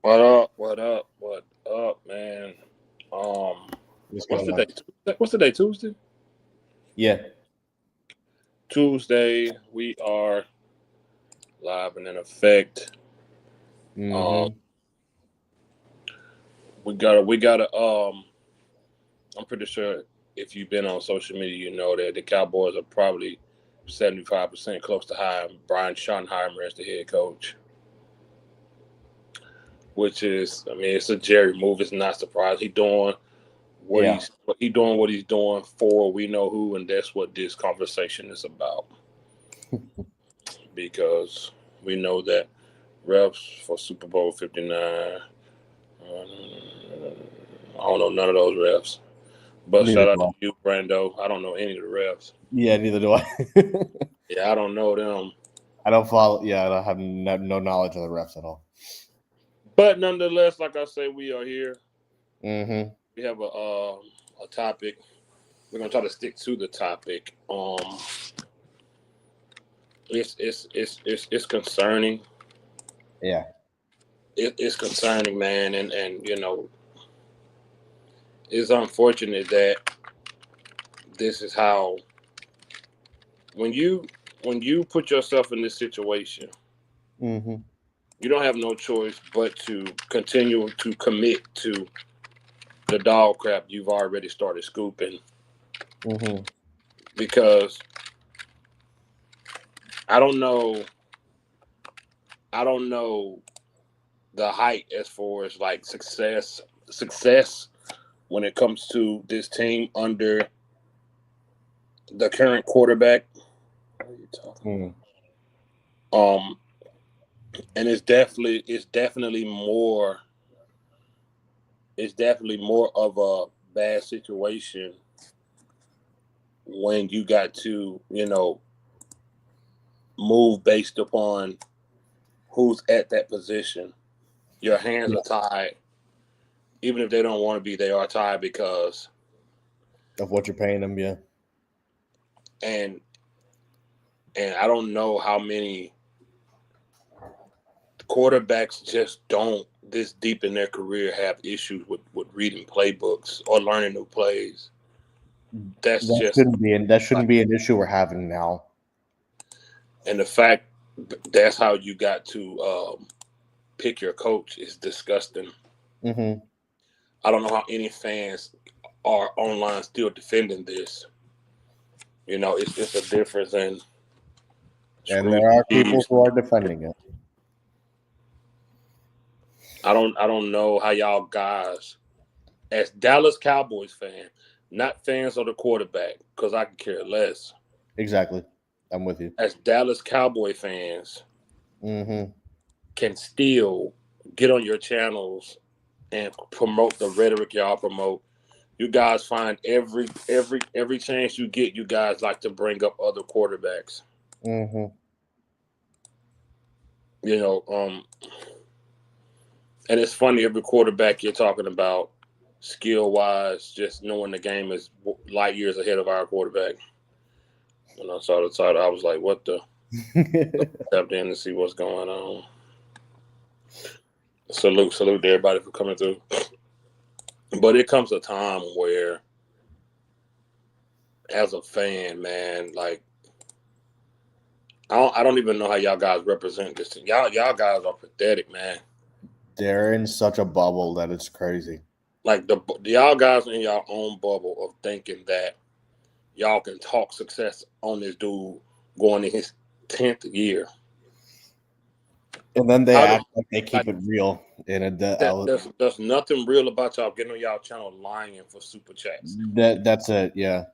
What up? What up? What up, man? Um, What's what's going the on? day? What's the day? Tuesday. Yeah. Tuesday. We are live and in effect. Um, Mm-hmm. we gotta. I'm pretty sure if you've been on social media, you know that the Cowboys are probably 75% close to hiring Brian Schottenheimer as the head coach. Which is, I mean, it's a Jerry move. It's not surprising. Yeah. He doing what he's doing for we know who, and that's what this conversation is about. Because we know that refs for Super Bowl 59. I don't know none of those refs. But Neither shout out do to I. you, Brando. I don't know any of the refs. Yeah, neither do I. Yeah, I don't know them. I don't follow. Yeah, I don't have no knowledge of the refs at all. But nonetheless, like I say, we are here. Mm-hmm. We have a topic. We're gonna try to stick to the topic. It's concerning. Yeah. It's concerning, man, and it's unfortunate that this is how when you put yourself in this situation, Mm-hmm. you don't have no choice but to continue to commit to the dog crap you've already started scooping Mm-hmm. because I don't know I don't know the height as far as like success when it comes to this team under the current quarterback. What are you talking Mm. about? And it's definitely more of a bad situation when you got to move based upon who's at that position. Your hands Yeah. are tied, even if they don't want to be. They are tied because Of what you're paying them. Yeah. and and I don't know how many quarterbacks just don't this deep in their career have issues with reading playbooks or learning new plays. That's just That like, shouldn't be an issue we're having now. and the fact that's how you got to pick your coach is disgusting. Mm-hmm. I don't know how any fans are online still defending this. It's a difference in And screw there the are people Chiefs. who are defending it. I don't know how y'all guys, as Dallas Cowboys fan, not fans of the quarterback, because I can care less. Exactly. I'm with you. As Dallas Cowboy fans, Mm-hmm. can still get on your channels and promote the rhetoric y'all promote. You guys find every chance you get, you guys like to bring up other quarterbacks. Mm-hmm. You know, um, and it's funny every quarterback you're talking about, skill wise, just knowing the game is light years ahead of our quarterback. When I saw the title, I was like, "What the?" Tapped in to see what's going on. Salute to everybody for coming through. But it comes a time where, as a fan, man, like I don't even know how y'all guys represent this team. Y'all guys are pathetic, man. They're in such a bubble that it's crazy. Like the y'all guys in your own bubble of thinking that y'all can talk success on this dude going in his 10th year. And then they How do act like they keep like it real in a there's nothing real about y'all getting on y'all channel lying for super chats that's it. Yeah.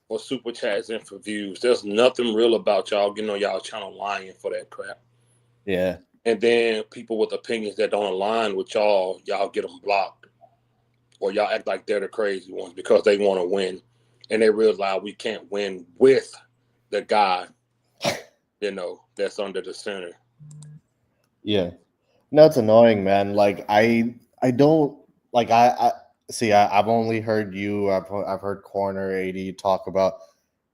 or super chats and for views. There's nothing real about y'all getting on y'all channel lying for that crap. Yeah. And then people with opinions that don't align with y'all get them blocked, or y'all act like they're the crazy ones because they want to win, and they realize we can't win with the guy, that's under the center. Yeah. No, it's annoying, man. Like I don't like I see. I've only heard you. I've heard Corner 80 talk about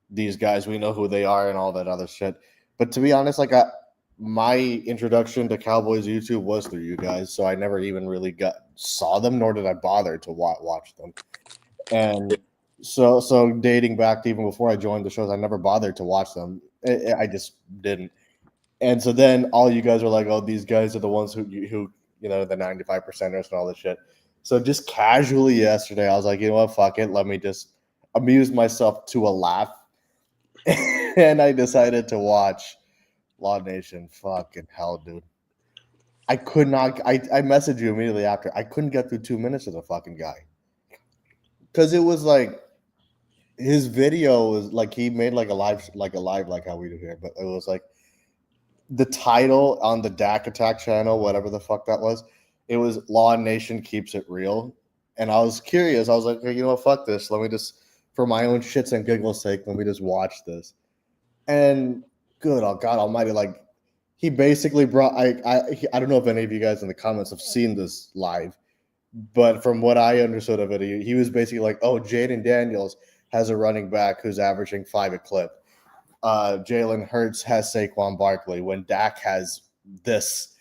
these guys. We know who they are and all that other shit. But to be honest, like my introduction to Cowboys YouTube was through you guys, so I never even really saw them, nor did I bother to watch them. And so dating back to even before I joined the shows, I never bothered to watch them. I just didn't. And so then all you guys were like, "Oh, these guys are the ones who the 95%ers and all this shit." So just casually yesterday, I was like, you know what, fuck it, let me just amuse myself to a laugh, and I decided to watch Law Nation. Fucking hell, dude. I could not. I messaged you immediately after. I couldn't get through 2 minutes of the fucking guy because it was like his video was like he made like a live like how we do here, but it was like the title on the Dak Attack channel, whatever the fuck that was. It was Law Nation Keeps It Real, and I was curious. I was like, hey, you know what, fuck this. Let me just, for my own shits and giggles sake, let me just watch this. And good, oh God Almighty, like he basically brought. I don't know if any of you guys in the comments have seen this live, but from what I understood of it, he was basically like, oh, Jaden Daniels has a running back who's averaging 5 a clip. Jalen Hurts has Saquon Barkley. When Dak has this,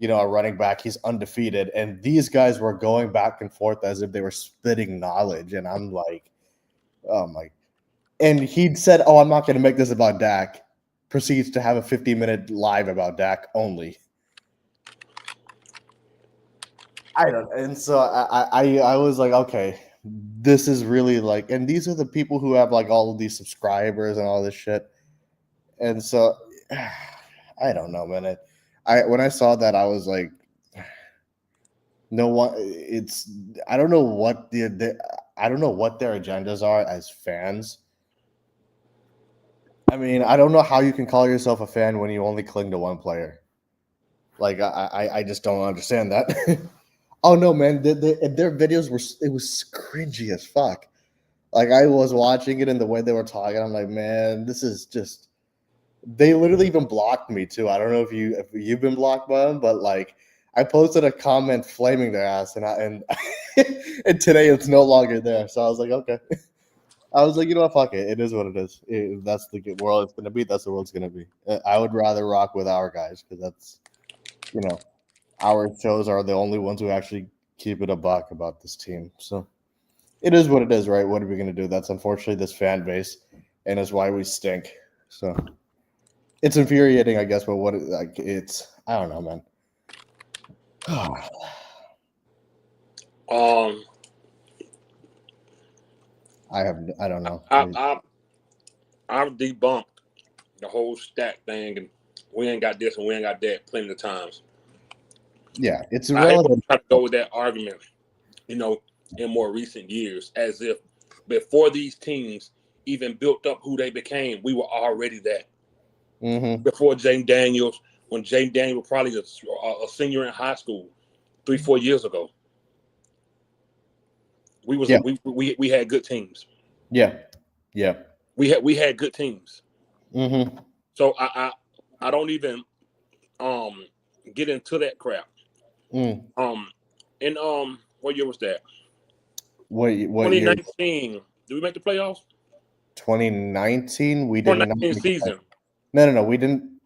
a running back, he's undefeated. And these guys were going back and forth as if they were spitting knowledge. And I'm like, oh my. And he said, oh, I'm not going to make this about Dak. Proceeds to have a 50-minute live about Dak only. I don't. And so I was like, okay, this is really like, and these are the people who have like all of these subscribers and all this shit. And so I don't know, man. When I saw that, I was like, no one. I don't know what I don't know what their agendas are as fans. I mean, I don't know how you can call yourself a fan when you only cling to one player. Like I just don't understand that. Oh no, man! Their videos was cringy as fuck. Like I was watching it and the way they were talking, I'm like, man, this is just. They literally even blocked me too. I don't know if you've been blocked by them, but like I posted a comment flaming their ass, and and today it's no longer there. So I was like, okay. I was like, you know what, fuck it. It is what it is. If that's the world it's gonna be, that's the world it's gonna be. I would rather rock with our guys because that's, our shows are the only ones who actually keep it a buck about this team. So it is what it is, right? What are we gonna do? That's unfortunately this fan base, and is why we stink. So. It's infuriating, I guess, but I don't know, man. I don't know. I've debunked the whole stat thing, and we ain't got this and we ain't got that plenty of times. Yeah, it's irrelevant. I try to go with that argument, in more recent years, as if before these teams even built up who they became, we were already that. Mm-hmm. Before Jaden Daniels, when Jaden Daniels was probably a senior in high school 3-4 years ago, we had good teams. Yeah. We had good teams. Mm-hmm. So I don't even get into that crap. Mm. And what year was that? What 2019. Year? Did we make the playoffs? 2019, we did not. 2019 season. No, we didn't.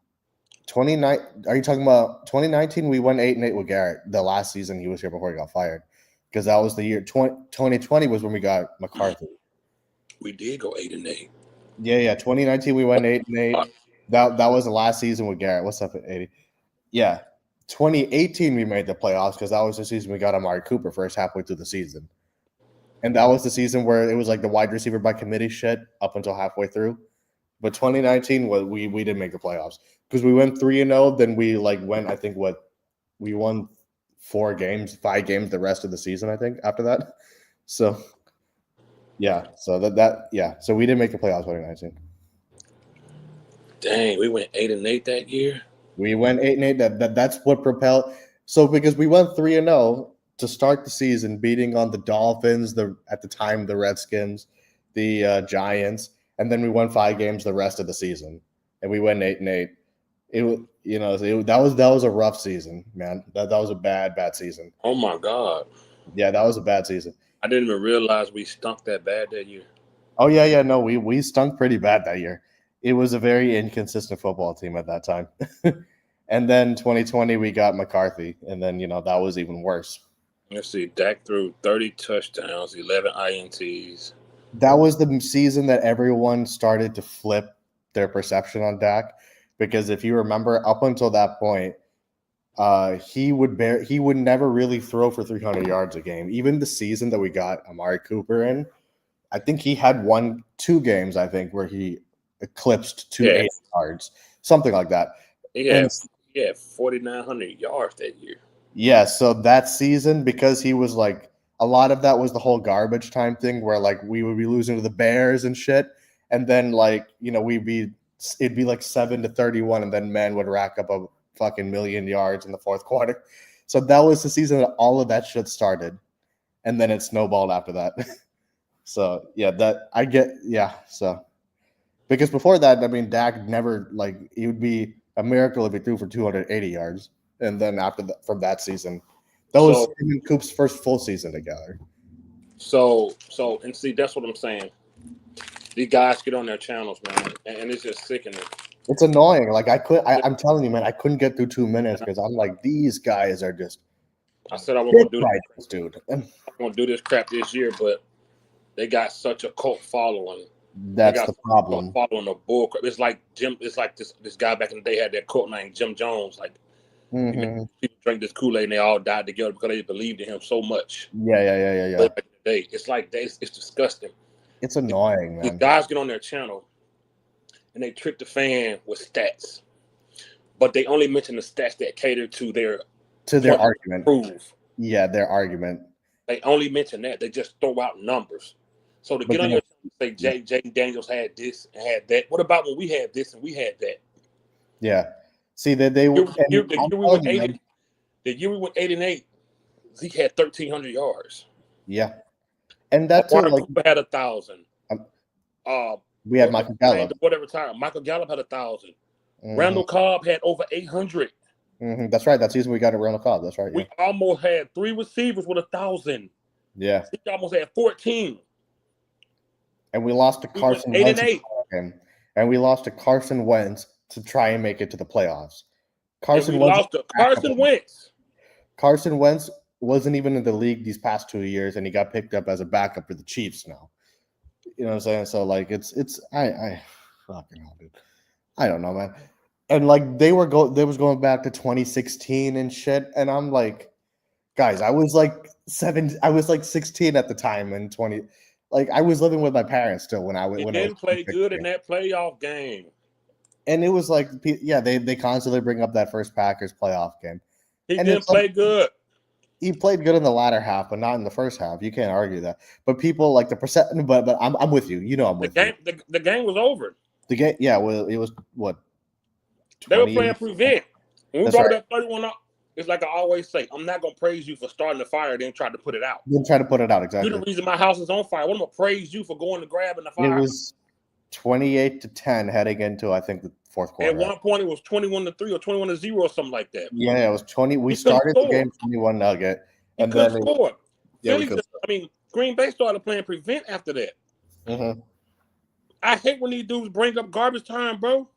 29. Are you talking about 2019? We went 8-8 with Garrett. The last season he was here before he got fired, because that was the year. 2020 was when we got McCarthy. We did go 8-8. Yeah. 2019 we went 8-8. That was the last season with Garrett. What's up at 80? Yeah. 2018 we made the playoffs because that was the season we got Amari Cooper first halfway through the season. And that was the season where it was like the wide receiver by committee shit up until halfway through. But 2019 we didn't make the playoffs because we went 3-0. Then we went, I think we won 5 games the rest of the season, I think, after that. So yeah, so so we didn't make the playoffs 2019. Dang, we went 8-8 that year. We went 8-8. That's what propelled. So because we went 3-0 to start the season, beating on the Dolphins, at the time the Redskins, the Giants, and then we won 5 games the rest of the season, and we went 8-8. That was a rough season, man. That was a bad season. Oh my God. Yeah, that was a bad season. I didn't even realize we stunk that bad that year. Oh yeah. No, we stunk pretty bad that year. It was a very inconsistent football team at that time. And then 2020 we got McCarthy, and then that was even worse. Let's see. Dak threw 30 touchdowns, 11 INTs. That was the season that everyone started to flip their perception on Dak, because if you remember, up until that point, he would never really throw for 300 yards a game. Even the season that we got Amari Cooper in, I think he had 2 games, I think, where he eclipsed 280 yards, something like that. He had 4,900 yards that year. Yeah, so that season, because he was like, a lot of that was the whole garbage time thing where like we would be losing to the Bears and shit, and then like it'd be like 7-31, and then men would rack up a fucking million yards in the fourth quarter. So that was the season that all of that shit started, and then it snowballed after that. So so because before that, I mean, Dak never, like, it would be a miracle if he threw for 280 yards, and then after that, from that season, that was him and Coop's first full season together. So and see, that's what I'm saying. These guys get on their channels, man, and it's just sickening. It's annoying. Like I'm telling you, man, I couldn't get through 2 minutes because I'm like, these guys are just. I said I wasn't gonna do this, dude. I'm gonna do this crap this year, but they got such a cult following. That's the problem. Following a bull crap. It's like this guy back in the day had that cult named Jim Jones. Like, people drank this Kool-Aid and they all died together because they believed in him so much. Yeah. Back in the day, it's like it's disgusting. It's annoying, man. These guys get on their channel and they trick the fan with stats, but they only mention the stats that cater to their argument. Prove. Yeah, their argument. They only mention that. They just throw out numbers. So to get on your channel, say Jay Daniels had this and had that. What about when we had this and we had that? Yeah. See that they were the year we went 8-8. Zeke had 1,300 yards. Yeah, and that too, like, Cooper had 1,000. We had Michael Gallup. Whatever time. Michael Gallup had 1,000. Randall Cobb had over 800. That's right. That season we got a Randall Cobb. That's right. We almost had 3 receivers with 1,000. Yeah. Zeke almost had 14. And we lost to Carson Wentz. 8-8. And we lost to Carson Wentz to try and make it to the playoffs. Carson Wentz. Carson Wentz wasn't even in the league these past 2 years, and he got picked up as a backup for the Chiefs now. You know what I'm saying? So like I fucking hell, dude. I don't know, man. And like they was going back to 2016 and shit, and I'm like, guys, I was like 16 at the time, and I was living with my parents still when I didn't play good in that playoff game. And it was like, yeah, they constantly bring up that first Packers playoff game. He didn't play good. He played good in the latter half, but not in the first half. You can't argue that. But people like the percent. But I'm with you. You know, I'm with you. The game was over. The game, yeah. Well, it was what? 20? They were playing prevent. When we brought that 31 up, it's like I always say, I'm not gonna praise you for starting the fire, then try to put it out. Exactly. You're the reason my house is on fire. What am I gonna praise you for going to grabbing the fire? It was 28-10 heading into, I think, the fourth quarter. At one point, it was 21-3 or 21-0 or something like that. Yeah, it was 20. We started the game 21 nugget, and then scored. Green Bay started playing prevent after that. Mm-hmm. I hate when these dudes bring up garbage time, bro.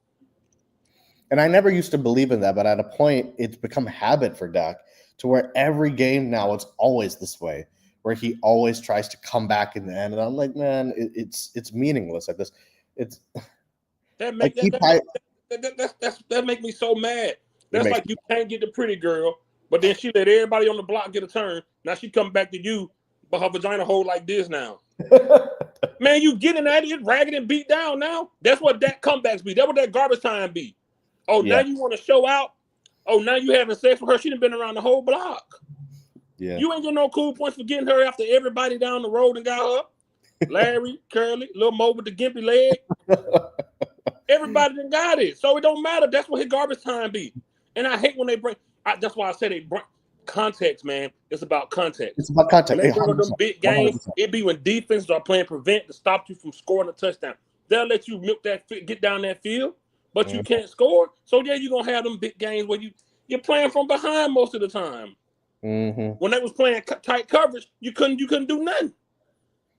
And I never used to believe in that, but at a point, it's become a habit for Dak to where every game now it's always this way, where he always tries to come back in the end, and I'm like, man, it's meaningless at this. It's that make me so mad. That's like you can't get the pretty girl, but then she let everybody on the block get a turn. Now she come back to you, but her vagina hold like this now. Man, you getting at it, ragged and beat down now. That's what that comebacks be. That's what that garbage time be. Oh, yeah. Now you want to show out? Oh, now you having sex with her? She done been around the whole block. Yeah. You ain't getting no cool points for getting her after everybody down the road and got her. Larry, Curly, Lil Mo with the gimpy leg. Everybody done got it. So it don't matter. That's what his garbage time be. And I hate when they bring that's why I said they bring context, man. It's about context. It's about context. When they bring them big games, it be when defenses are playing prevent to stop you from scoring a touchdown. They'll let you milk that get down that field, but you can't score. So yeah, you're gonna have them big games where you're playing from behind most of the time. Mm-hmm. When they was playing tight coverage, you couldn't do nothing.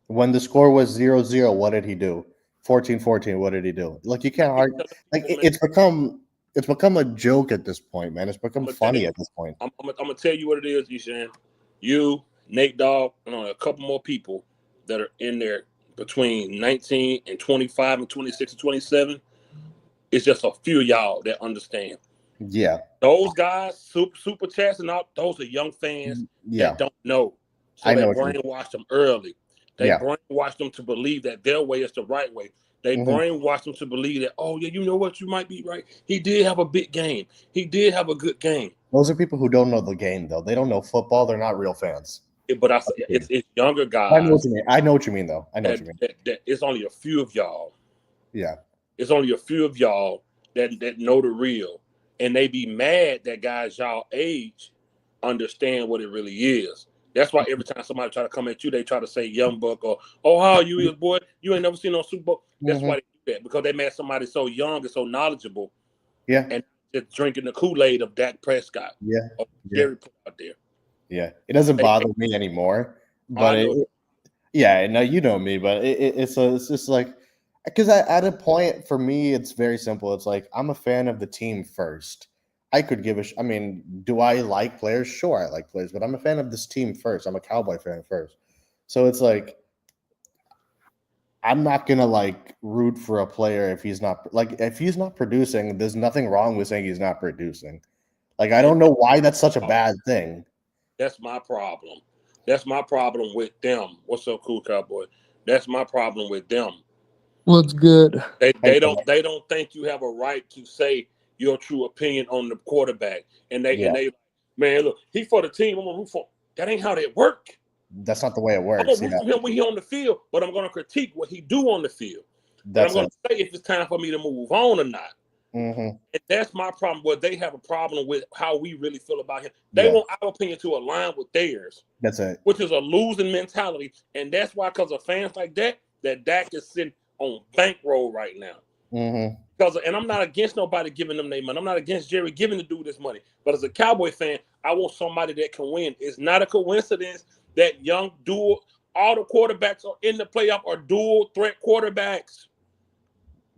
When the score was 0-0, what did he do? 14-14, what did he do? Like, you can't argue. Like, it's become it's become a joke at this point, man. It's become funny at this point. I'm gonna tell you what it is, Eshan. You, Nate Dogg, and a couple more people that are in there between 19 and 25 and 26 and 27. It's just a few of y'all that understand. Yeah. Those guys, super chats and all, those are young fans that don't know. So they brainwash them early. They brainwash them to believe that their way is the right way. They brainwash them to believe that, oh, yeah, you know what? You might be right. He did have a big game. He did have a good game. Those are people who don't know the game, though. They don't know football. They're not real fans. But it's younger guys. I know what you mean. I know what you mean, though. I know what you mean. That it's only a few of y'all. Yeah. It's only a few of y'all that know the real. And they be mad that guys y'all age understand what it really is. That's why every time somebody try to come at you, they try to say young buck or, oh, how you is, boy? You ain't never seen no Super Bowl. That's why they do that, because they mad somebody so young and so knowledgeable. Yeah. And just drinking the Kool-Aid of Dak Prescott. Yeah. Or Jerry put out there. Yeah. It doesn't bother me anymore. But no, you know me, but it's just like, because at a point, for me, it's very simple. It's like, I'm a fan of the team first. I could give I mean, do I like players? Sure, I like players, but I'm a fan of this team first. I'm a Cowboy fan first. So it's like, I'm not going to, like, root for a player if he's not producing. There's nothing wrong with saying he's not producing. Like, I don't know why that's such a bad thing. That's my problem. That's my problem with them. What's up, Cool Cowboy? That's my problem with them. What's good? They don't think you have a right to say your true opinion on the quarterback. And they man, look, he for the team. I'm gonna root for. That ain't how that work. That's not the way it works. I'm gonna root for him when he on the field, but I'm gonna critique what he do on the field. I'm gonna say if it's time for me to move on or not. And that's my problem. Where they have a problem with how we really feel about him. They want our opinion to align with theirs. That's it. Which is a losing mentality, and that's why, because of fans like that Dak is sitting on bankroll right now. Because, and I'm not against nobody giving them their money. I'm not against Jerry giving the dude this money. But as a Cowboy fan, I want somebody that can win. It's not a coincidence that all the quarterbacks are in the playoff are dual threat quarterbacks.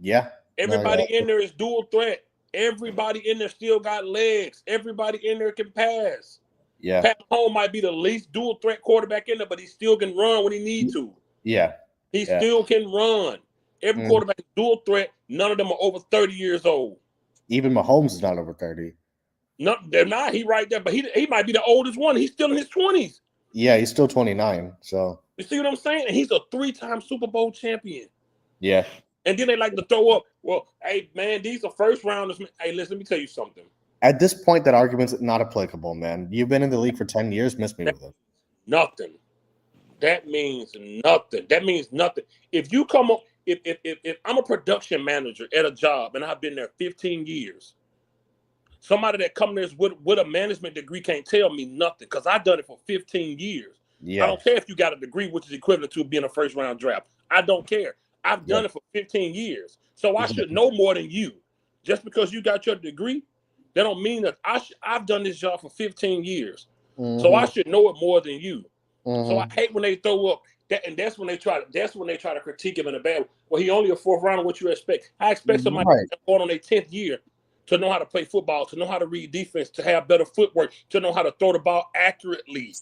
Yeah. Everybody in there is dual threat. Everybody in there still got legs. Everybody in there can pass. Yeah. Pat Mahomes might be the least dual threat quarterback in there, but he still can run when he needs to. Yeah. He still can run. Every quarterback is dual threat. None of them are over 30 years old. Even Mahomes is not over 30. No, they're not. He right there, but he might be the oldest one. He's still in his 20s. Yeah, he's still 29. So you see what I'm saying? And he's a 3-time Super Bowl champion. Yeah. And then they like to throw up, well, hey, man, these are first rounders. Hey, listen, let me tell you something. At this point, that argument's not applicable, man. You've been in the league for 10 years. Miss me with it. Nothing. That means nothing. That means nothing. If you come up, if I'm a production manager at a job and I've been there 15 years, somebody that comes there with a management degree can't tell me nothing, because I've done it for 15 years. Yeah. I don't care if you got a degree, which is equivalent to being a first round draft. I don't care. I've done it for 15 years. So I should know more than you. Just because you got your degree, that don't mean that I've done this job for 15 years. So I should know it more than you. So I hate when they throw up that, and that's when they try to critique him in a bad way. Well, he only a fourth rounder. What you expect? I expect somebody going on their 10th year to know how to play football, to know how to read defense, to have better footwork, to know how to throw the ball accurately.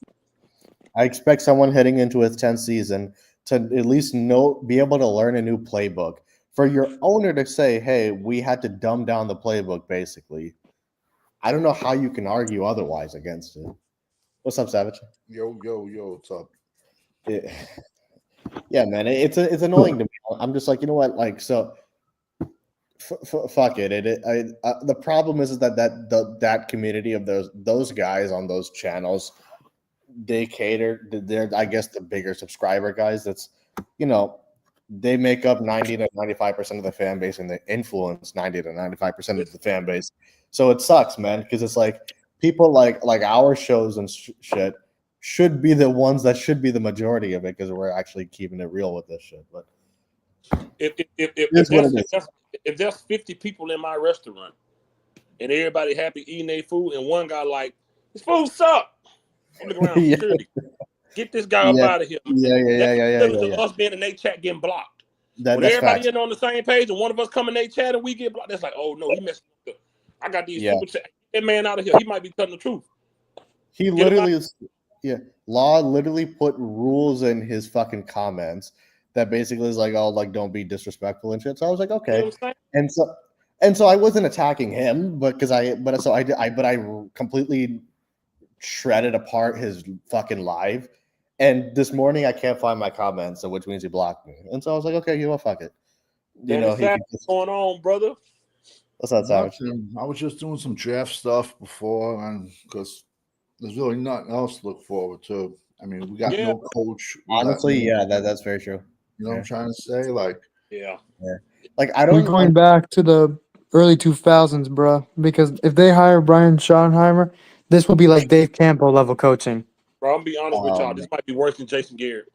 I expect someone heading into his 10th season to at least be able to learn a new playbook. For your owner to say, hey, we had to dumb down the playbook, basically. I don't know how you can argue otherwise against it. What's up, Savage? Yo, what's up? Yeah, man, it's annoying to me. I'm just like, you know what? Like, so fuck it. The problem is that community of those guys on those channels, they cater. They're, I guess, the bigger subscriber guys. That's, they make up 90 to 95% of the fan base, and they influence 90 to 95% of the fan base. So it sucks, man, because it's like people like our shows and shit should be the ones that should be the majority of it, because we're actually keeping it real with this shit. But if there's 50 people in my restaurant and everybody happy eating their food, and one guy like, this food suck, I'm looking around security. Get this guy up out of here. Yeah. Us being in their chat getting blocked. When that's everybody facts. in on the same page and one of us come in their chat and we get blocked, that's like, oh no, he messed up. I got these Yeah. super chat. That man out of here. He might be telling the truth. He Get him literally out. is. Yeah, Law literally put rules in his fucking comments that basically is like, oh, like don't be disrespectful and shit. So I was like, You know okay, what I'm saying? and so I wasn't attacking him, but because I completely shredded apart his fucking live. And this morning I can't find my comments, so which means he blocked me. And so I was like, okay, you know what, fuck it. You Danny know, he Savage, can just, what's going on, brother? what's that, Savage? Nothing. I was just doing some draft stuff before, and because there's really nothing else to look forward to. I mean, we got Yeah. no coach. We got Honestly, no, yeah, that's very true. you know what I'm trying to say? Like, Yeah. Like I We're don't going back to the early 2000s, bro. Because if they hire Brian Schottenheimer, this will be like Dave Campbell level coaching. Bro, I'm gonna be honest with y'all. This might be worse than Jason Garrett.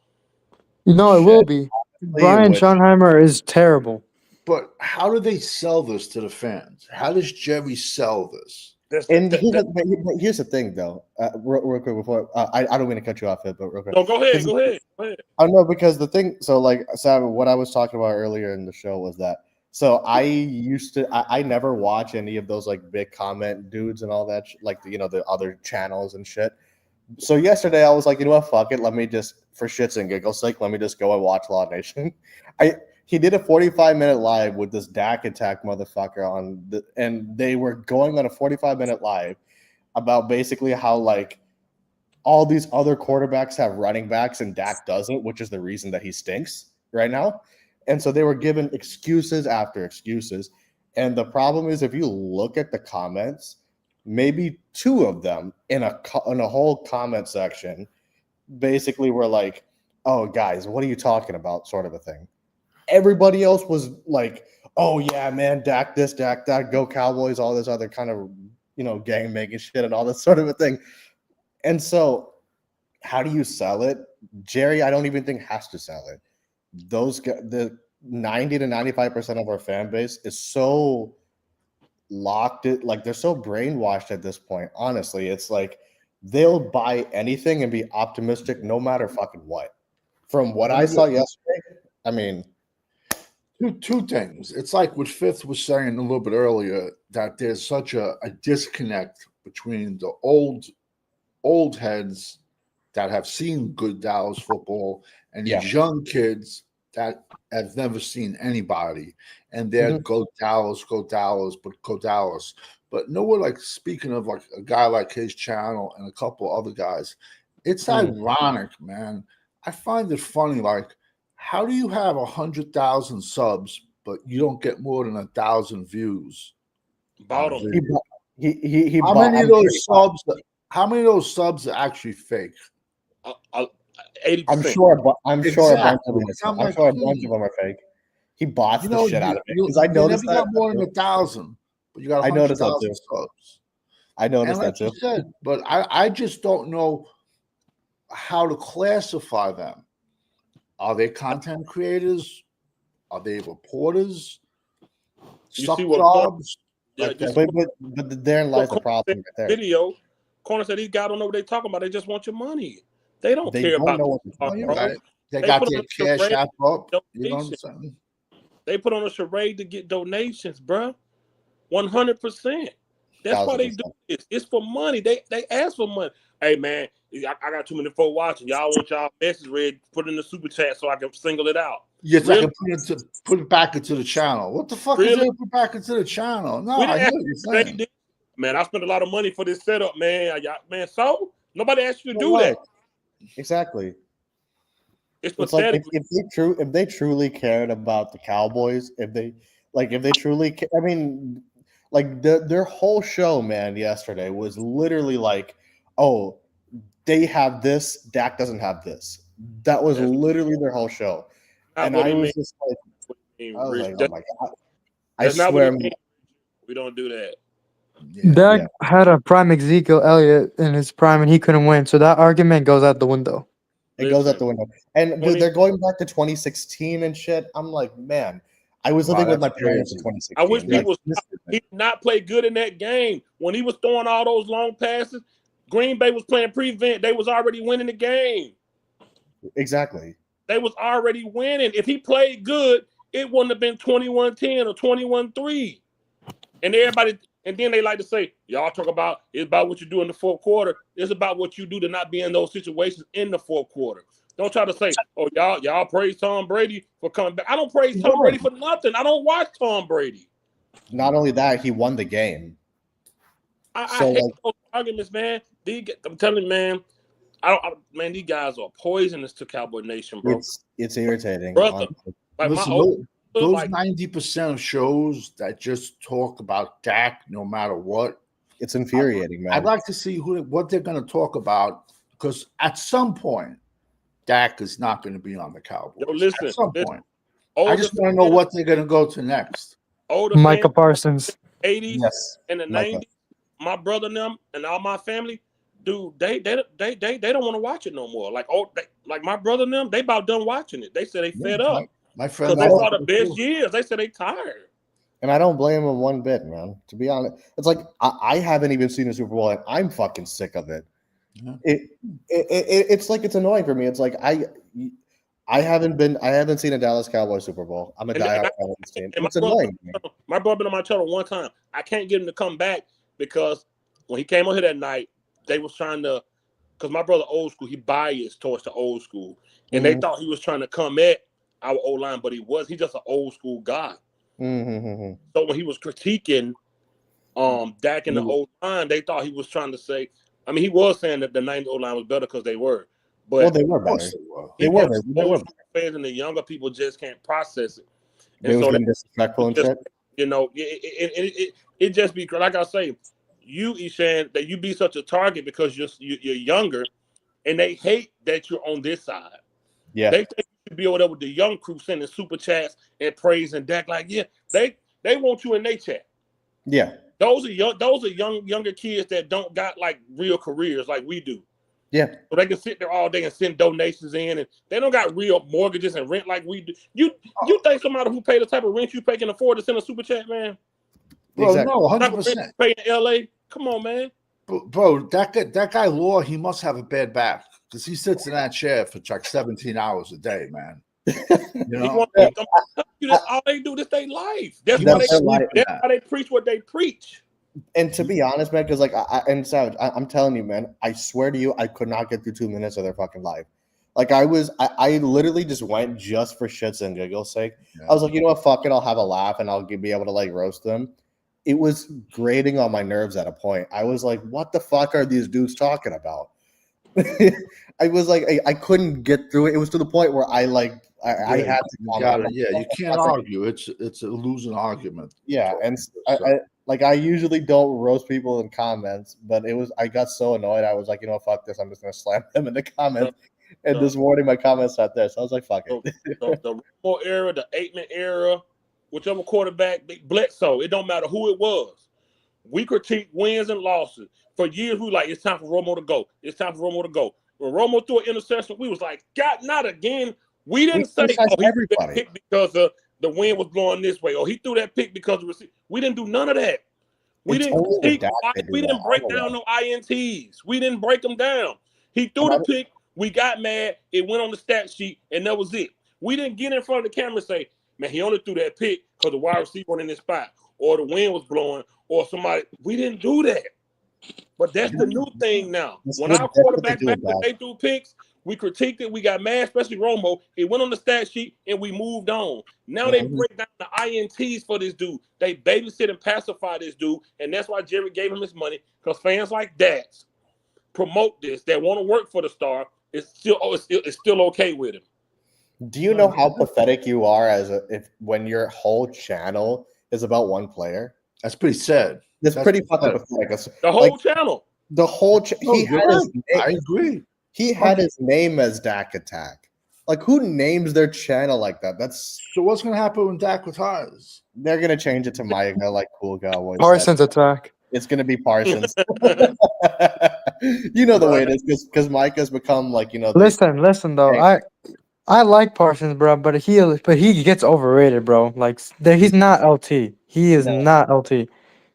You know, it Shit. will be. Honestly, Brian it would. Schottenheimer is terrible. but how do they sell this to the fans? How does Jerry sell this? And here's the thing, though. Real quick before I don't mean to cut you off, but real quick. No, go ahead. Go ahead. Go ahead. I know because the thing. So like, Sam, what I was talking about earlier in the show was that. So I never watch any of those like big comment dudes and all that, like the other channels and shit. So yesterday I was like, you know what, fuck it. Let me just, for shits and giggles sake, let me just go and watch Law Nation. He did a 45-minute live with this Dak attack motherfucker and they were going on a 45-minute live about basically how like all these other quarterbacks have running backs and Dak doesn't, which is the reason that he stinks right now. And so they were given excuses after excuses. And the problem is, if you look at the comments, maybe two of them in a whole comment section basically were like, oh, guys, what are you talking about? Sort of a thing. Everybody else was like, oh, yeah, man, Dak this, Dak that, go Cowboys, all this other kind of, gang making shit and all this sort of a thing. And so how do you sell it? Jerry, I don't even think has to sell it. The 90 to 95% of our fan base is so locked it, like they're so brainwashed at this point. Honestly, it's like they'll buy anything and be optimistic no matter fucking what. From what I saw yesterday, I mean, two things. It's like what Fifth was saying a little bit earlier, that there's such a disconnect between the old heads that have seen good Dallas football and these young kids that have never seen anybody, and they're go Dallas, but go Dallas. But nowhere, like, speaking of like a guy like his channel and a couple other guys, it's ironic, man. I find it funny. Like, how do you have 100,000 subs, but you don't get more than 1,000 views? Bottom. He how bought, many of those subs? How many of those subs are actually fake? 80%. I'm sure a bunch of them are fake. He bought the shit out of it because I noticed that. Got more than 1,000, but you got 100,000 subs. I noticed that too. Said, but I just don't know how to classify them. Are they content creators? Are they reporters? Suck jobs? But therein lies the problem right there. Video. Corner said these guys don't know what they're talking about. They just want your money. They don't care about know what they're talking about. They got their cash app up. You know what I'm saying? They put on a charade to get donations, bro. 100%. That's why they do it. It's for money. They ask for money. Hey, man, I got too many folk watching. Y'all want y'all message read, put in the super chat so I can single it out. Yes, really? I can put it back into the channel. What the fuck is it? Put back into the channel? No, I hear what you're saying. Man, I spent a lot of money for this setup, man. Man, so nobody asked you to do that. Exactly. It's like if they truly cared about the Cowboys, if they truly, I mean, like their whole show, man, yesterday was literally like, oh, they have this, Dak doesn't have this. That was literally their whole show, and I was just like, oh my god, I swear, we don't do that. Dak had a prime Ezekiel Elliott in his prime, and he couldn't win. So that argument goes out the window. It goes out the window. And dude, they're going back to 2016 and shit. I'm like, man, I was living with my parents in 2016. I wish he did not play good in that game. When he was throwing all those long passes, Green Bay was playing prevent. They was already winning the game. Exactly. They was already winning. If he played good, it wouldn't have been 21-10 or 21-3. And everybody, And then they like to say, y'all talk about it's about what you do in the fourth quarter. It's about what you do to not be in those situations in the fourth quarter. Don't try to say, oh, y'all praise Tom Brady for coming back. I don't praise Tom Brady for nothing. I don't watch Tom Brady. Not only that, he won the game. I hate those arguments, man. I'm telling you, man. Man, these guys are poisonous to Cowboy Nation, bro. It's irritating, brother. Like listen, those 90% of shows that just talk about Dak, no matter what, it's infuriating, man. I'd like to see what they're going to talk about, because at some point, Dak is not going to be on the Cowboys. Yo, listen, at some point, I just want to know what they're going to go to next. Micah Parsons, 80s and the 90s. My brother and them and all my family. Dude, they don't want to watch it no more. Like my brother and them, they about done watching it. They said they fed up. My friend, they saw the best years. They said they tired. And I don't blame them one bit, man. To be honest, it's like I haven't even seen a Super Bowl, and I'm fucking sick of it. Yeah. It's like it's annoying for me. It's like I haven't seen a Dallas Cowboys Super Bowl. I'm a diehard Cowboys fan. It's annoying. My brother been on my channel one time. I can't get him to come back because when he came on here that night, they was trying to, because my brother old school, he biased towards the old school, and they thought he was trying to come at our old line, but he's just an old school guy. Mm-hmm. So when he was critiquing Dak and the old line, they thought he was trying to say. I mean, he was saying that the 90 old line was better because they were, but they were better. They were. Fans and the younger people just can't process it. And they so being disrespectful and shit. You know, it just be like I say. You, Ishan, that you be such a target because you're younger, and they hate that you're on this side. Yeah, they think you should be over there with the young crew sending super chats and praising Dak. Like, yeah, they want you in their chat. Yeah, those are younger kids that don't got like real careers like we do. Yeah, so they can sit there all day and send donations in, and they don't got real mortgages and rent like we do. You think somebody who paid the type of rent you pay can afford to send a super chat, man? Bro, exactly. No, 100%. Pay in LA. Come on, man. Bro, that guy Law, he must have a bad back because he sits in that chair for like 17 hours a day, man. You know? That's all they do. This their life. That's why they preach what they preach. And to be honest, man, because like Savage, I'm telling you, man, I swear to you, I could not get through 2 minutes of their fucking life. Like I literally just went just for shits and giggles sake. Yeah. I was like, you know what, fuck it, I'll have a laugh and I'll be able to like roast them. It was grating on my nerves at a point. I was like, what the fuck are these dudes talking about? I was like, I couldn't get through it. It was to the point where I had to. You can't argue. It's a losing argument. Yeah, and I usually don't roast people in comments, but I got so annoyed. I was like, you know, fuck this. I'm just gonna slam them in the comments. And this morning, my comments not there, so I was like, fuck it. The Romo era, the Aikman era, whichever quarterback, Bledsoe, it don't matter who it was. We critique wins and losses. For years, we were like, it's time for Romo to go. It's time for Romo to go. When Romo threw an interception, we was like, God, not again. We didn't say, he threw that pick because the wind was blowing this way, or he threw that pick because we didn't do none of that. We didn't break down no INTs. We didn't break them down. He threw the pick. We got mad. It went on the stat sheet, and that was it. We didn't get in front of the camera and say, man, he only threw that pick because the wide receiver wasn't in his spot, or the wind was blowing, or somebody. We didn't do that. But that's the new thing now. When our quarterback they threw picks, we critiqued it. We got mad, especially Romo. It went on the stat sheet, and we moved on. Now they break down the INTs for this dude. They babysit and pacify this dude, and that's why Jerry gave him his money, because fans like that promote this. That want to work for the star. It's still okay with him. Do you know how pathetic you are when your whole channel is about one player? That's pretty sad. That's pretty fucking pathetic. The whole channel. The whole I agree. He had his name as Dak Attack. Like, who names their channel like that? So what's going to happen when Dak retires? They're going to change it to Micah, like Cool Cowboys. Parsons Attack. It's going to be Parsons. You know the way it is, because Micah's become like, you know. Listen though, I like Parsons, bro, but he gets overrated, bro. Like he's not LT. He is not LT.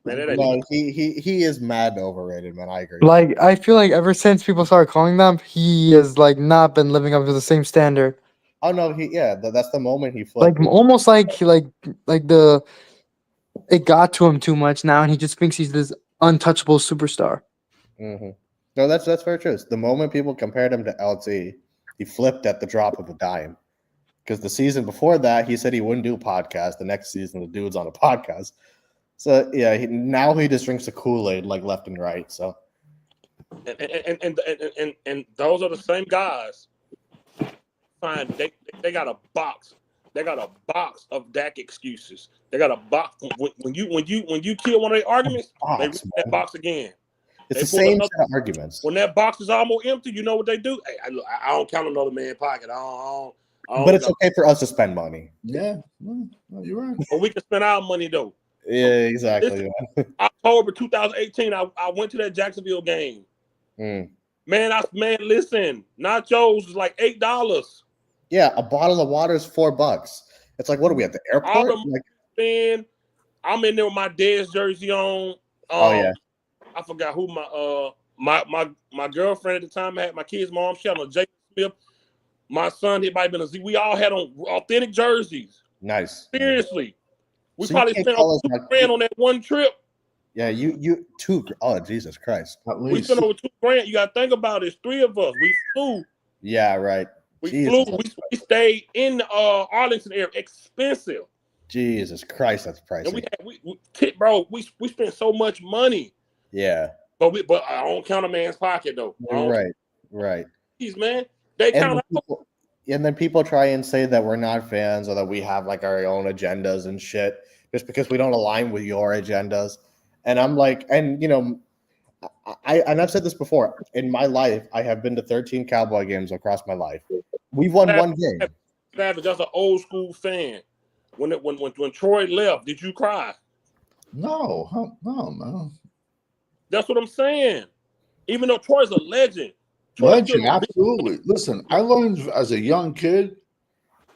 No, he is mad overrated, man. I agree. Like, I feel like ever since people started calling them, he has like not been living up to the same standard. Oh no, that's the moment he flipped. Like almost like the it got to him too much now, and he just thinks he's this untouchable superstar. Mm-hmm. No, that's very true. The moment people compared him to LT, he flipped at the drop of a dime. Because the season before that, he said he wouldn't do podcasts. The next season, the dude's on a podcast. So yeah, now he just drinks the Kool-Aid like left and right. So, and those are the same guys. Fine, they got a box. They got a box of Dak excuses. They got a box when you kill one of their arguments, they read that box again. It's the same set of arguments. When that box is almost empty, you know what they do? Hey, I don't count another man's pocket. I don't but it's okay for us to spend money. Yeah, well, you're right. But we can spend our money though. Yeah, exactly. October 2018, I went to that Jacksonville game. Mm. Man, listen, nachos was like $8. Yeah, a bottle of water is $4. It's like, what are we at the airport? I'm in there with my dad's jersey on. Oh yeah. I forgot who my girlfriend at the time had my kid's mom. She had on Jacob Smith. My son, he might have been a Z. We all had on authentic jerseys. Nice. Seriously. We probably spent over $2,000 on that one trip. Yeah, you two. Oh, Jesus Christ. We spent over $2,000. You got to think about it. It's 3 of us. We flew. Yeah, right. We flew. We stayed in the Arlington area. Expensive. Jesus Christ, that's pricey. And we spent so much money. Yeah. But I don't count a man's pocket though. Right. Jeez, man. They count out. And then people try and say that we're not fans or that we have like our own agendas and shit just because we don't align with your agendas. And I'm like, and you know, I've said this before. In my life, I have been to 13 Cowboy games across my life. We've won one game. Savage, that's an old school fan. When Troy left, did you cry? No, man. That's what I'm saying. Even though Troy's a legend. Legend, absolutely. Listen, I learned as a young kid,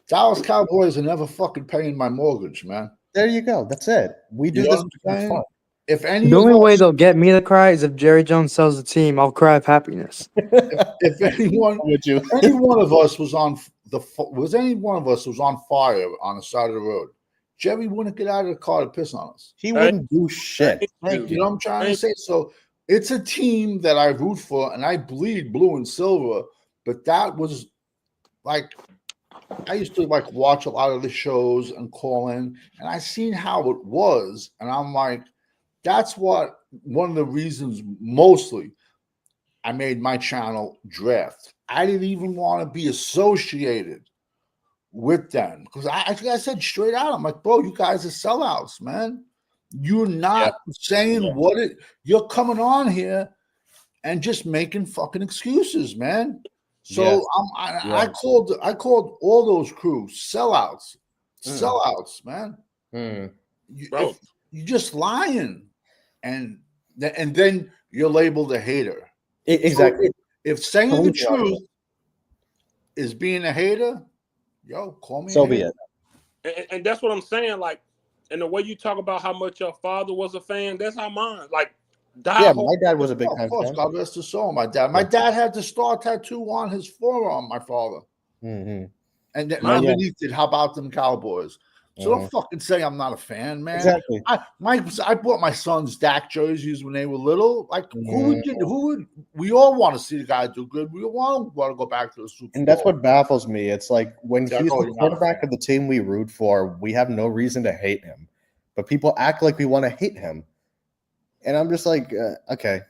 Dallas Cowboys are never fucking paying my mortgage, man. There you go. That's it. We do this for fun. If any the only way they'll get me to cry is if Jerry Jones sells the team. I'll cry of happiness. if anyone, any one of us was on fire on the side of the road, Jerry wouldn't get out of the car to piss on us. He wouldn't do shit. You know what I'm trying to say? So it's a team that I root for, and I bleed blue and silver. But that was like, I used to like watch a lot of the shows and call in, and I seen how it was, and I'm like, that's one of the reasons mostly I made my channel Draft. I didn't even want to be associated with them because I said straight out, I'm like, bro, you guys are sellouts, man. You're not saying you're coming on here and just making fucking excuses, man. So I called all those crews sellouts, man. You're just lying, and then you're labeled a hater. Exactly. So if saying the truth is being a hater, yo, call me. So be it. And that's what I'm saying. Like, and the way you talk about how much your father was a fan, that's how mine. Like, my dad was a big fan. Of course, God rest his soul. My dad had the star tattoo on his forearm. My father, and then underneath it, how about them Cowboys? So don't fucking say I'm not a fan, man. Exactly. I bought my son's Dak jerseys when they were little. Like, who would we all want to see the guy do good? We all want to go back to the Super Bowl. And that's what baffles me. It's like when he's the quarterback of the team we root for, we have no reason to hate him. But people act like we want to hate him. And I'm just like, okay.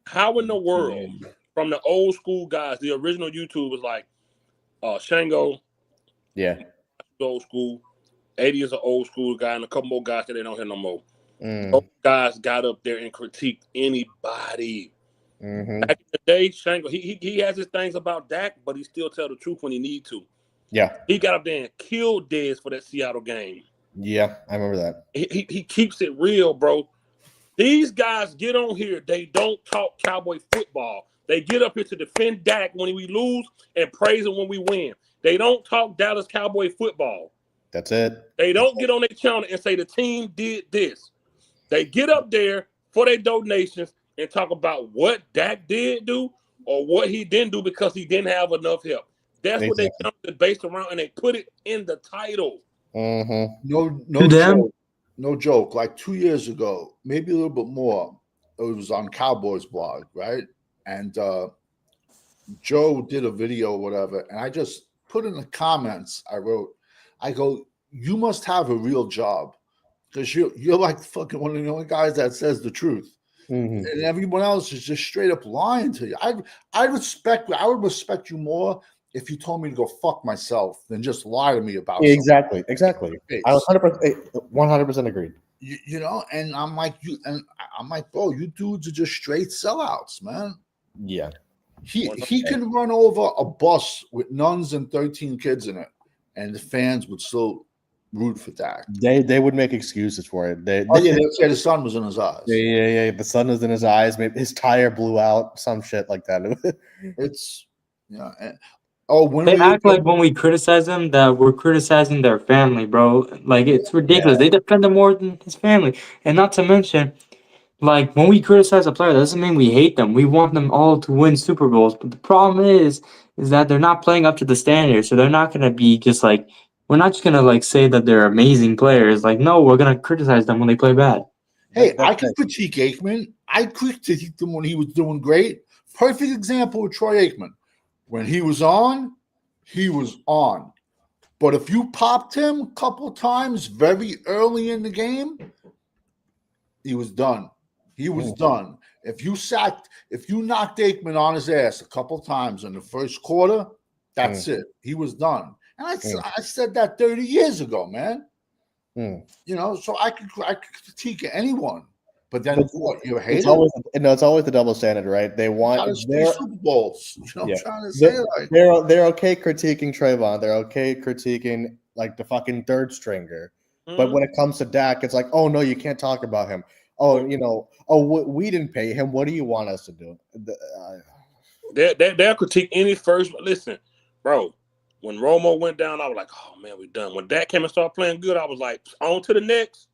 How in the world, from the old school guys, the original YouTube was like Shango. Yeah. Old school. 80 is an old school guy, and a couple more guys that they don't hear no more. Those guys got up there and critiqued anybody. Back in the day, Shango, he has his things about Dak, but he still tell the truth when he need to. Yeah. He got up there and killed Dez for that Seattle game. Yeah, I remember that. He keeps it real, bro. These guys get on here. They don't talk Cowboy football. They get up here to defend Dak when we lose and praise him when we win. They don't talk Dallas Cowboy football. That's it. They don't get on their channel and say the team did this. They get up there for their donations and talk about what Dak did do or what he didn't do because he didn't have enough help. That's what they come to base around, and they put it in the title. No no joke, like 2 years ago, maybe a little bit more. It was on Cowboys blog, right? And Joe did a video or whatever, and I just put in the comments. I go, you must have a real job because you're like fucking one of the only guys that says the truth, Mhm. and everyone else is just straight up lying to you. I would respect you more if you told me to go fuck myself than just lie to me about Exactly. something. I was 100% agreed. You know, and I'm like, bro, you dudes are just straight sellouts, man. Yeah. He can run over a bus with nuns and 13 kids in it, and the fans would still root for Dak. They would make excuses for it. They'd say the sun was in his eyes. Yeah. The sun was in his eyes. Maybe his tire blew out. Some shit like that. It's They act like when we criticize them that we're criticizing their family, bro. Like it's ridiculous. They defend them more than his family, and not to mention, like when we criticize a player, that doesn't mean we hate them. We want them all to win Super Bowls. But the problem is that they're not playing up to the standard. So they're not gonna be just like we're not just gonna like say that they're amazing players. Like no, we're gonna criticize them when they play bad. Hey, I can critique Aikman. I critiqued him when he was doing great. Perfect example with Troy Aikman. When he was on, he was on. But if you popped him a couple times very early in the game, he was done. He was done. If you knocked Aikman on his ass a couple times in the first quarter, that's it. He was done. And I said that 30 years ago, man. You know, so I could critique anyone. But then what? You're a hater? It's always the double standard, right? They want their Super Bowls. You know what I'm trying to say? They're okay critiquing Trayvon. They're okay critiquing like the fucking third stringer. But when it comes to Dak, it's like, oh no, you can't talk about him. Oh, you know, we didn't pay him. What do you want us to do? They'll critique any first. Listen, bro. When Romo went down, I was like, oh man, we done. When Dak came and started playing good, I was like, on to the next.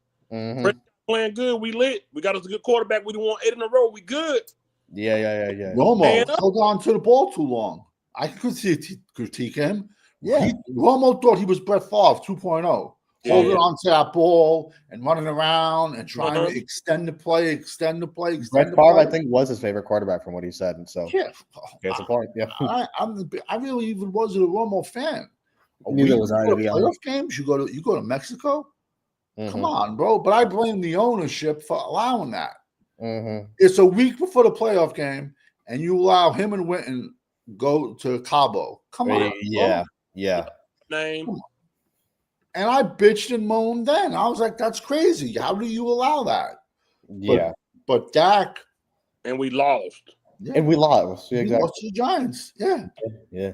Playing good, we lit. We got us a good quarterback. We didn't want 8 in a row. We good. Yeah. Romo held on to the ball too long. I could critique him. Yeah. Romo thought he was Brett Favre 2.0. Holding on to that ball and running around and trying to extend the play. Brett Favre, I think, was his favorite quarterback from what he said. And so, it's a point. Yeah. I really even wasn't a Romo fan. Neither was I. Playoff games, you go to Mexico. Come on, bro. But I blame the ownership for allowing that. It's a week before the playoff game, and you allow him and Winton go to Cabo. Come on. Yeah. Name. And I bitched and moaned then. I was like, that's crazy. How do you allow that? Yeah. But Dak. And we lost. Yeah. And we lost. Yeah, exactly. We lost to the Giants. Yeah. Yeah.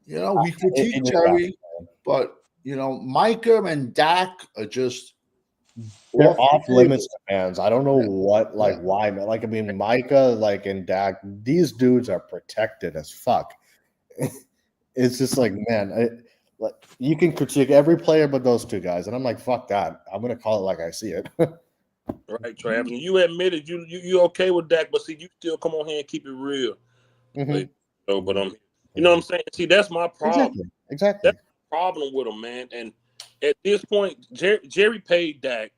You know, we critique Jerry, but, you know, Micah and Dak are just. They're off limits to fans. I don't know why. Like, I mean, Micah, and Dak, these dudes are protected as fuck. It's just like, man, you can critique every player but those two guys, and I'm like, fuck that. I'm gonna call it like I see it. Right, Travis. And you admitted you okay with Dak, but see, you still come on here and keep it real. You know what I'm saying? See, that's my problem. Exactly. That's the problem with him, man. And at this point, Jerry paid Dak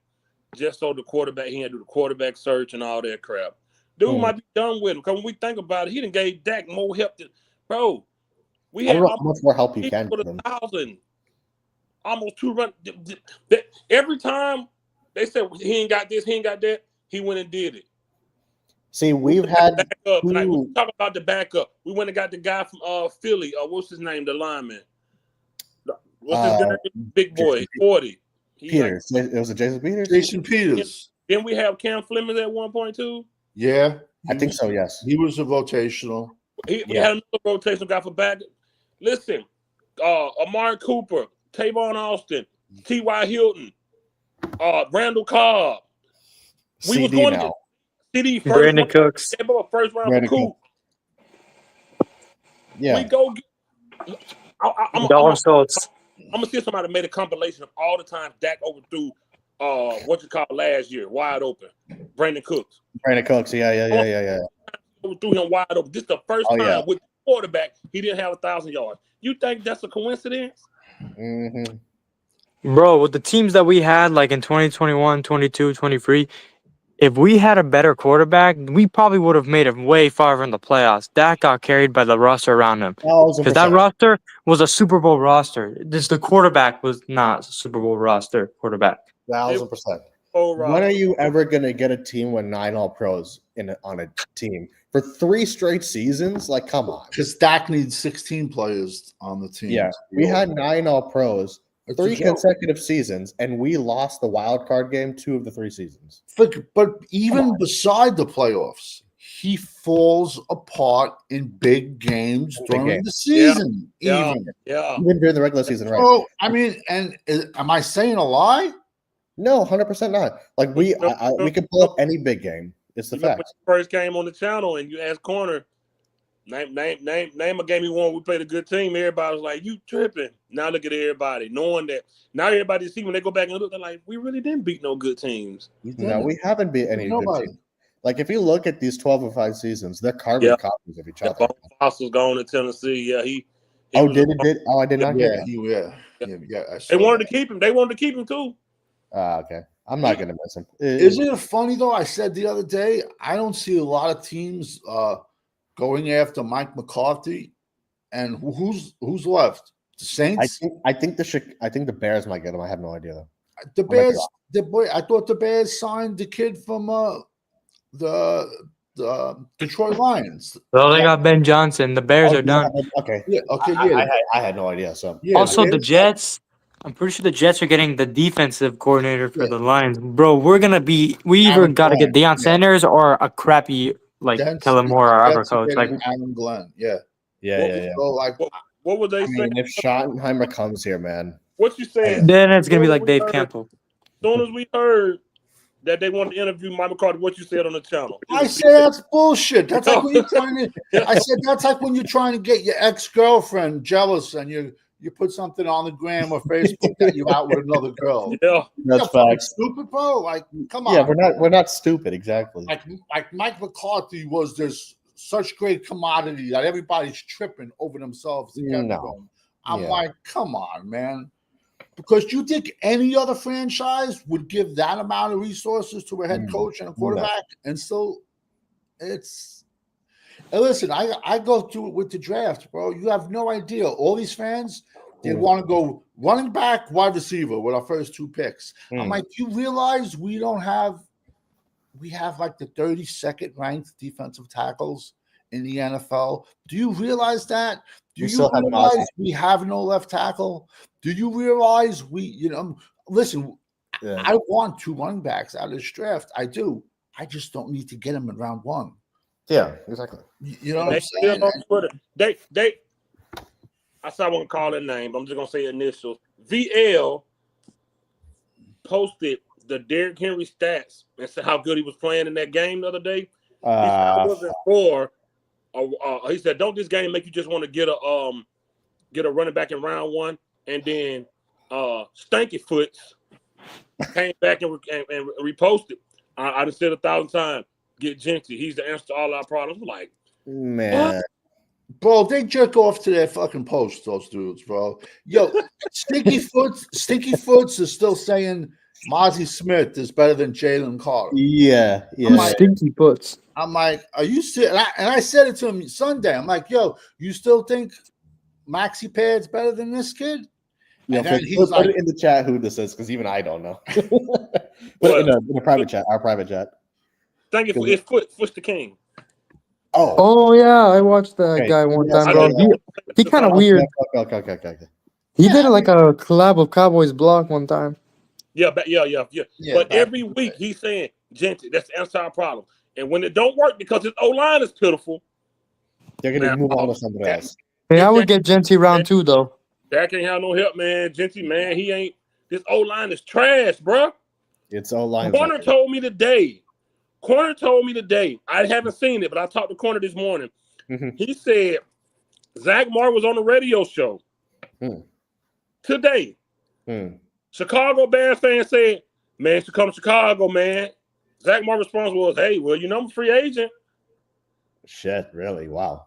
just so the quarterback, he had to do the quarterback search and all that crap. Dude might be done with him. Because when we think about it, he done gave Dak more help than, bro. We had how much more help you can give him. 1,000, almost 2 run. Every time they said he ain't got this, he ain't got that, he went and did it. See, we've had backup. Like, we talk about the backup. We went and got the guy from Philly. What's his name? The lineman. What's his name? Big boy, 40. Peters. It was a Jason Peters. Jason Peters. Then we have Cam Fleming at 1.2. Yeah, I think so. Yes, he was a rotational. We had another rotational guy for back. Listen, Amari Cooper, Tavon Austin, T.Y. Hilton, Randall Cobb. We was going to get CD first. Brandon Cooks. First round for Coop. Yeah. We go get. Dalton Schultz. I'm gonna see somebody made a compilation of all the times Dak overthrew last year, wide open. Brandon Cooks. Yeah. Overthrew him wide open. This is the first time with the quarterback he didn't have 1,000 yards. You think that's a coincidence? Bro, with the teams that we had, like in 2021, 22, 23, if we had a better quarterback, we probably would have made it way farther in the playoffs. Dak got carried by the roster around him. 1,000%. Because that roster was a Super Bowl roster. The quarterback was not a Super Bowl roster quarterback. 1,000%. Whole When roster. are you ever going to get a team with 9 All-Pros on a team for 3 straight seasons? Like, come on. Because Dak needs 16 players on the team. Yeah, we had 9 All-Pros, It's a 3 joke. consecutive seasons, and we lost the wild card game 2 of the 3 seasons. But even beside the playoffs, he falls apart in big games during the season. Yeah. Even Even during the regular season, right? So I mean, am I saying a lie? No, 100% not. Like we can pull up any big game. It's the You remember fact. when you first came on the channel and you asked Corner, name a game he won. We played a good team. Everybody was like, "You tripping?" Now look at everybody, knowing that now everybody see when they go back and look, they're like, "We really didn't beat no good teams." No, we haven't beat any good teams. Like if you look at these 12 or 5 seasons, they're carbon copies of each other. Bob Fossil's gone to Tennessee. Yeah, he Oh, did it? Oh, I did not hear that. Yeah. They wanted to keep him. They wanted to keep him too. Okay. I'm not going to miss him. Isn't it funny, though? I said the other day, I don't see a lot of teams going after Mike McCarthy. And who's left? The Saints? I think the Bears might get him. I have no idea, though. The Bears, I thought the Bears signed the kid from the Detroit Lions. Well, they got Ben Johnson. The Bears are done. Okay. Yeah, I had no idea. So also, the Jets. I'm pretty sure the Jets are getting the defensive coordinator for the Lions. Bro, we either got to get Deion Sanders or a crappy Kellen Moore or other coach. Like Adam Glenn. Yeah. So, like, what would they say? If Schottenheimer comes here, man. What you saying? Then it's gonna be like Dave Campbell. As soon as we heard that they wanted to interview Mike McCarthy, what you said on the channel? I said that's bullshit. That's like when you're trying to. I said that's like when you're trying to get your ex-girlfriend jealous and you put something on the gram or Facebook that you're out with another girl. Yeah, that's facts. Stupid, bro. Like, come on. Yeah, we're not stupid. Exactly. Like Mike McCarthy was this such great commodity that everybody's tripping over themselves. I'm like, come on, man. Because you think any other franchise would give that amount of resources to a head coach and a quarterback, and so it's. And listen, I go through it with the draft, bro. You have no idea. All these fans, they want to go running back, wide receiver with our first 2 picks. I'm like, you realize we have like the 32nd ranked defensive tackles in the NFL. Do you realize that? Do you realize we have no left tackle? Do you realize listen, I want 2 running backs out of this draft. I do. I just don't need to get them in round 1. Yeah, exactly. You know what I'm saying? On Twitter. I said I won't call their name, but I'm just gonna say initials. VL posted the Derrick Henry stats and said how good he was playing in that game the other day. He said I wasn't for. He said, "Don't this game make you just want to get a running back in round 1?" And then Stanky Foots came back and reposted. I just said 1,000 times. Get Genty. He's the answer to all our problems. I'm like, man. What? Bro, they jerk off to their fucking posts, those dudes, bro. Yo, Stinky Foots is still saying Mozzie Smith is better than Jalen Carter. Yeah. Stinky Foots. I'm like, are you still? And I said it to him Sunday. I'm like, yo, you still think Maxi Pad's better than this kid? Yeah, he's like, put it in the chat who this is, because even I don't know. Put it in a private chat, our private chat. Thank you for it's Foots the King. Oh yeah, I watched that guy one time, bro. He kind of weird. Okay. He did like a collab with Cowboys block one time. Yeah. But every week he's saying, Genty, that's the answer to our problem. And when it don't work because his O-line is pitiful, they're gonna move on to somebody else. Hey, I would get Genty round 2 though. Dak ain't have no help, man. Genty, man, he ain't. This O-line is trash, bro. It's O-line. Corner told me today. I haven't seen it, but I talked to Corner this morning. Mm-hmm. He said Zach Martin was on the radio show today. Chicago Bears fan said, man, should come to Chicago, man. Zach Martin's response was, hey, well, I'm a free agent. Shit, really? Wow.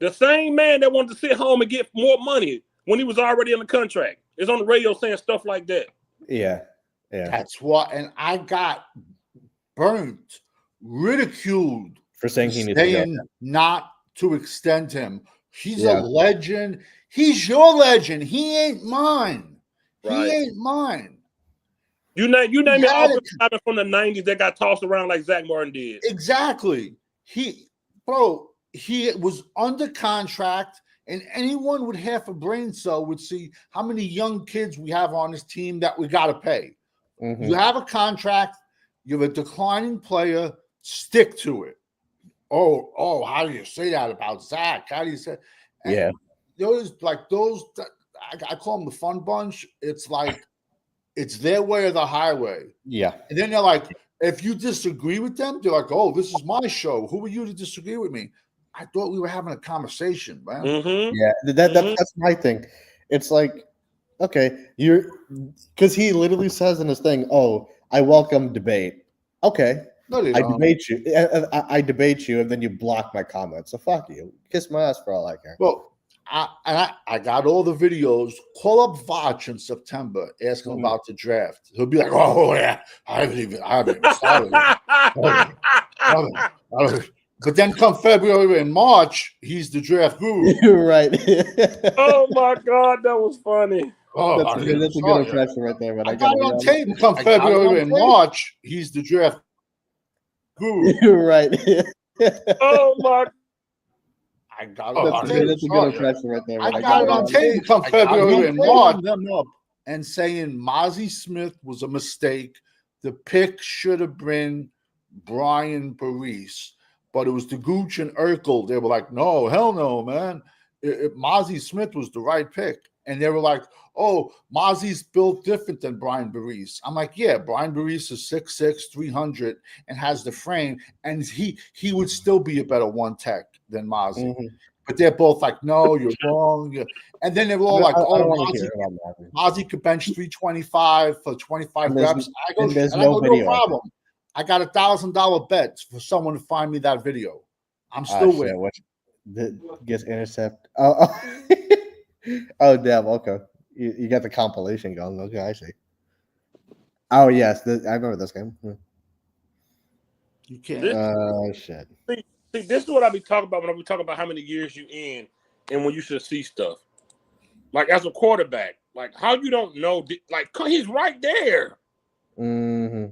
The same man that wanted to sit home and get more money when he was already in the contract. It's on the radio saying stuff like that. Yeah. That's what, and I got burnt, ridiculed For saying he needs to go. not to extend him. He's a legend. He's your legend. He ain't mine. Right. He ain't mine. You name me offensive lineman from the 90s that got tossed around like Zach Martin did. Exactly. He was under contract, and anyone with half a brain cell would see how many young kids we have on this team that we got to pay. Mm-hmm. You have a contract. You're a declining player. Stick to it. Oh, how do you say that about Zach? How do you say? And those, I call them the fun bunch. It's like, it's their way or the highway. Yeah. And then they're like, if you disagree with them, they're like, oh, this is my show. Who are you to disagree with me? I thought we were having a conversation, man. Mm-hmm. Yeah, that's my thing. It's like, okay, because he literally says in his thing, oh, I welcome debate. Okay. No, I debate you. I debate you, and then you block my comments. So fuck you. Kiss my ass for all I care. Well, I got all the videos. Call up Vach in September, ask him about the draft. He'll be like, "Oh yeah, I haven't even started." But then come February and March, he's the draft guru. You're right. Oh my God, that was funny. Oh, that's a good impression right there. But I got it on tape. Come February and March, he's the draft guru. You're right. Oh my! I got it on tape. That's a good impression right there. I got it on tape. Come February and March, them up and saying Mozzie Smith was a mistake. The pick should have been Brian Parise, but it was the Gooch and Urkel. They were like, no, hell no, man. Mozzie Smith was the right pick. And they were like, oh, Mozzie's built different than Brian Parise. I'm like, yeah, Brian Parise is 6'6", 300, and has the frame, and he would still be a better one tech than Mozzie. Mm-hmm. But they're both like, no, you're wrong. And then they were all like, oh, Mozzie could bench 325 for 25 reps. I go, no problem. I got $1,000 bet for someone to find me that video. I'm still winning. Gets intercept. Oh, damn. Okay. You got the compilation going. Okay, I see. Oh, yes. I remember this game. You can't. Shit. See, this is what I be talking about when we talk about how many years you in and when you should see stuff. Like, as a quarterback, like, how you don't know? Like, he's right there. Mm-hmm.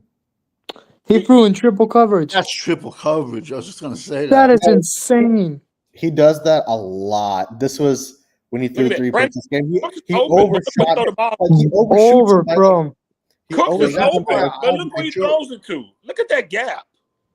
He threw in triple coverage. That's triple coverage. I was just going to say that. That is insane. He does that a lot. This was when he threw 3 picks this game. He overshot the ball. He bro. Cook is over. But look where he throws it to. Look at that gap.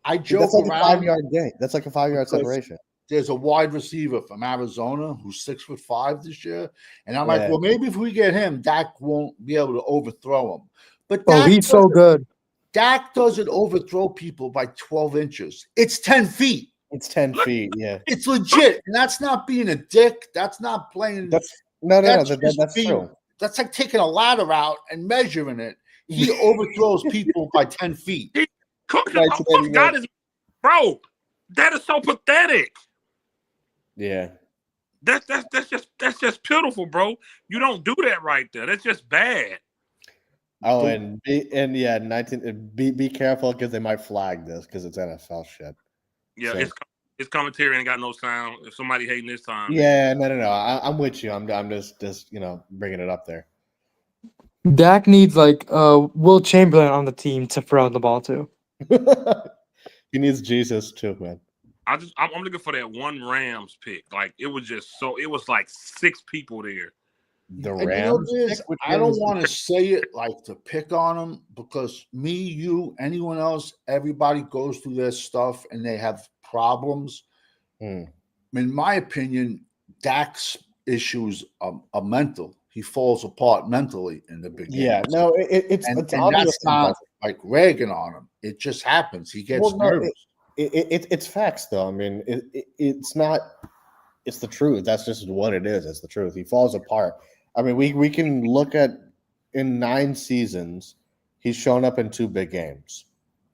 I joke That's like around. a 5-yard gain. That's like a 5-yard separation. There's a wide receiver from Arizona who's 6'5" this year. And I'm like, well, maybe if we get him, Dak won't be able to overthrow him. But he's so good. Dak doesn't overthrow people by 12 inches. It's 10 feet. It's 10 feet, yeah. It's legit. And that's not being a dick. That's not playing. That's true. That's like taking a ladder out and measuring it. He overthrows people by 10 feet. Cook got his bro. That is so pathetic. Yeah. That's just pitiful, bro. You don't do that right there. That's just bad. Oh, be careful because they might flag this because it's NFL shit. Yeah, so. It's commentary ain't got no sound. If somebody hating this time. Yeah, no. I'm with you. I'm just bringing it up there. Dak needs Will Chamberlain on the team to throw the ball to. He needs Jesus too, man. I'm looking for that one Rams pick. Like it was like 6 people there. The Rams. I don't want to say it like to pick on them because me, you, anyone else, everybody goes through their stuff and they have problems. In my opinion, Dak's issues are mental. He falls apart mentally in the beginning. Yeah, no, it's that's not like ragging on him. It just happens. He gets nervous. It's facts, though. I mean, it's not. It's the truth. That's just what it is. It's the truth. He falls apart. I mean, we can look at in 9 seasons, he's shown up in 2 big games.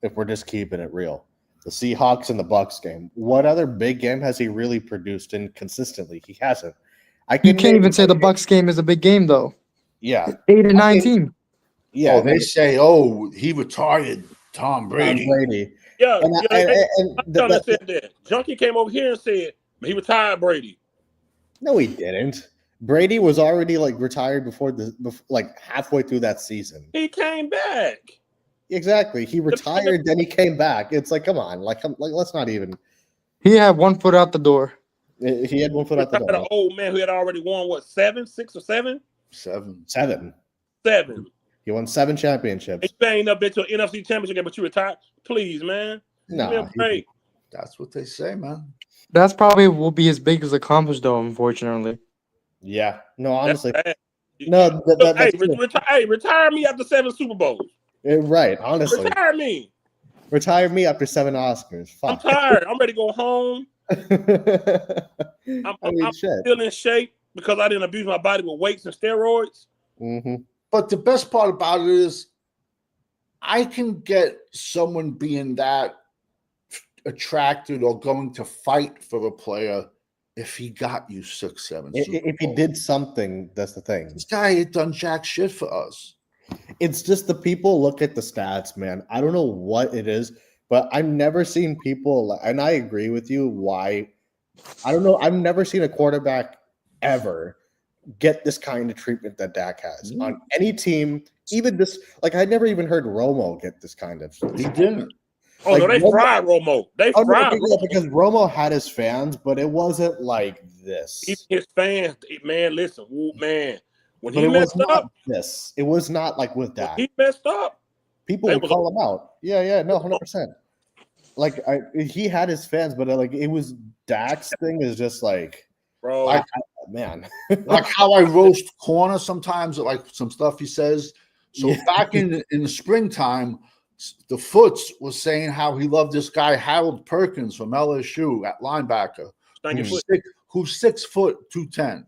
If we're just keeping it real, the Seahawks and the Bucs game. What other big game has he really produced in consistently? He hasn't. You can't even say the Bucs game is a big game, though. Yeah. 8 and 19. Yeah. Oh, they say, oh, he retired Tom Brady. Tom Brady. Yeah, And, yeah. and Said that. Junkie came over here and said he retired Brady. no, he didn't. Brady was already like retired before like halfway through that season. He came back. Exactly. He retired, then he came back. It's like, come on, like let's not even. He had 1 foot out the door. He had 1 foot out the door. An old man who had already won what 6 or 7? 7. He won 7 championships. You ain't up into an NFC championship game, but you retired. Please, man. No, that's what they say, man. That's probably will be his biggest accomplishment, though. Unfortunately. Yeah. No, honestly. No. Hey, retire me after 7 Super Bowls. Right. Honestly. Retire me. Retire me after 7 Oscars. Fuck. I'm tired. I'm ready to go home. I'm still in shape because I didn't abuse my body with weights and steroids. Mm-hmm. But the best part about it is I can get someone being that attracted or going to fight for a player if he got you 6, 7. If he did something, that's the thing. This guy had done jack shit for us. It's just the people look at the stats, man. I don't know what it is, but I've never seen people, and I agree with you, why. I don't know. I've never seen a quarterback ever get this kind of treatment that Dak has on any team. Even this, like I never even heard Romo get this kind of. He didn't. Oh, like, no, they fried Romo. Romo because Romo had his fans, but it wasn't like this. His fans, man, listen, man. When but he messed up, it was not like with Dak. He messed up. People would call him out. Yeah, no, 100%. Like he had his fans, but like it was Dak's thing is just like, bro, man, like how I roast corner sometimes, like some stuff he says. So back in the springtime, the Foots was saying how he loved this guy Harold Perkins from LSU at linebacker, who's 6 foot 210,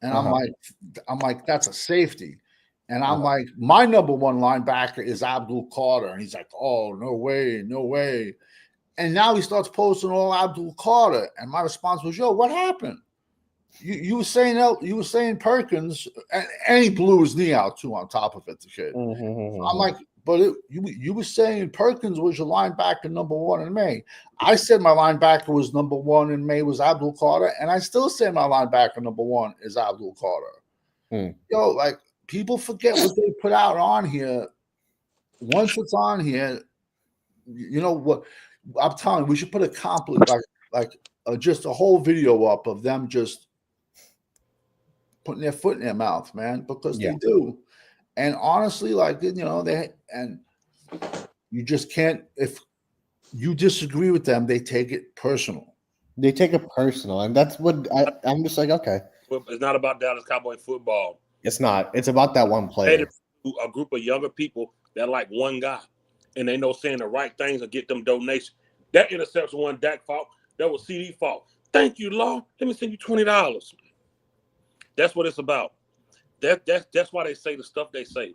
and I'm like that's a safety, and I'm like my number 1 linebacker is Abdul Carter, and he's like, oh no way, and now he starts posting all Abdul Carter, and my response was, yo, what happened? You were saying Perkins, and he blew his knee out too on top of it, the kid. Mm-hmm. I'm like, but you were saying Perkins was your linebacker number 1 in May. I said my linebacker was number 1 in May was Abdul Carter, and I still say my linebacker number 1 is Abdul Carter. Yo, like people forget what they put out on here. Once it's on here, you know what? I'm telling you, we should put a complete just a whole video up of them just putting their foot in their mouth, man, because they do. And honestly, like, you know, you just can't, if you disagree with them, they take it personal. They take it personal. And that's what I'm just like, okay. It's not about Dallas Cowboy football. It's not. It's about that one player. A group of younger people that like one guy, and they know saying the right things will get them donations. That interception wasn't Dak fault. That was CD fault. Thank you, Law. Let me send you $20. That's what it's about. That's why they say the stuff they say.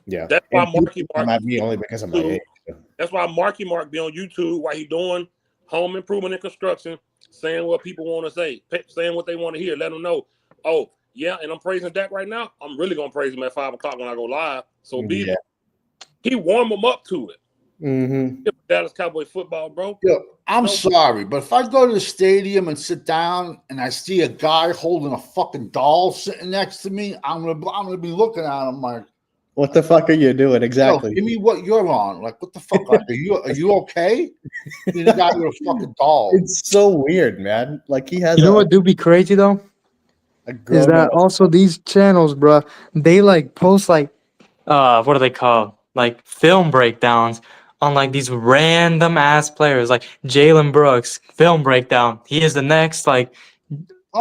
Yeah. That's why Marky Mark might be only because of my age. That's why Marky Mark be on YouTube while he doing home improvement and construction, saying what people want to say, saying what they want to hear. Let them know. Oh, yeah, and I'm praising Dak right now. I'm really gonna praise him at 5 o'clock when I go live. So he warm them up to it. Mm-hmm. Dallas Cowboy football, bro. Yeah, I'm sorry, but if I go to the stadium and sit down and I see a guy holding a fucking doll sitting next to me, I'm gonna be looking at him like, what the fuck are you doing? Exactly. Give me what you're on. Like, what the fuck? Are you okay? You got a fucking doll. It's so weird, man. Like he has. You know what do be crazy though? Is that also these channels, bro? They like post like, what do they call like film breakdowns on like these random ass players, like Jalen Brooks film breakdown. He is the next like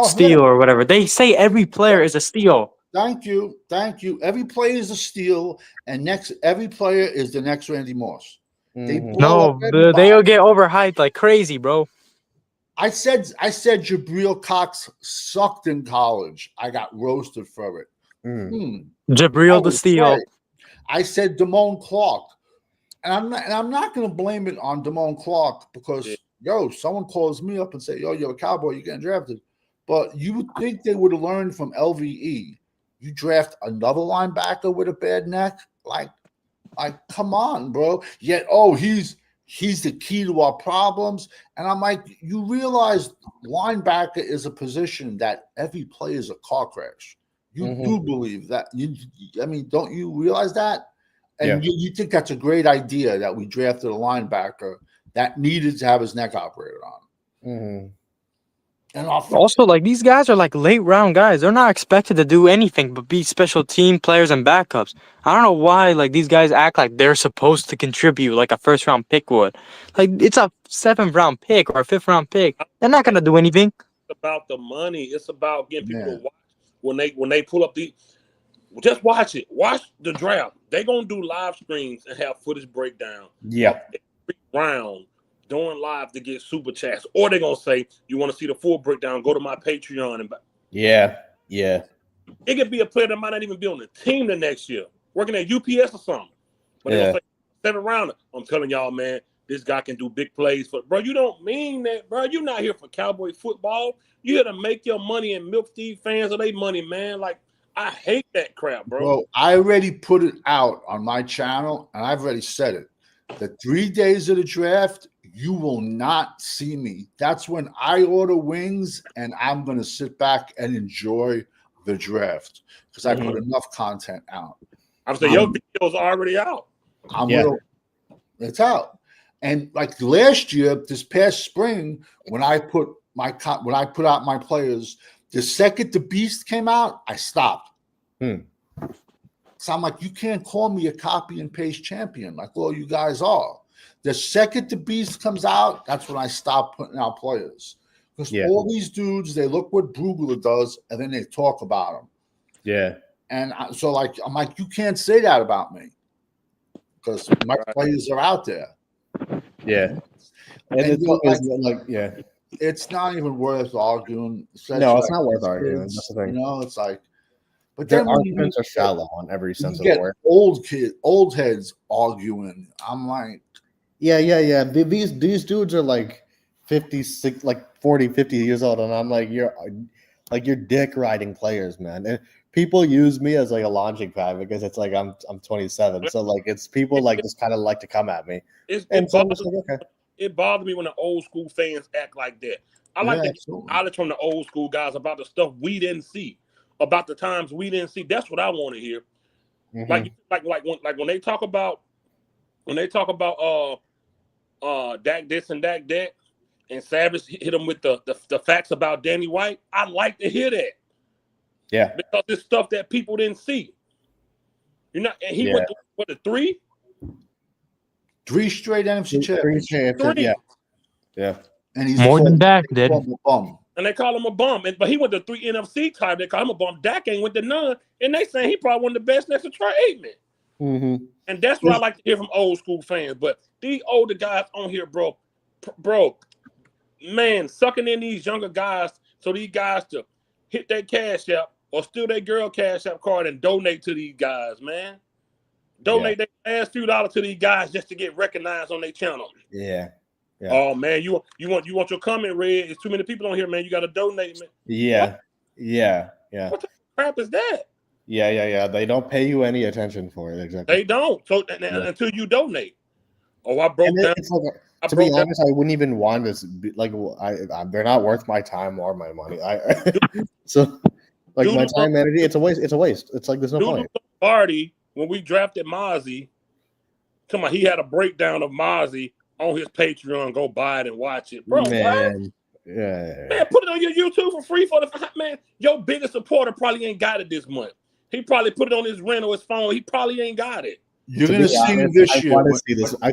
steal or whatever. They say every player is a steal. Thank you. Every player is a steal, and every player is the next Randy Moss. They'll get overhyped like crazy, bro. I said Jabril Cox sucked in college. I got roasted for it. Jabril the steal. I said Damone Clark, and I'm not going to blame it on Damone Clark because someone calls me up and say, yo, you're a Cowboy, you're getting drafted. But you would think they would have learned from LVE you draft another linebacker with a bad neck, like come on, bro. Yet, he's the key to our problems. And I'm like, you realize linebacker is a position that every play is a car crash. You do believe that? Don't you realize that? And you think that's a great idea that we drafted a linebacker that needed to have his neck operated on. And also, like, these guys are like late round guys. They're not expected to do anything but be special team players and backups. I don't know why like these guys act like they're supposed to contribute like a first round pick would. Like, it's a 7th round pick or a 5th round pick. They're not gonna do anything. It's about the money. It's about getting people to watch when they pull up the. Just watch it. Watch the draft. They're gonna do live streams and have footage breakdown. Yeah. Every round. Doing live to get super chats, or they're gonna say, "You want to see the full breakdown? Go to my Patreon." And it could be a player that might not even be on the team the next year, working at UPS or something. But they're gonna say 7th rounder. I'm telling y'all, man, this guy can do big plays. For bro, you don't mean that, bro. You're not here for Cowboy football. You here to make your money and milk these fans of their money, man. Like, I hate that crap, bro. Bro, I already put it out on my channel, and I've already said it. The 3 days of the draft, you will not see me. That's when I order wings, and I'm going to sit back and enjoy the draft because I put enough content out. I'm saying your videos are already out. It's out. And like last year, this past spring, when I put out my players, the second the Beast came out, I stopped. So I'm like, you can't call me a copy and paste champion like all you guys are. The second the Beast comes out, that's when I stop putting out players. Because all these dudes, they look what Brugler does, and then they talk about him. Yeah. And so, like, I'm like, you can't say that about me because my players are out there. Yeah. And it's not even worth arguing. No, it's not worth arguing. That's the thing. You know, it's like, but their then arguments are shallow on every sense of the word. Old heads arguing. I'm like, yeah. These dudes are like 56, like 40, 50 years old, and I'm like, you're dick riding players, man. And people use me as like a launching pad because it's like I'm 27, so like it's people like just kind of like to come at me. It bothers me when the old school fans act like that. I like to get knowledge from the old school guys about the stuff we didn't see, about the times we didn't see. That's what I want to hear. Like when they talk about Dak this and Dak that, and Savage hit him with the facts about Danny White. I like to hear that. Yeah, because it's stuff that people didn't see. You're not, and he went to three straight NFC champions. Yeah, and he's more than Dak did. And they call him a bum. But he went to 3 NFC type. They call him a bum. Dak ain't went to none. And they saying he probably one of the best next to Troy Aikman. And that's what I like to hear from old school fans. But these older guys on here, bro, man, sucking in these younger guys so these guys to hit their cash app or steal their girl cash app card and donate to these guys, man. Donate their last few dollars to these guys just to get recognized on their channel. Yeah. Oh man, you want your comment read? There's too many people on here, man. You got to donate, man. Yeah. What the crap is that? Yeah. They don't pay you any attention for it. Exactly. They don't. So until you donate. Oh, I broke down. To be honest, I wouldn't even want this. Like, they're not worth my time or my money. So, like, my time, energy, it's a waste. It's a waste. It's like there's no point. Party when we drafted Mozzie. Come on, he had a breakdown of Mozzie on his Patreon. Go buy it and watch it, bro. Man, man, put it on your YouTube for free for the man. Your biggest supporter probably ain't got it this month. He probably put it on his rent or his phone. He probably ain't got it. You're gonna see this year.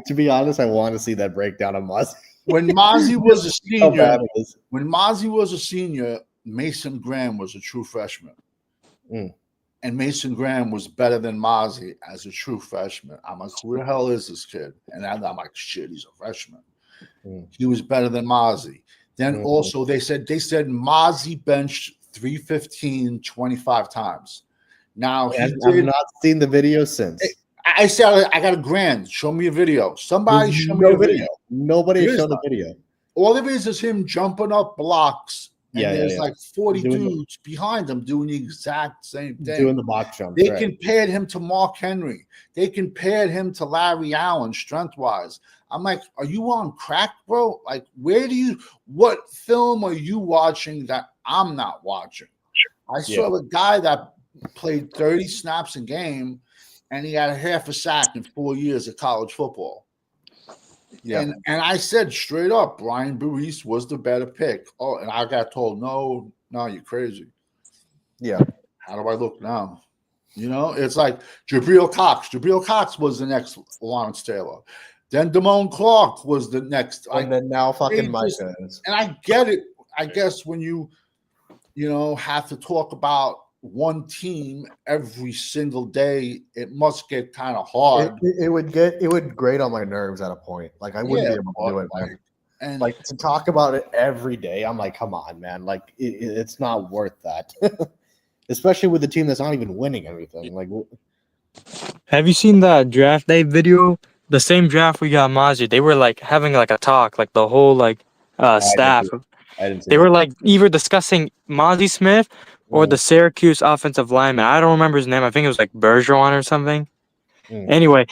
To be honest, I want to see that breakdown of Mozzie. When Mozzie was a senior, Mason Graham was a true freshman. And Mason Graham was better than Mozzie as a true freshman. I'm like, who the hell is this kid? And I'm like, shit, he's a freshman. He was better than Mozzie. Then also they said Mozzie benched 315 25 times. Now I've not seen the video since. I said I got $1,000. Show me a video. Somebody show me a video. Nobody has shown a video. All it is him jumping up blocks And there's like 40 Doing dudes behind him doing the exact same thing. Doing the box jumps. They right. compared him to Mark Henry. They compared him to Larry Allen strength-wise. I'm like, are you on crack, bro? Like, what film are you watching that I'm not watching? I saw a guy that played 30 snaps a game, and he had a half a sack in 4 years of college football. Yeah. And I said straight up, Brian Burris was the better pick. Oh, and I got told, no, you're crazy. Yeah. How do I look now? You know, it's like Jabril Cox. Jabril Cox was the next Lawrence Taylor. Then Damone Clark was the next. And then now fucking Mike Jones. And I get it. I guess when you have to talk about one team every single day, it must get kind of hard. It would grate on my nerves at a point. Like I wouldn't be able to do it, man. And like to talk about it every day, I'm like, come on, man. Like it's not worth that. Especially with the team that's not even winning anything. Like, have you seen that draft day video? The same draft we got Maji. They were like having like a talk, like the whole staff. I didn't see they were like either discussing Mazi Smith or the Syracuse offensive lineman. I don't remember his name. I think it was like Bergeron or something. Anyway,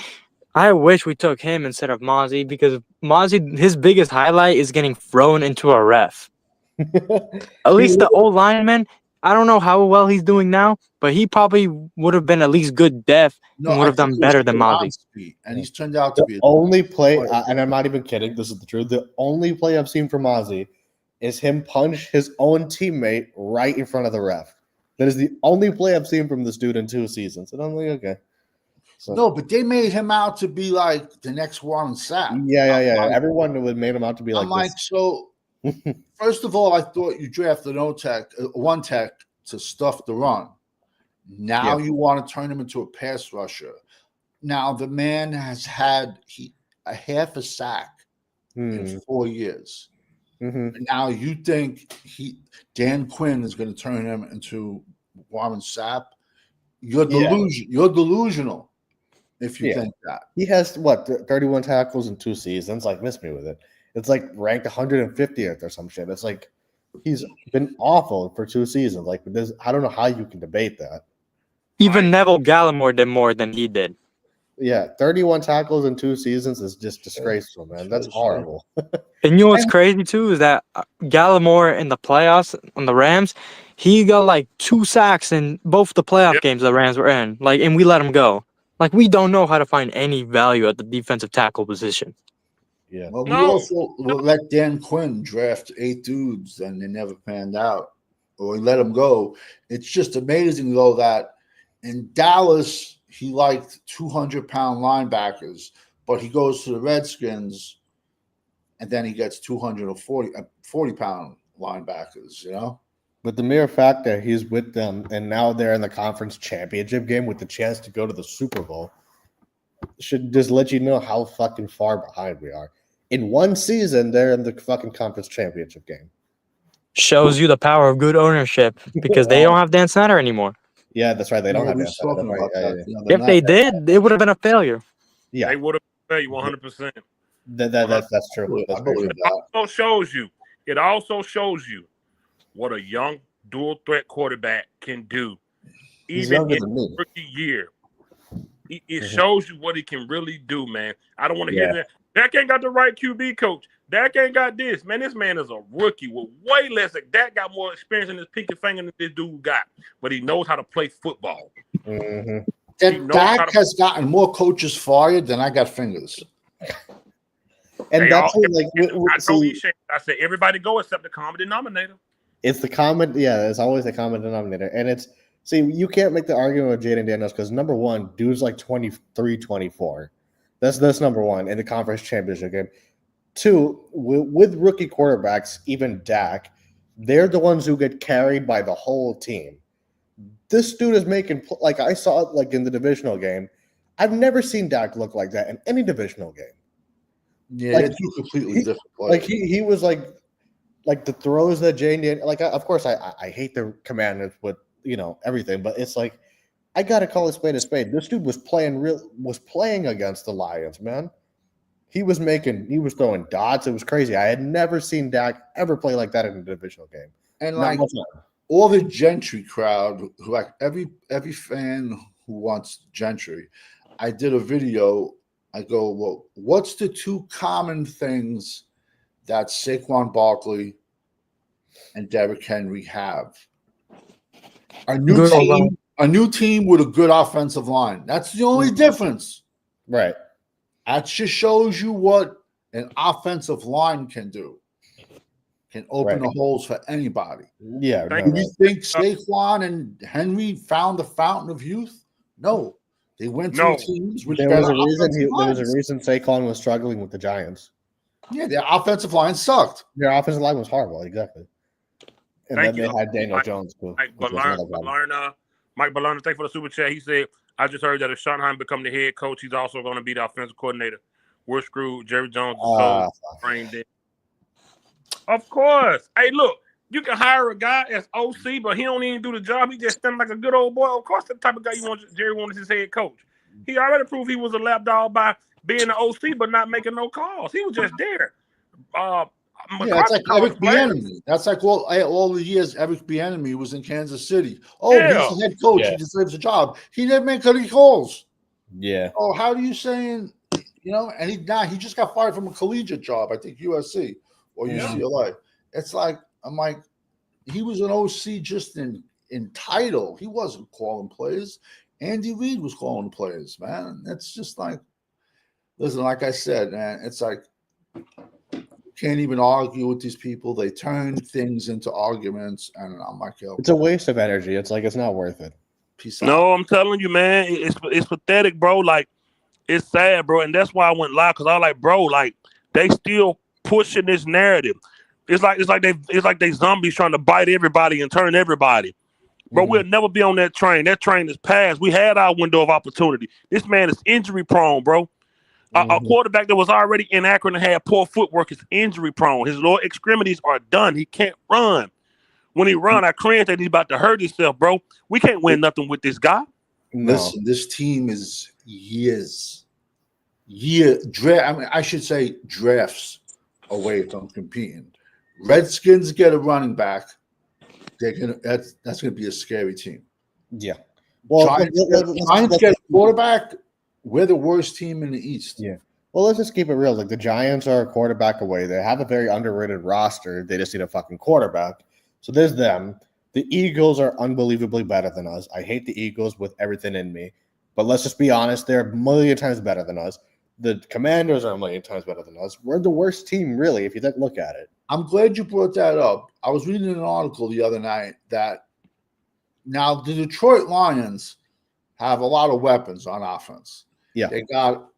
I wish we took him instead of Mazi because Mazi, his biggest highlight is getting thrown into a ref. At least the old lineman, I don't know how well he's doing now, but he probably would have been at least good depth and would have done better than Mazi. And he's turned out to be the only play, and I'm not even kidding, this is the truth. The only play I've seen from Mazi is him punch his own teammate right in front of the ref. That is the only play I've seen from this dude in 2 seasons. And I'm like, okay. So, no, but they made him out to be like the next Warren Sapp. Yeah. Everyone would made him out to be like this. So first of all, I thought you drafted one tech to stuff the run. Now you want to turn him into a pass rusher. Now the man has had a half a sack in 4 years. And now you think Dan Quinn is going to turn him into Warren Sapp? You're delusional if you think that. He has 31 tackles in 2 seasons. Like, miss me with it. It's like ranked 150th or some shit. It's like he's been awful for 2 seasons. Like, I don't know how you can debate that. Even Neville Gallimore did more than he did. Yeah, 31 tackles in 2 seasons is just disgraceful, man. That's horrible. And you know what's crazy too is that Gallimore in the playoffs on the Rams, he got like 2 sacks in both the playoff games the Rams were in. Like, and we let him go. Like, we don't know how to find any value at the defensive tackle position. Yeah. Well, we also let Dan Quinn draft 8 dudes and they never panned out, or we let him go. It's just amazing though that in Dallas he liked 200-pound linebackers, but he goes to the Redskins and then he gets 240-pound linebackers, you know? But the mere fact that he's with them and now they're in the conference championship game with the chance to go to the Super Bowl should just let you know how fucking far behind we are. In 1 season, they're in the fucking conference championship game. Shows you the power of good ownership because they don't have Dan Snyder anymore. Yeah, that's right. They don't have Dan Snyder. If they did, it would have been a failure. Yeah, they would have failed 100%. That's true. It also shows you what a young dual threat quarterback can do, even in rookie year. It shows you what he can really do, man. I don't want to hear that. Dak ain't got the right QB coach. Dak ain't got this. Man, this man is a rookie with way less. Dak got more experience in his pinky finger than this dude got, but he knows how to play football. Dak has gotten more coaches fired than I got fingers. And that's I said everybody go except the common denominator. It's the common, it's always the common denominator. And you can't make the argument with Jaden Daniels because number one, dude's like 23, 24. That's number one in the conference championship game. 2, with rookie quarterbacks, even Dak, they're the ones who get carried by the whole team. This dude is making, like I saw it like in the divisional game. I've never seen Dak look like that in any divisional game. Yeah, they're 2 completely different players. Like he was like the throws that Jaden, like of course I hate the Commanders with everything, but it's like I gotta call a spade a spade. This dude was playing against the Lions, man. He was throwing dots. It was crazy. I had never seen Dak ever play like that in a divisional game. And like all the Gentry crowd, who like every fan who wants Gentry, I did a video. I go, well, what's the two common things that Saquon Barkley and Derrick Henry have? A new team with a good offensive line. That's the only difference. Right. That just shows you what an offensive line can do. Can open the holes for anybody. Yeah. Do you think Saquon and Henry found the fountain of youth? No. They went to teams with there was a reason Saquon was struggling with the Giants. Yeah, their offensive line sucked. Their offensive line was horrible, exactly. And then they had Daniel Jones too. Mike Balerna, thank you for the super chat. He said, I just heard that if Schottenheim become the head coach, he's also going to be the offensive coordinator. We're screwed. Jerry Jones is so brain dead. Of course. Hey, look, you can hire a guy as OC, but he don't even do the job. He just standing like a good old boy. Of course, the type of guy Jerry wanted his head coach. He already proved he was a lapdog by being an OC, but not making no calls. He was just there. That's like Eric Bieniemy. That's like all the years Eric Bieniemy was in Kansas City. Oh, he's the head coach. He deserves a job. He didn't make any calls. Yeah. Oh, how are you saying? And he just got fired from a collegiate job. I think USC or UCLA. It's like I'm like, he was an OC just in title. He wasn't calling plays. Andy Reid was calling plays, man. It's just like, listen, like I said, man, it's like, can't even argue with these people. They turn things into arguments, and I'm like, yo, it's a waste of energy. It's like it's not worth it. Peace out. No, I'm telling you, man, it's pathetic, bro. Like, it's sad, bro, and that's why I went live, because I was like, bro, like they still pushing this narrative. It's like they zombies trying to bite everybody and turn everybody. Bro, we'll never be on that train. That train is past. We had our window of opportunity. This man is injury prone, bro. A quarterback that was already inaccurate and had poor footwork is injury prone. His lower extremities are done. He can't run. When he run, I cringe that he's about to hurt himself, bro. We can't win nothing with this guy. No. Listen, this team is I should say drafts away from competing. Redskins get a running back. That's gonna be a scary team. Yeah. Well, Giants get a quarterback. We're the worst team in the East. Yeah. Well, let's just keep it real. Like the Giants are a quarterback away. They have a very underrated roster. They just need a fucking quarterback. So there's them. The Eagles are unbelievably better than us. I hate the Eagles with everything in me. But let's just be honest. They're a million times better than us. The Commanders are a million times better than us. We're the worst team, really, if you look at it. I'm glad you brought that up. I was reading an article the other night that now the Detroit Lions have a lot of weapons on offense. Yeah. They got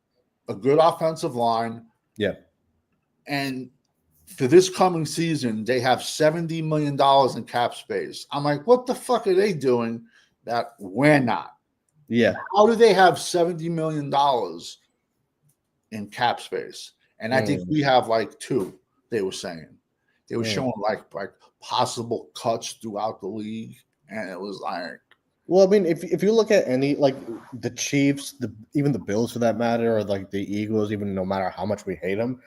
a good offensive line. Yeah. And for this coming season, they have $70 million in cap space. I'm like, what the fuck are they doing that we're not? Yeah. How do they have $70 million in cap space? And I think we have like two, they were saying. They were showing like possible cuts throughout the league. And it was like, well, I mean, if you look at any, like the Chiefs, even the Bills for that matter, or like the Eagles, even no matter how much we hate them,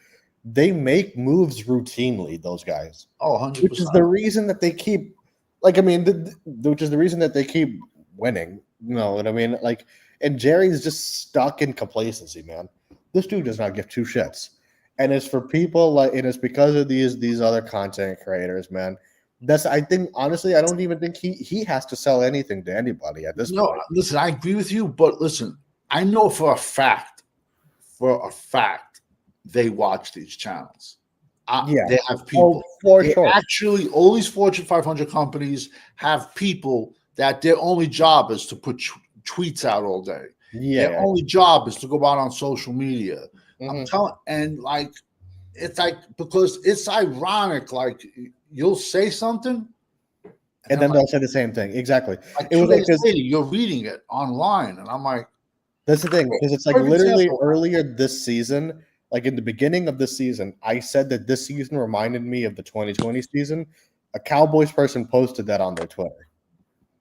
they make moves routinely, those guys. Oh, 100%. Which is the reason that they keep, like, I mean, which is the reason that they keep winning. You know what I mean? Like, and Jerry's just stuck in complacency, man. This dude does not give two shits. And it's for people like, and it's because of these other content creators, man. I think, honestly, I don't even think he has to sell anything to anybody at this point. No, listen, I agree with you, but listen, I know for a fact, they watch these channels. They have people. Sure. Actually, all these Fortune 500 companies have people that their only job is to put tweets out all day. Yeah. Their only job is to go out on social media. I'm telling, and like, it's like, because it's ironic, like, you'll say something, and then they'll say the same thing. Exactly. Like it was like you're reading it online, and I'm like, that's the thing, because it's like literally earlier this season, like in the beginning of this season, I said that this season reminded me of the 2020 season. A Cowboys person posted that on their Twitter.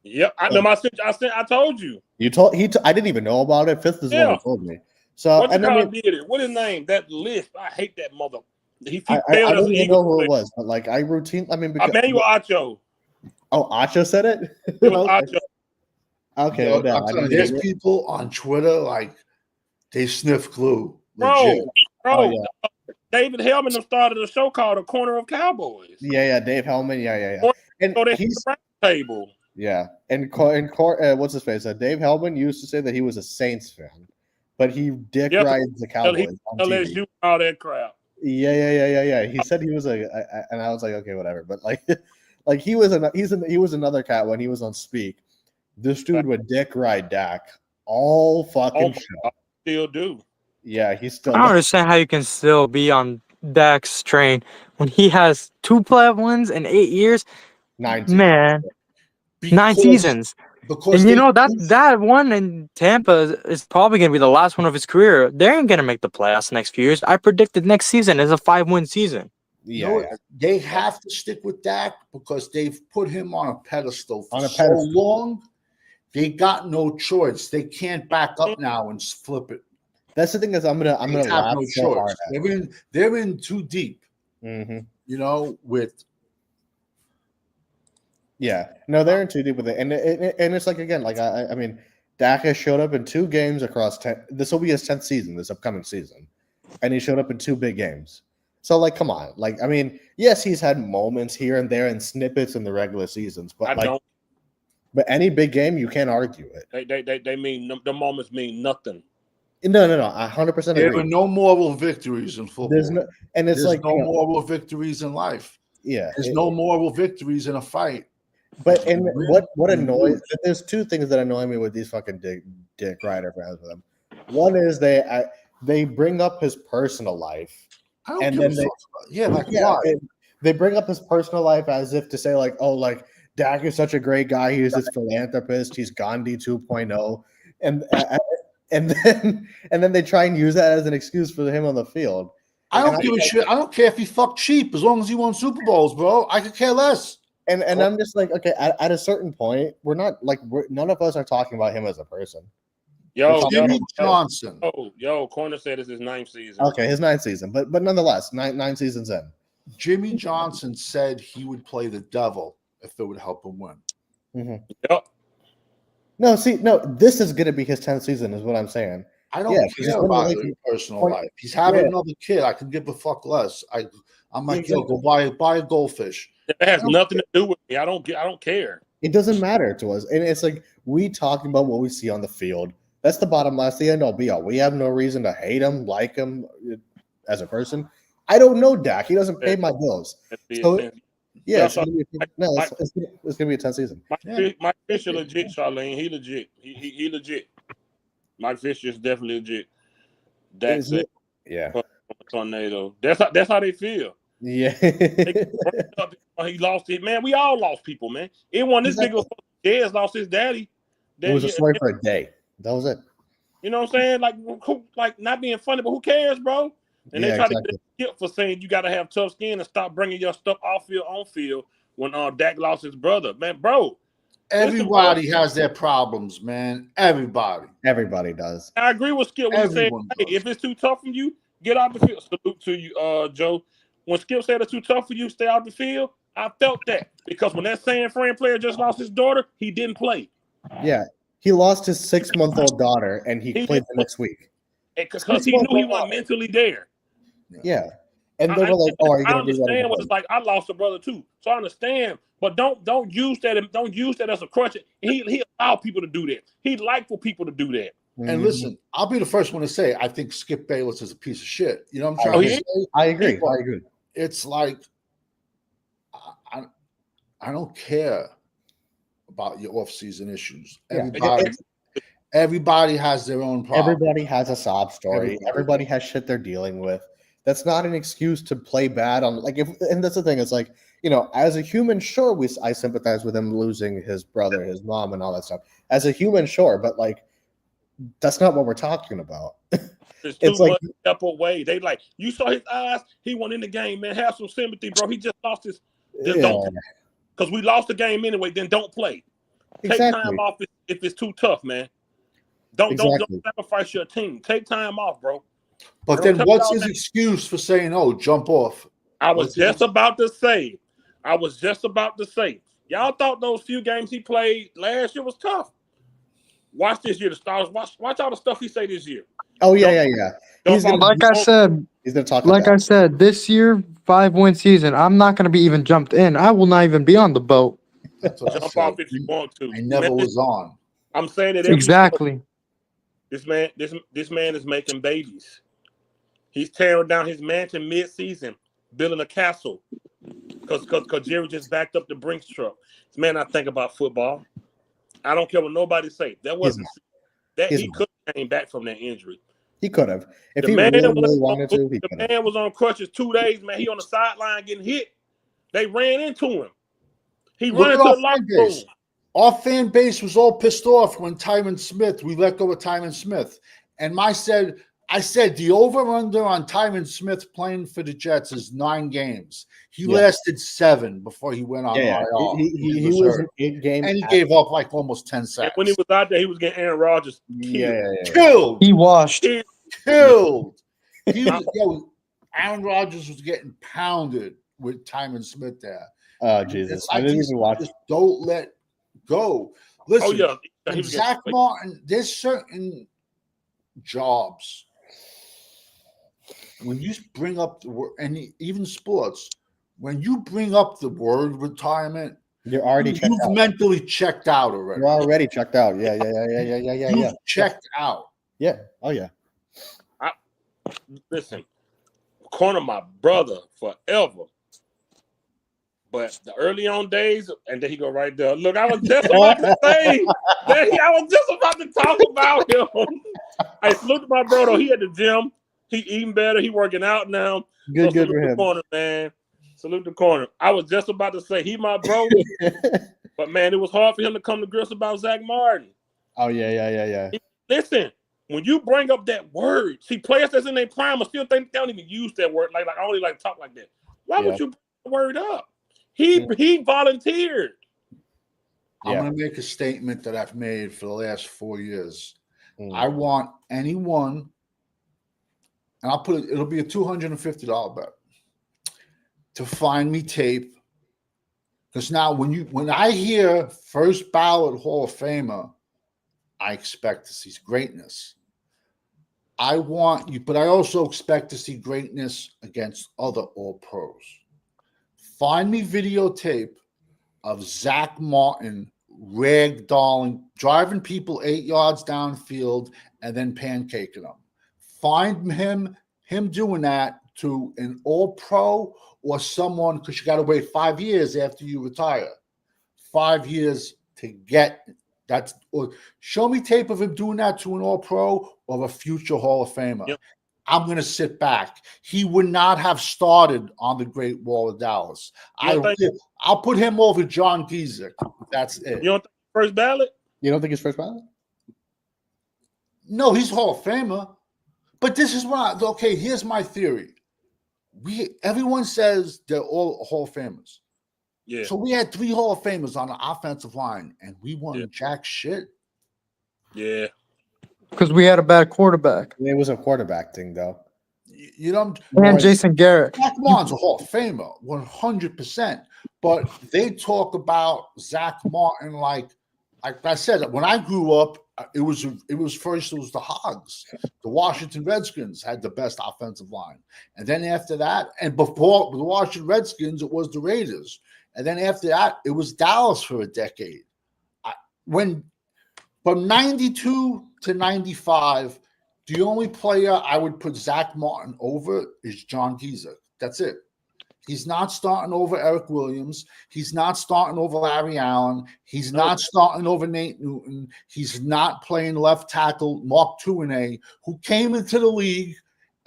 Yep, I told you. I didn't even know about it. Fifth is the one who told me. So what did it? What his name? That list. I hate that mother. I don't even know who it was, but like I routine. I mean, Emmanuel Acho. Oh, Acho said it. It was Acho. Okay, Yo, no, I'm telling you, there's people on Twitter like they sniff glue. Legit. Bro, yeah. David Hellman started a show called The Corner of Cowboys. Yeah, Dave Hellman, yeah. And So they he's had the table. yeah, and what's his face? Dave Hellman used to say that he was a Saints fan, but he rides the Cowboys on TV. LSU, all that crap. Yeah. He said he was and I was like, okay, whatever. But like he was another cat when he was on Speak. This dude would ride Dak all fucking show. Still do. Yeah, he's still. I don't understand how you can still be on Dak's train when he has 2 playoff wins in 8 years. 9 Man, 9 seasons. Because And you know that one in Tampa is probably going to be the last one of his career. They ain't going to make the playoffs next few years. I predicted next season is a 5-win season. Yeah, they have to stick with Dak because they've put him on a pedestal for so long. They got no choice. They can't back up now and flip it. That's the thing is I'm gonna laugh no so choice. hard. They're in too deep. Mm-hmm. You know, with no, they're in too deep with it, and it's like again, like I mean, Dak has showed up in 2 games across 10. This will be his 10th season, this upcoming season, and he showed up in 2 big games. So like, come on, like I mean, yes, he's had moments here and there and snippets in the regular seasons, but but any big game, you can't argue it. They mean the moments mean nothing. No, 100% agree. There are no moral victories in football. There's no moral victories in life. Yeah, there's no moral victories in a fight. But and what annoys? There's 2 things that annoy me with these fucking dick rider fans with them. One is they bring up his personal life, and then why? They bring up his personal life as if to say like, oh, like Dak is such a great guy. He's this philanthropist. He's Gandhi 2.0, and then they try and use that as an excuse for him on the field. I don't give a shit. I don't care if he fucked cheap as long as he won Super Bowls, bro. I could care less. And I'm just like, okay, at a certain point, none of us are talking about him as a person. Jimmy Johnson. Corner said it's his 9th season. Okay, his 9th season, but nonetheless, nine seasons in. Jimmy Johnson said he would play the devil if it would help him win. Mm-hmm. Yep. No, this is going to be his 10th season, is what I'm saying. I don't care about his personal life. He's having another kid. I can give a fuck less. I'm like, yo, go buy a goldfish. It has nothing to do with me. I don't care. It doesn't matter to us, and it's like we talking about what we see on the field. That's the bottom line. That's the end all be all. We have no reason to hate him, like him as a person. I don't know Dak. He doesn't pay my bills. So, yeah, it's gonna be a 10th season. Mike Fisher legit, Charlene. He legit. He legit. Mike Fisher is definitely legit. Dak said, tornado. That's how they feel. Yeah. He lost it, man. We all lost people, man. It wasn't this big of a Dez lost his daddy. It was a story for a day. That was it. You know what I'm saying? Like not being funny, but who cares, bro? And they try to get a skip for saying you got to have tough skin and stop bringing your stuff off field, on field when Dak lost his brother. Man, bro. Everybody has their problems, man. Everybody does. I agree with Skip when he said, hey, if it's too tough for you, get out the field. Salute to you, Joe. When Skip said it's too tough for you, stay out the field, I felt that. Because when that San Fran player just lost his daughter, he didn't play. Yeah. He lost his 6-month-old daughter, and he played the next week. Because he knew he wasn't mentally there. Yeah. And they were like, oh, are you going to do that? I understand what it's like. I lost a brother too. So I understand. But don't use that as a crutch. He allowed people to do that. He'd like for people to do that. And listen, I'll be the first one to say I think Skip Bayless is a piece of shit. You know what I'm trying to say? I agree. It's like I don't care about your off-season issues. Everybody has their own problem. Everybody has a sob story. Everybody has shit they're dealing with. That's not an excuse to play bad on and that's the thing. It's like, you know, as a human, sure, I sympathize with him losing his brother, his mom, and all that stuff. As a human, sure, but like that's not what we're talking about. It's like step away. They like you saw his eyes. He went in the game, man. Have some sympathy, bro. He just lost his. Because we lost the game anyway. Then don't play. Take time off if it's too tough, man. Don't sacrifice your team. Take time off, bro. But then what's his excuse for saying, "Oh, jump off"? I was just about to say, Y'all thought those few games he played last year was tough. Watch this year, the stars. Watch all the stuff he say this year. Oh yeah. He's gonna, Like I said, he's gonna talk. like I said, this year 5-win season. I'm not gonna be even jumped in. I will not even be on the boat. That's what I Jump said. off if you want to. I never Man, was on. I'm saying that every Exactly. This man is making babies. He's tearing down his mansion mid-season, building a castle. Because Jerry just backed up the Brinks truck. This man, I think about football. I don't care what nobody say. That wasn't that he could have came back from that injury. He could have. If The he man really wanted to, he the could have. man was on crutches 2 days, man. He on the sideline getting hit. They ran into him. He Look ran at into our the locker fan room. base. Our fan base was all pissed off when we let go of Tyron Smith. And I said the over-under on Tyron Smith playing for the Jets is 9 games. He lasted 7 before he went on IR. He was an 8-game. And he gave up like almost 10 sacks. And when he was out there, he was getting Aaron Rodgers Killed. He washed. Killed. Aaron Rodgers was getting pounded with Tyron Smith there. Oh, Jesus. I didn't even watch. Just don't let go. Listen, he was Zach Martin, there's certain jobs when you bring up the word, and even sports, when you bring up the word retirement, you're already checked out. Mentally checked out already. You're already checked out. Yeah. Checked out. Yeah. Oh yeah. Listen, corner my brother forever. But the early on days, and then he go right there. Look, I was just about to say that I was just about to talk about him. I salute to my brother. He at the gym. He eating better. He working out now. Good for the him. Corner, man. Salute the corner. I was just about to say he my bro, but man, it was hard for him to come to grips about Zach Martin. Oh yeah. Listen, when you bring up that word, see players that's in their prime, I still think they don't even use that word. Like I only like talk like that. Why would you bring the word up? He volunteered. I'm going to make a statement that I've made for the last 4 years. I want anyone, and I'll put it'll be a $250 bet, to find me tape. Because now when I hear first ballot Hall of Famer, I expect to see greatness. I want you, but I also expect to see greatness against other All Pros. Find me videotape of Zach Martin ragdolling, driving people 8 yards downfield and then pancaking them. Find him doing that to an All-Pro or someone, because you got to wait 5 years after you retire. 5 years to get that. Or show me tape of him doing that to an All-Pro or a future Hall of Famer. Yep. I'm going to sit back. He would not have started on the Great Wall of Dallas. I'll put him over John Giezik. That's it. You don't think first ballot? You don't think he's first ballot? No, he's Hall of Famer. But this is here's my theory. Everyone says they're all Hall of Famers. Yeah. So we had 3 Hall of Famers on the offensive line, and we won jack shit. Yeah. Because we had a bad quarterback. It was a quarterback thing, though. You know, and Jason Garrett. Zach Martin's a Hall of Famer, 100%. But they talk about Zach Martin like I said. When I grew up, it was the Hogs. The Washington Redskins had the best offensive line, and then after that, and before the Washington Redskins, it was the Raiders, and then after that, it was Dallas for a decade. From 92 to 95, the only player I would put Zach Martin over is John Giezik. That's it. He's not starting over Eric Williams. He's not starting over Larry Allen. He's not starting over Nate Newton. He's not playing left tackle Mark Tuinei, who came into the league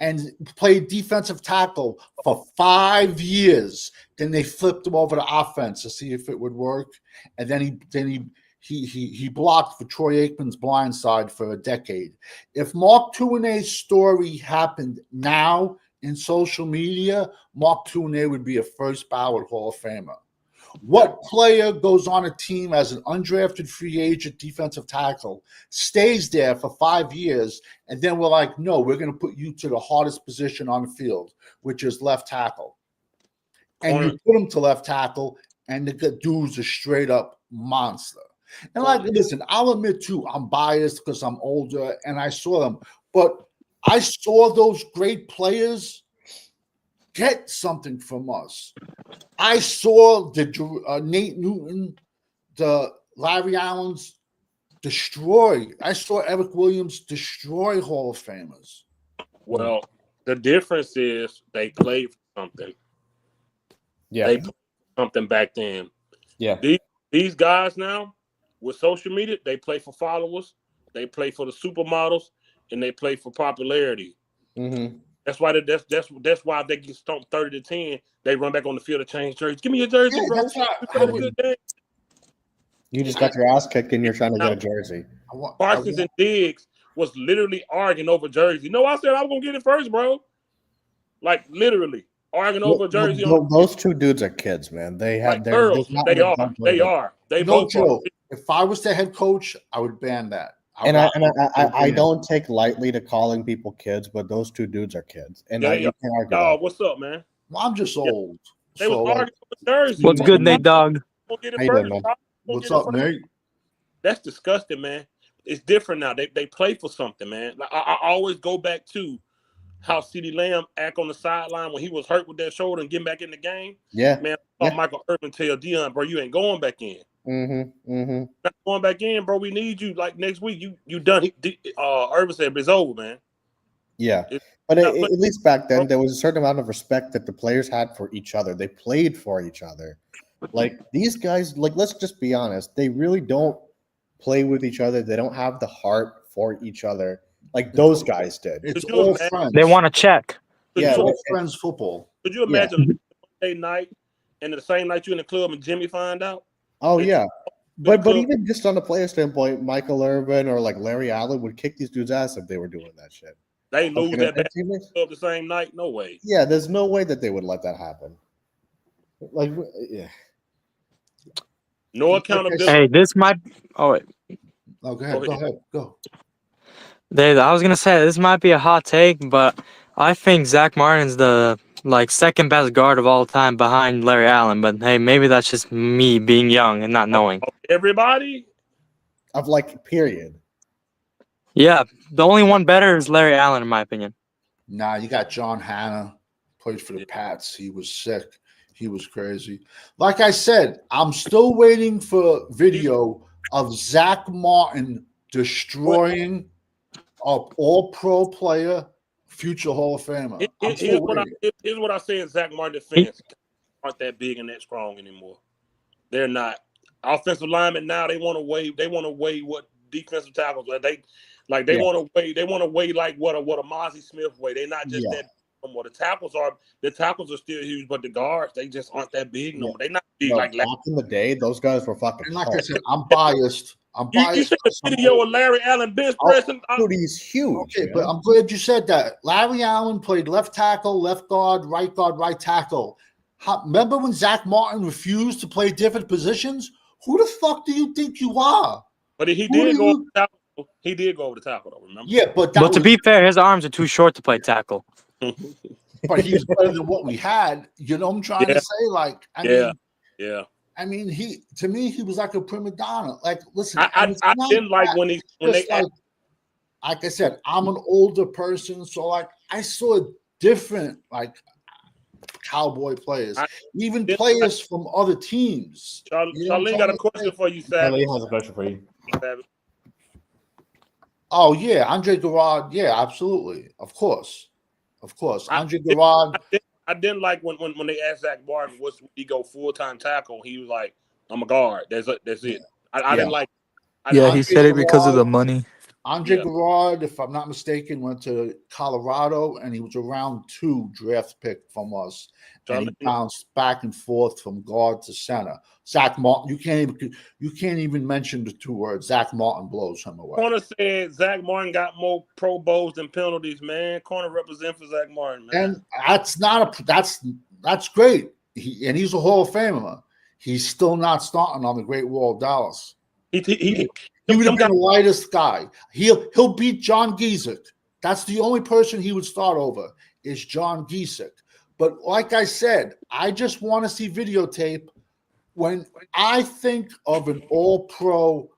and played defensive tackle for 5 years. Then they flipped him over to offense to see if it would work. And then he blocked for Troy Aikman's blind side for a decade. If Mark Tuinei's story happened now in social media, Mark Tuinei would be a first ballot Hall of Famer. What player goes on a team as an undrafted free agent defensive tackle, stays there for 5 years, and then we're like, no, we're going to put you to the hardest position on the field, which is left tackle. And you put him to left tackle, and the dude's a straight up monster. And like, listen, I'll admit too, I'm biased because I'm older and I saw them, but I saw those great players get something from us. I saw the Nate Newton, the Larry Allen's destroy. I saw Eric Williams destroy Hall of Famers. Well, the difference is they played for something. Yeah. They played for something back then. Yeah. These guys now with social media, they play for followers, they play for the supermodels, and they play for popularity. Mm-hmm. That's why that's why if they get stumped 30-10, they run back on the field to change jerseys. Give me your jersey, Yeah, bro. that's why You just got your ass kicked and you're trying to get a jersey. Parsons and Diggs was literally arguing over jersey. No, I said I was gonna get it first, bro. Like literally arguing over jersey. Those two dudes are kids, man. They have like girls. They are. They no both joke. are. If I was the head coach, I would ban that. I don't take lightly to calling people kids, but those two dudes are kids, and you can't argue. Oh, what's up, man? Well, I'm just old. They was arguing over jersey. What's good, Nate Dog? What's up, Nate? That's disgusting, man. It's different now. They play for something, man. Like, I always go back to how CeeDee Lamb act on the sideline when he was hurt with that shoulder and getting back in the game. Yeah, man. Michael Irvin tell Deion, bro, you ain't going back in. Not going back in, bro. We need you. Like next week, you done. Irvin said, but it's over, man. Yeah, but at least back then there was a certain amount of respect that the players had for each other. They played for each other. Like these guys, like let's just be honest, they really don't play with each other. They don't have the heart for each other like those guys did. It's all friends. They want to check. It's all friends football. Could you imagine Monday night and the same night you in the club and Jimmy find out? Oh yeah, but even just on a player standpoint, Michael Irvin or like Larry Allen would kick these dudes' ass if they were doing that shit. They lose that club the same night? No way. Yeah, there's no way that they would let that happen. Like, yeah. No accountability. Hey, this might. Oh wait. Oh, go ahead. Go. I was gonna say this might be a hot take, but I think Zach Martin's the second best guard of all time behind Larry Allen. But hey, maybe that's just me being young and not knowing. Everybody? Of period. Yeah, the only one better is Larry Allen, in my opinion. Nah, you got John Hanna, played for the Pats. He was sick. He was crazy. Like I said, I'm still waiting for video of Zach Martin destroying an all-pro player, future Hall of Famer. Here's what I say in Zach Martin defense. Aren't that big and that strong anymore. They're not. Offensive linemen now, they want to weigh what defensive tackles are. They want to weigh like what a Mozzie Smith weigh. They're not just that anymore. The tackles are still huge, but the guards, they just aren't that big no more. They're not big back in the day, those guys were fucking. And like I said, I'm biased. You said the video of Larry Allen bench pressing. Dude, he's huge. Okay, but I'm glad you said that. Larry Allen played left tackle, left guard, right tackle. Remember when Zach Martin refused to play different positions? Who the fuck do you think you are? But he did go over the tackle. He did go over the tackle, though, remember? Yeah, but to be fair, his arms are too short to play tackle. But he's better than what we had. You know what I'm trying to say? I mean, he was like a prima donna. Like, listen, I didn't like when they like I said, I'm an older person, so I saw different Cowboy players, even players from other teams. Charlene got a question for you, Sam. Charlene has a question for you. Oh yeah, Andre Garrard. Yeah, absolutely, of course. Andre Garrard. I didn't like when they asked Zach Martin, would he go full-time tackle? He was like, "I'm a guard. That's it." I didn't like. He said it because of the money. Andre Garrard, if I'm not mistaken, went to Colorado, and he was a round 2 draft pick from us. And he bounced back and forth from guard to center. Zach Martin, you can't even mention the 2 words. Zach Martin blows him away. Corner said Zach Martin got more Pro Bowls than penalties, man. Corner represent for Zach Martin, man. And that's great. He's a Hall of Famer. He's still not starting on the Great Wall of Dallas. He would have been the lightest guy. He'll beat John Giesick. That's the only person he would start over is John Giesick. But like I said, I just want to see videotape when I think of an All-Pro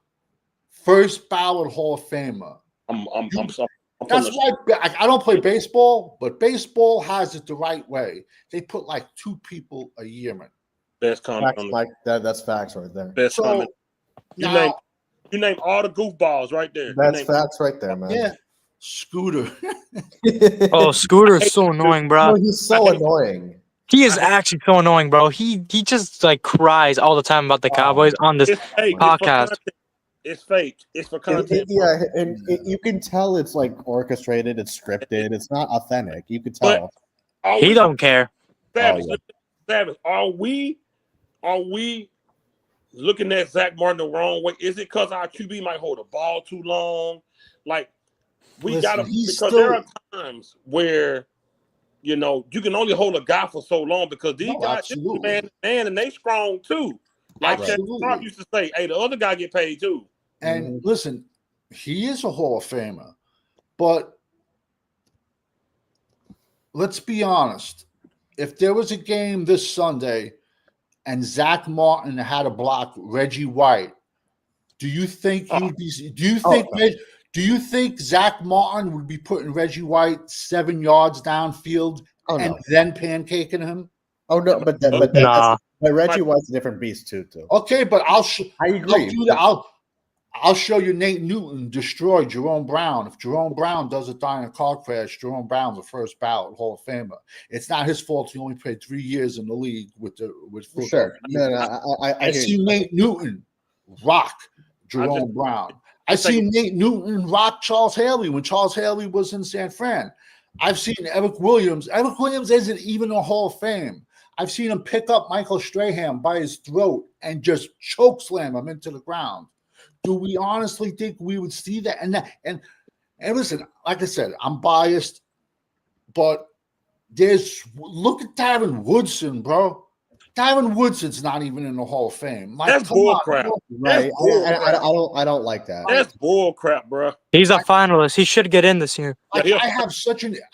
first ballot Hall of Famer, that's why I don't play baseball, but baseball has it the right way. They put like 2 people a year in. Best comment Facts, Mike. That's facts right there. Best comment. You name all the goofballs right there. That's facts right there, man. Yeah, Scooter. Oh, Scooter is so annoying, bro. He's so annoying. He is actually so annoying, bro. He just like cries all the time about the Cowboys on this podcast. It's fake. It's for content. You can tell it's like orchestrated. It's scripted. It's not authentic. You can tell. He don't care. Savage, are we looking at Zach Martin the wrong way? Is it because our QB might hold the ball too long? Like we got to, because there are times where you can only hold a guy for so long because these guys, man, and they strong too. Like Clark used to say, hey, the other guy get paid too. And listen, he is a Hall of Famer, but let's be honest. If there was a game this Sunday and Zach Martin had to block Reggie White, do you think he would be? Do you think Zach Martin would be putting Reggie White 7 yards downfield and then pancaking him? Oh no, but Reggie White's a different beast too. Okay, but I agree. I'll show you Nate Newton destroy Jerome Brown. If Jerome Brown doesn't die in a car crash, Jerome Brown's a first ballot Hall of Famer. It's not his fault he only played 3 years in the league with for sure. I see Nate Newton rock Jerome Brown. I see Nate Newton rock Charles Haley when Charles Haley was in San Fran. I've seen Eric Williams. Eric Williams isn't even a Hall of Fame. I've seen him pick up Michael Strahan by his throat and just choke slam him into the ground. Do we honestly think we would see that? And listen, like I said, I'm biased, but look at Tyron Woodson, bro. Tyron Woodson's not even in the Hall of Fame. Like, that's bull crap. Right? I don't like that. That's bull crap, bro. He's a finalist. He should get in this year. I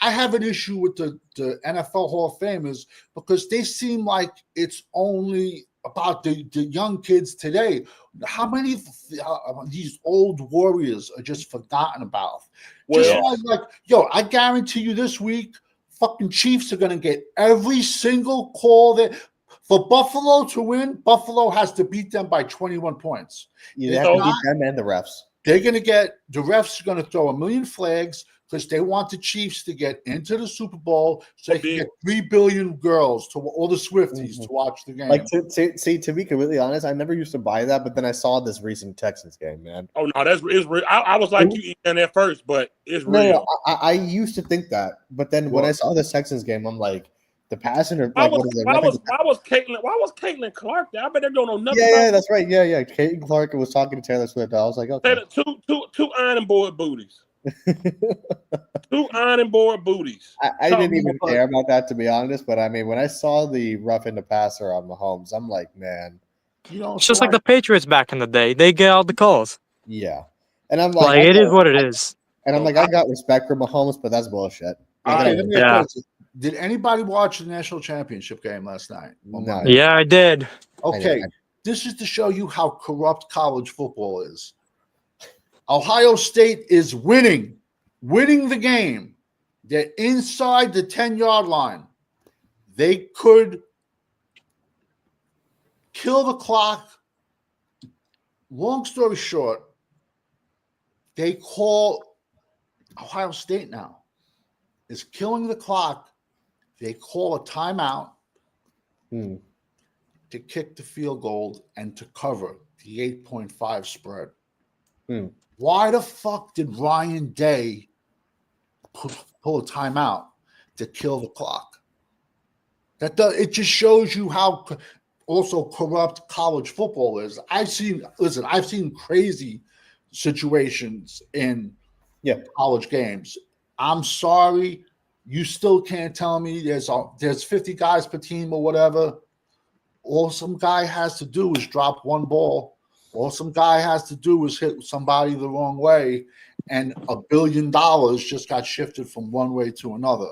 have an issue with the NFL Hall of Famers because they seem like it's only about the young kids today. How many of these old warriors are just forgotten about? I guarantee you this week, fucking Chiefs are going to get every single call that for Buffalo to win. Buffalo has to beat them by 21 points. They have to beat them and the refs. They're going to get the refs are going to throw a million flags because they want the Chiefs to get into the Super Bowl so they can get 3 billion girls to all the Swifties to watch the game. Like to be completely honest, I never used to buy that, but then I saw this recent Texans game, man. Oh no, it's real. I was like you Ethan at first, but it's real. No, I used to think that, but then when I saw this Texans game, I'm like, the passenger. Why was Caitlin Clark there? I bet they don't know nothing. Yeah, that's right. Yeah. Caitlin Clark was talking to Taylor Swift. I was like, okay. Two iron board booties. 2 iron board booties. I didn't even care about that, to be honest. But I mean, when I saw the roughing the passer on Mahomes, I'm like, man, it's just like the Patriots back in the day. They get all the calls. Yeah, and I'm like, it is what it is. And I'm like, I got respect for Mahomes, but that's bullshit. Did anybody watch the national championship game last night? No. Yeah, I did. Okay, this is to show you how corrupt college football is. Ohio State is winning the game. They're inside the 10-yard line. They could kill the clock. Long story short, they call Ohio State now is killing the clock. They call a timeout to kick the field goal and to cover the 8.5 spread. Why the fuck did Ryan Day pull a timeout to kill the clock? It just shows you how also corrupt college football is. I've seen crazy situations in college games. I'm sorry, you still can't tell me there's 50 guys per team or whatever. All some guy has to do is drop one ball. All some guy has to do is hit somebody the wrong way, and $1 billion just got shifted from one way to another.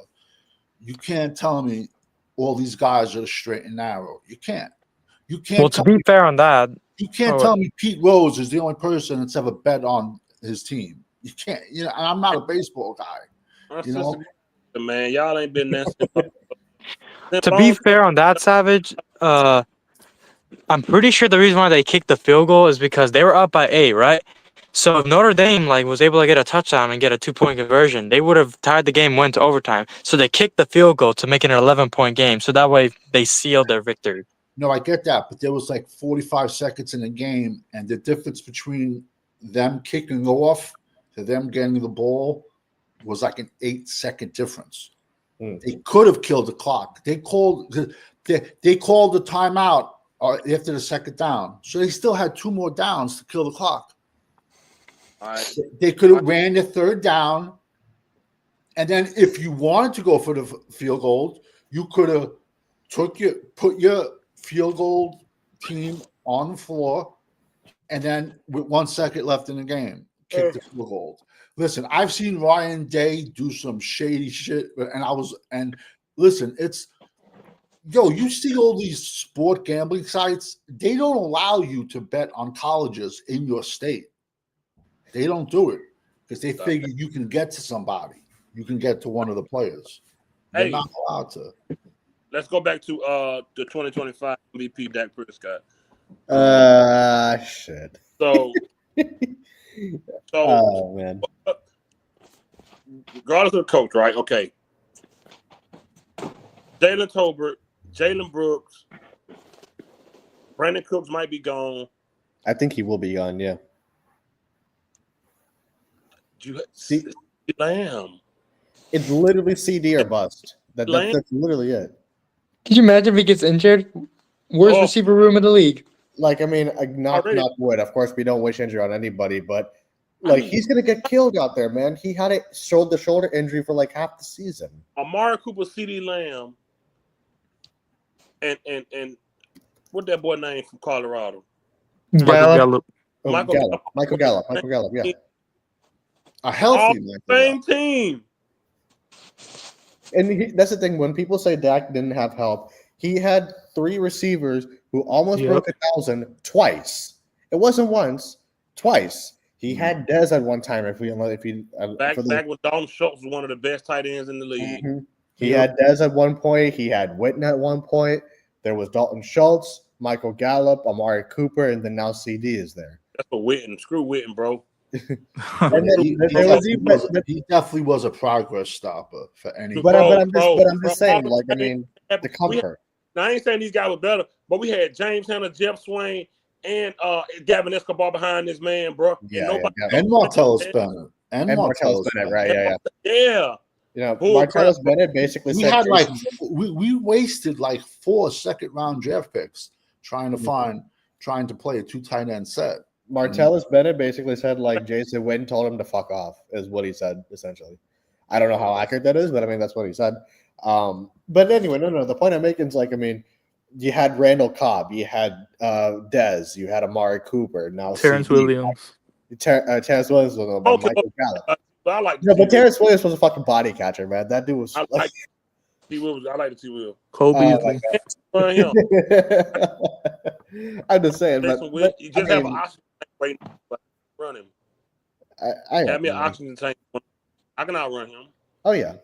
You can't tell me all these guys are straight and narrow. You can't. You can't. to be fair on that, you can't tell me Pete Rose is the only person that's ever bet on his team. You can't. And I'm not a baseball guy. Man, y'all ain't been there. to be fair on that, Savage, I'm pretty sure the reason why they kicked the field goal is because they were up by 8, right? So if Notre Dame was able to get a touchdown and get a 2-point conversion, they would have tied the game, went to overtime. So they kicked the field goal to make it an 11-point game. So that way they sealed their victory. No, I get that, but there was 45 seconds in the game, and the difference between them kicking off to them getting the ball was like an 8-second difference. They could have killed the clock. They called the timeout after the second down, so they still had 2 more downs to kill the clock. They could have ran the third down, and then if you wanted to go for the field goal, you could have put your field goal team on the floor, and then with 1 second left in the game, kick the field goal. Listen, I've seen Ryan Day do some shady shit, and listen, it's you see all these sport gambling sites, they don't allow you to bet on colleges in your state. They don't do it because they figure you can get to somebody. You can get to one of the players. They're not allowed to. Let's go back to the 2025 MVP Dak Prescott. Shit. So oh man. Regardless of the coach, right? Okay. Jalen Tolbert, Jalen Brooks, Brandon Cooks might be gone. I think he will be gone, yeah. CD Lamb. It's literally CD or bust. That's literally it. Could you imagine if he gets injured? Worst receiver room in the league. Knock wood. Of course, we don't wish injury on anybody, but he's gonna get killed out there, man. He had the shoulder injury for half the season. Amari Cooper, CD Lamb, and what that boy name from Colorado? Gallup. Michael Gallup. Yeah. A healthy same team. And that's the thing. When people say Dak didn't have help, he had 3 receivers who almost broke 1,000 twice. It wasn't once, twice. He had Dez at one time. Back when Dalton Schultz was one of the best tight ends in the league. Mm-hmm. He had Dez at one point. He had Witten at one point. There was Dalton Schultz, Michael Gallup, Amari Cooper, and then now CD is there. That's for Witten. Screw Witten, bro. He definitely was a progress stopper for any. But I'm just saying, the comfort. Now I ain't saying these guys were better, but we had James Hanna, Jeff Swain, and Gavin Escobar behind this man, bro. And Martellus Bennett. And Martellus Bennett, right? Yeah. Martellus Bennett basically said we wasted 4 second-round draft picks trying to play a 2 tight end set. Martellus Bennett basically said Jason Witten told him to fuck off, is what he said essentially. I don't know how accurate that is, but that's what he said. But anyway, no. The point I'm making is you had Randall Cobb, you had Dez, you had Amari Cooper, now Terrence Williams. Terrence Williams was Michael Gallup. But Terrence Williams was a fucking body catcher, man. That dude was. I like the T. Will. Cole Beasley. I'm just saying, you just have an oxygen tank right now. Run him. I have me an oxygen tank. I can outrun him. Oh yeah.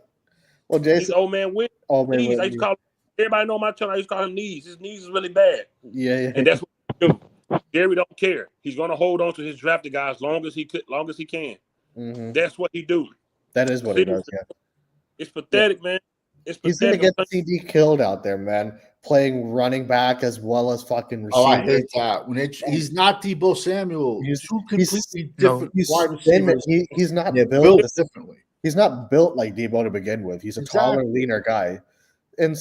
Well, Jason, he's old man with knees. I used to call everybody know my channel. I used to call him knees. His knees is really bad. Yeah. And that's what he do. Gary don't care. He's gonna hold on to his drafted guys long as he can. Mm-hmm. That's what he do. That is what he does. Yeah. It's pathetic, man. It's pathetic. He's gonna get CD killed out there, man. Playing running back as well as fucking receiver. Oh, I hate that. He's not Deebo Samuel. He's two completely different wide receivers. He's not built differently. He's not built like Deebo to begin with. He's a taller, leaner guy, and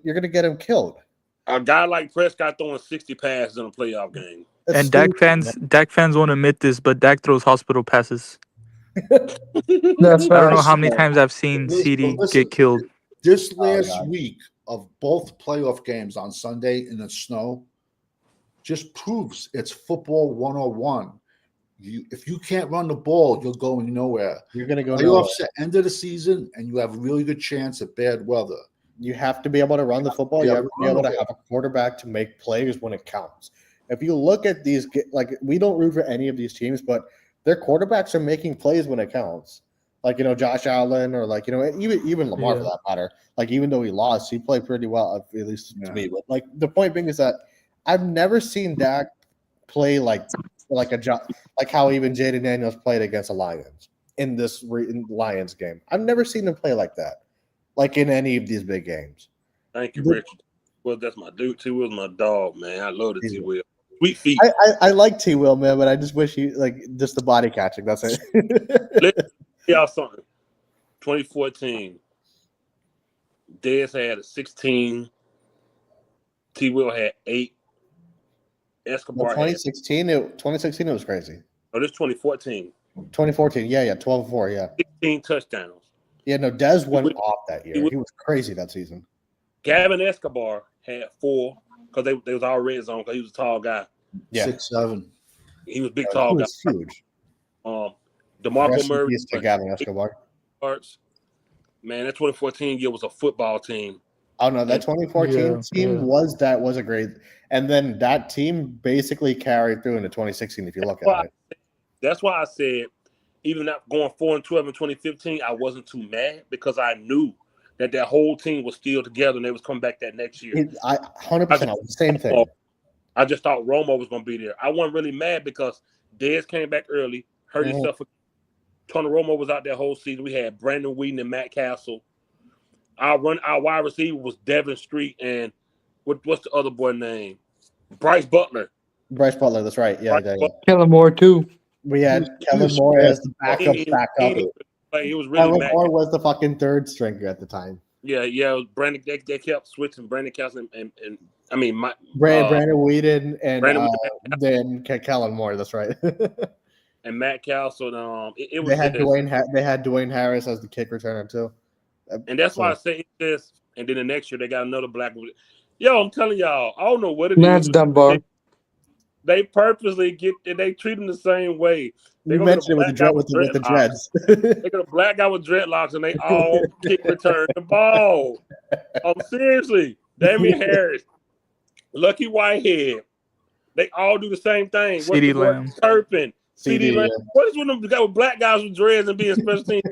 you're gonna get him killed. A guy like Prescott throwing 60 passes in a playoff game. And Dak fans won't admit this, but Dak throws hospital passes. That's I don't know how many times I've seen CD get killed. This last week of both playoff games on Sunday in the snow just proves it's football 101. If you can't run the ball, you're going nowhere. You're going to go playoffs at the end of the season, and you have a really good chance at bad weather. You have to be able to run the football. You Yeah, have to be able to have a quarterback to make plays when it counts. If you look at these, like we don't root for any of these teams, but their quarterbacks are making plays when it counts. Like Josh Allen, or like even Lamar for that matter. Like even though he lost, he played pretty well, at least to me. But like the point being is that I've never seen Dak play like how even Jaden Daniels played against the Lions in this Lions game. I've never seen him play like that, like in any of these big games. Thank you, Richard. Well, that's my dude. T. Will's my dog, man. I love the T. Will. Sweet feet. I like T. Will, man, but I just wish he just the body catching. That's it. Let's y'all something. 2014. Dez had 16. T. Will had 8. Escobar 2016 it was crazy. Oh, this 2014. 2014, yeah, 12-4, yeah. 16 touchdowns. Yeah, no, Dez went off that year. He was crazy that season. Gavin Escobar had 4 because they was all red zone because he was a tall guy. Yeah, 6'7". He was big, tall guy. Huge. DeMarco Murray. To Gavin Escobar. Man, that 2014 year was a football team. Oh no, that 2014 team was a great, and then that team basically carried through into 2016. If you look at it, that's why I said, even not going 4-12 in 2015, I wasn't too mad because I knew that whole team was still together and they was coming back that next year. 100%, same thing. I just thought Romo was going to be there. I wasn't really mad because Dez came back early, hurt himself. Tony Romo was out that whole season. We had Brandon Whedon and Matt Castle. Our wide receiver was Devin Street and what's the other boy name? Bryce Butler. Bryce Butler, that's right. Yeah. Kellen Moore too. We had Kellen Moore as the backup. He was really Kellen Moore was the fucking third stringer at the time. Yeah. It was Brandon. They kept switching Brandon Castle and Brandon Whedon and then Kellen Moore. That's right. And Matt Castle. It was. They had Dwayne Harris as the kick returner too. And that's why I say this. And then the next year they got another black one. Yo, I'm telling y'all, I don't know what it is. Lance Dunbar. They purposely they treat him the same way. You mentioned it with the dreads. They got a black guy with dreadlocks and they all kick return the ball. Seriously. Damian Harris, Lucky Whitehead. They all do the same thing. CeeDee Lamb. Turpin. CeeDee Lamb. What is one of them with black guys with dreads and being special teams?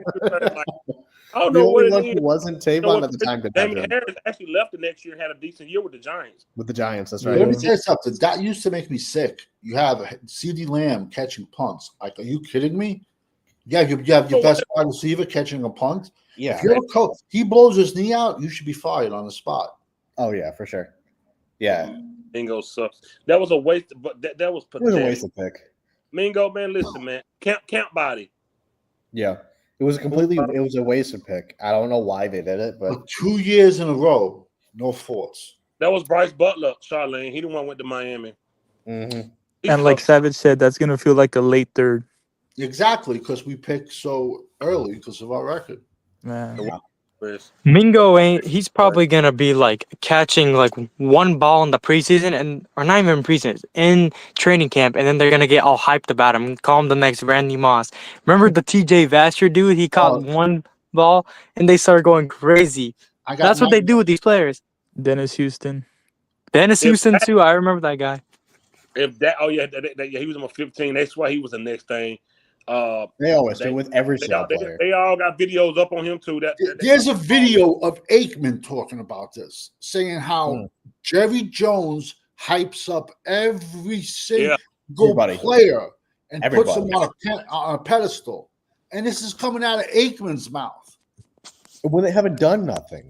I don't know what it is. Who wasn't Tavon at the time. Damian Harris actually left the next year and had a decent year with the Giants. That's right. Let me tell you something. That used to make me sick. You have CeeDee Lamb catching punts. Like, are you kidding me? Yeah, you have your best wide receiver catching a punt. Yeah. If you're a coach, he blows his knee out, you should be fired on the spot. Oh yeah, for sure. Yeah. Mingo sucks. That was a waste, but that was pathetic. It was a waste of pick. Mingo, man, listen, man. Count body. Yeah. It was a waste of pick. I don't know why they did it, but 2 years in a row, no force. That was Bryce Butler, Charlene. He the one went to Miami. Mm-hmm. And like Savage said, that's gonna feel like a late third. Exactly, because we picked so early because of our record. Man. Mingo he's probably gonna be like catching like one ball in the preseason or not even preseason, in training camp, and then they're gonna get all hyped about him and call him the next Randy Moss. Remember the TJ Vasher dude? He caught one ball and they started going crazy. That's what they do with these players. Dennis Houston too. I remember that guy. He was number 15. That's why he was the next thing. They always do with every single player. They all got videos up on him too. There's a video of Aikman talking about this, saying how Jerry Jones hypes up every single player and puts them on a pedestal. And this is coming out of Aikman's mouth. When they haven't done nothing.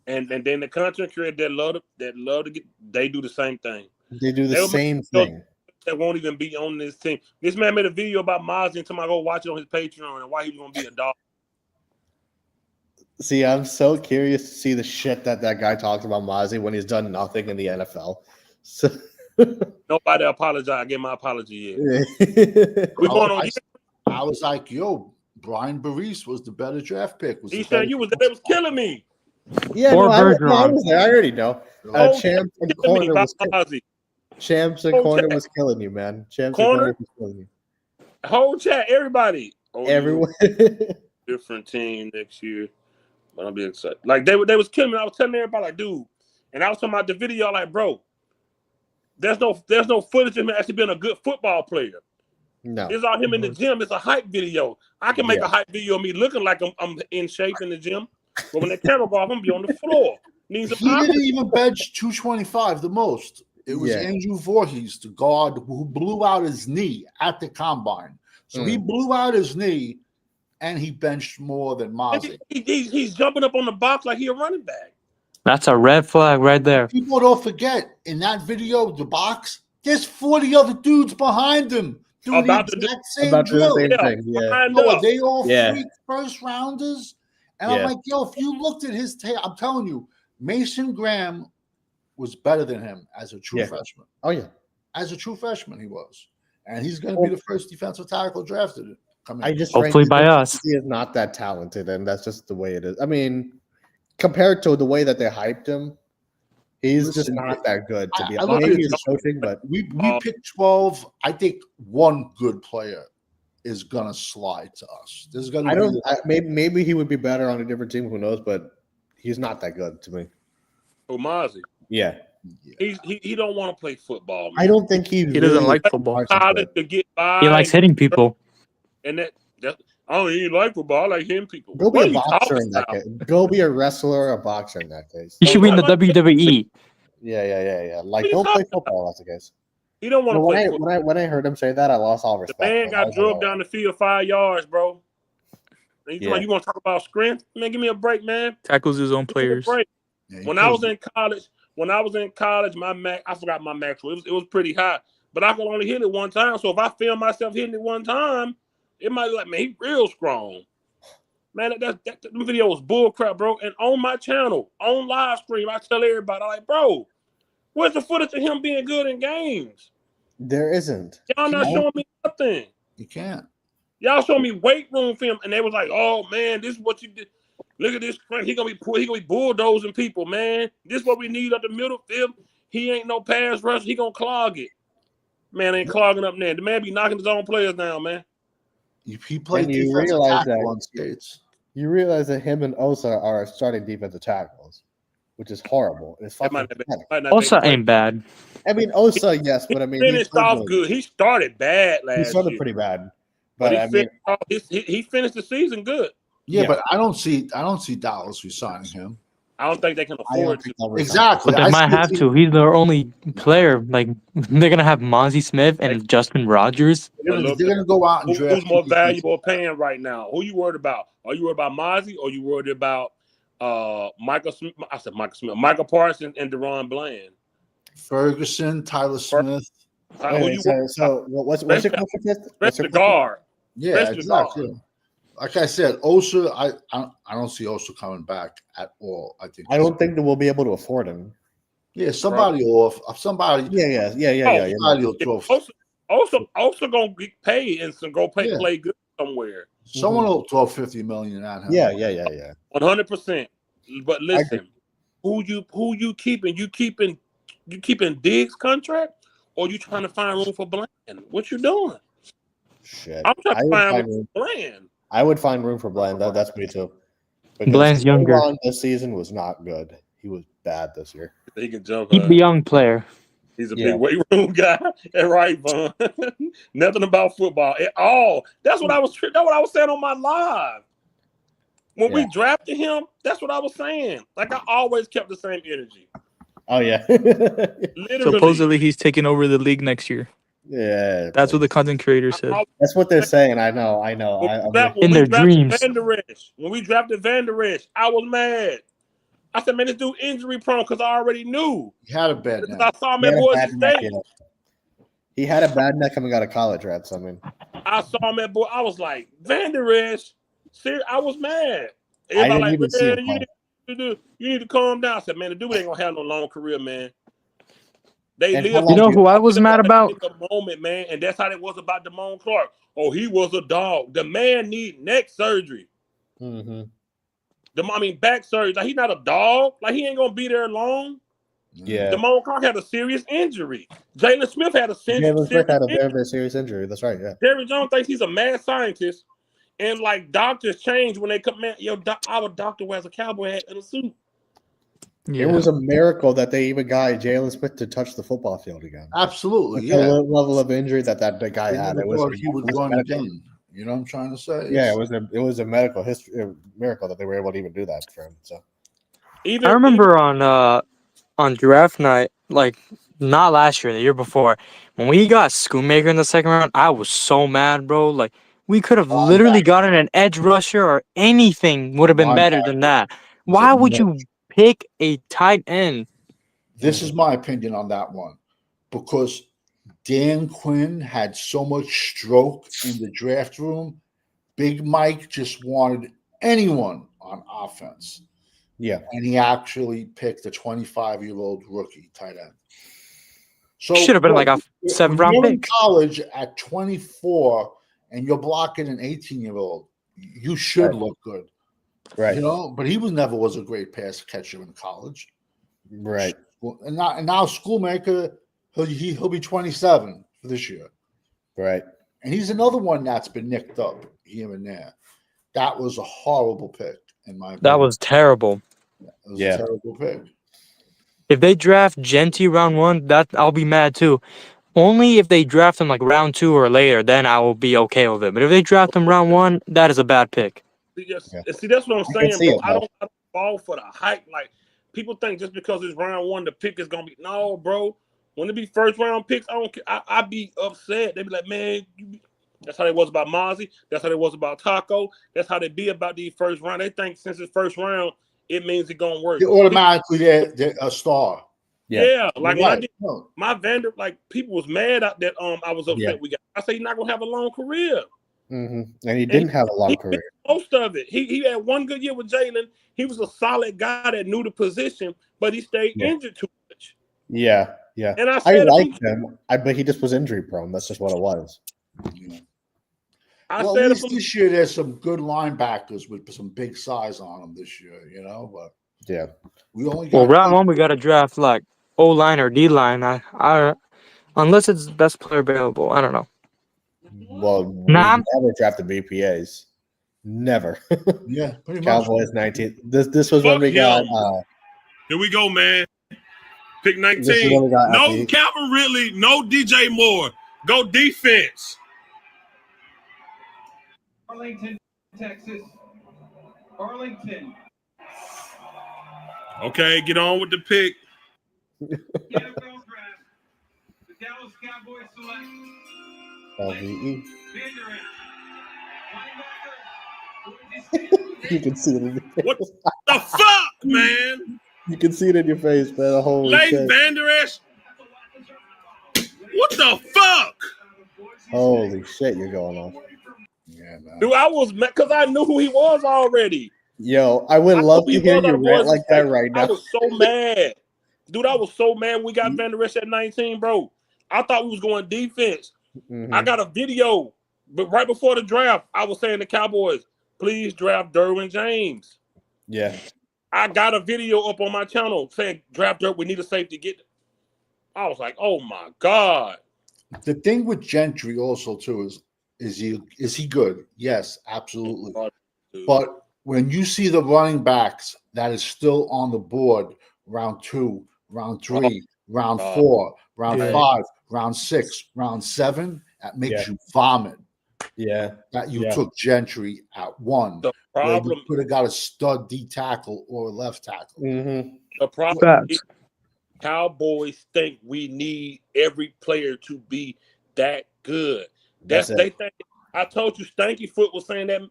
And then the content creators that love to get, they do the same thing. They do the same thing. That won't even be on this team. This man made a video about Mozzie and told me I go watch it on his Patreon and why he was going to be a dog. See, I'm so curious to see the shit that guy talks about Mozzie when he's done nothing in the NFL. So nobody apologized. I gave my apology yet. I was like, yo, Brian Barise was the better draft pick. He said you was there. It was killing me. Yeah, I was there. I already know. Champs and corner was Champs and corner was killing you, man. Champs and corner was killing you. Whole chat, everybody. Everyone. Different team next year. But I'm being excited. Like they was killing me. I was telling everybody, like, dude, and I was talking about the video, like, bro, there's no footage of him actually being a good football player. No, It's all him in the gym. It's a hype video. I can make a hype video of me looking like I'm in shape in the gym, but when the camera go off, I'm gonna be on the floor. He didn't even bench 225 the most. It was Andrew Voorhees, the guard, who blew out his knee at the combine. So he blew out his knee, and he benched more than Mozzie. He's jumping up on the box like he a running back. That's a red flag right there. People don't forget, in that video, the box, there's 40 other dudes behind him doing the exact same drill. Thing. Yeah. Oh, they all freak first rounders? And I'm like, yo, if you looked at his tape, I'm telling you, Mason Graham was better than him as a true freshman. Oh, yeah. As a true freshman, he was. And he's going to be the first defensive tackle drafted. Hopefully by us. He is not that talented, and that's just the way it is. I mean, compared to the way that they hyped him, he's just not that good, to be honest. Maybe he's coaching, but we picked 12. I think one good player is going to slide to us. There's going to be maybe he would be better on a different team, who knows, but he's not that good to me. Mozzie. Yeah. He don't want to play football, man. I don't think he doesn't like football. To get by, he likes hitting people. And that he like football. I like hitting people. Go be a boxer in that case. Go be a wrestler or a boxer in that case. You should be in the WWE. Yeah. Like, don't play football, that's the case. He don't want to play football. When I heard him say that, I lost all respect. The man got drugged down the field 5 yards, bro. And you want to talk about strength? Man, give me a break, man. Tackles his own players. When I was in college, my max, I forgot my max. It was pretty high, but I could only hit it one time. So if I film myself hitting it one time, it might be like, man, he real strong. Man, that video was bull crap, bro. And on my channel, on live stream, I tell everybody, I'm like, bro, where's the footage of him being good in games? There isn't. Y'all not showing me nothing. You can't. Y'all show me weight room film, and they was like, "Oh man, this is what you did. Look at this. He gonna be bulldozing people, man. This is what we need up the middle field. He ain't no pass rush. He gonna clog it. Man ain't clogging up there. The man be knocking his own players down, man. He played you realize that on skates. You realize that him and Osa are starting defensive tackles, which is horrible. It's fucking Osa ain't bad. I mean, Osa, yes, but I mean, he finished off good. He started bad last year. He started pretty bad, but he finished the season good. Yeah, but I don't see Dallas resigning him. I don't think they can afford to. Exactly. But they might have to. He's their only player. Like, they're gonna have Mozzie Smith and Justin Rogers. They're gonna go out and draft. Who's more valuable paying right now? Who you worried about? Are you worried about Mozzie, or you worried about Michael Smith? I said Michael Smith, Michael Parsons, and Deron Bland. Ferguson, Tyler Smith. What's your question? That's the guard. Yeah, exactly. Like I said, Osa, I don't see Osa coming back at all. I don't think that we'll be able to afford him. Yeah, somebody off. Somebody. Yeah. Somebody will throw. Osa gonna get paid and play good somewhere. Someone will throw $50 million at him. Yeah. 100%. But listen, who you keeping? You keeping Diggs' contract, or you trying to find room for Bland? What you doing? Shit. I'm trying to find room for Bland. I would find room for Bland. That's me too. Bland's younger. This season was not good. He was bad this year. He can jump. He's a young player. He's a big weight room guy. That's right, Vaughn. Nothing about football at all. That's what I was saying on my live. When we drafted him, that's what I was saying. Like, I always kept the same energy. Oh yeah. Literally. Supposedly he's taking over the league next year. Yeah, that's what the content creator said. That's what they're saying. I know. In their dreams. When we drafted Van Der Esch, I was mad. I said, man, this dude injury prone because I already knew. He had a bad neck. I saw him at Boise State. He had a bad neck coming out of college, right? So, I mean, I saw him at Boise. I was like, Van Der Esch. I was mad. Everybody like, man, you need to calm down. I said, man, the dude ain't gonna have no long career, man. You know who I was mad about? The moment, man, and that's how it was about Damone Clark. Oh, he was a dog. The man need neck surgery. Mm-hmm. Back surgery. Like, he's not a dog. Like, he ain't gonna be there long. Yeah. Damone Clark had a serious injury. Jalen Smith had a serious very serious injury. That's right. Yeah. Jerry Jones thinks he's a mad scientist, And like doctors change when they come in. Our doctor wears a cowboy hat and a suit. Yeah. It was a miracle that they even got Jalen Smith to touch the football field again. Absolutely, The yeah. level of injury that guy They had, never it was thought he would run medical. again. You know what I'm trying to say? Yeah, it was a medical miracle that they were able to even do that for him. So I remember on draft night, like not last year, the year before, when we got Schoonmaker in the second round, I was so mad, bro. Like we could have literally gotten an edge rusher or anything would have been better than that. Why would you pick a tight end? This is my opinion on that one, because Dan Quinn had so much stroke in the draft room. Big Mike just wanted anyone on offense. yeah, And he actually picked a 25-year-old rookie tight end. So Should have been like a 7th round when you're in pick. college at 24 and you're blocking an 18-year-old, you should look good. right, You know, but he was a great pass catcher in college. right. And now Schoolmaker, he'll be 27 for this year. Right. And he's another one that's been nicked up here and there. That was a horrible pick, in my opinion. That was terrible. It was a terrible pick. If they draft Genty round 1, that I'll be mad too. Only if they draft him like round 2 or later, then I will be okay with it. But if they draft him round 1, that is a bad pick. See, that's what I'm saying, bro. I don't fall for the hype. Like people think just because it's round 1, the pick is gonna be bro. When it be first round picks, I don't care. I be upset. They be like, man, that's how they was about Mozzie. That's how they was about Taco. That's how they be about these first round. They think since it's first round, it means it's gonna work. They're automatically they're a star. Yeah, like when I did No. my Vander, like people was mad that I was upset we got. I said he's not gonna have a long career. Mm-hmm. And he didn't have a long career. Most of it. He had one good year with Jalen. He was a solid guy that knew the position, but he stayed injured too much. Yeah, yeah. And I liked him, but he just was injury prone. That's just what it was. Yeah. At least this year there's some good linebackers with some big size on them this year, you know. But yeah, we only got round 1 we got to draft like O line or D line. I unless it's best player available. I don't know. Well, we never drafted BPAs. Never. Yeah, pretty much. Cowboys 19. This was when we got. Here we go, man. Pick 19. No Calvin Ridley. No DJ Moore. Go defense. Arlington, Texas. Arlington. Okay, get on with the pick. NFL draft. The Dallas Cowboys select. LVE. Linebacker. You can see it in your face. What the fuck, man? You can see it in your face, man. Holy Leighton shit. Vander Esch. What the fuck? Holy shit, you're going off. Yeah, man. Dude, I was mad because I knew who he was already. Yo, I would love to hear you rant like that right now. I was so mad. Dude, I was so mad we got Vander Esch at 19, bro. I thought we was going defense. Mm-hmm. I got a video, but right before the draft, I was saying to Cowboys, please draft Derwin James. Yeah. I got a video up on my channel saying draft Derwin, we need a safety. I was like, oh my God. The thing with Gentry also too is he good? Yes, absolutely. But when you see the running backs that is still on the board, round 2, round 3, round 4, round 5, round 6, round 7, that makes you vomit. Yeah. That you took Gentry at 1. The problem, you could have got a stud D tackle or a left tackle. Mm-hmm. The problem is Cowboys think we need every player to be that good. They think. I told you, Stanky Foot was saying that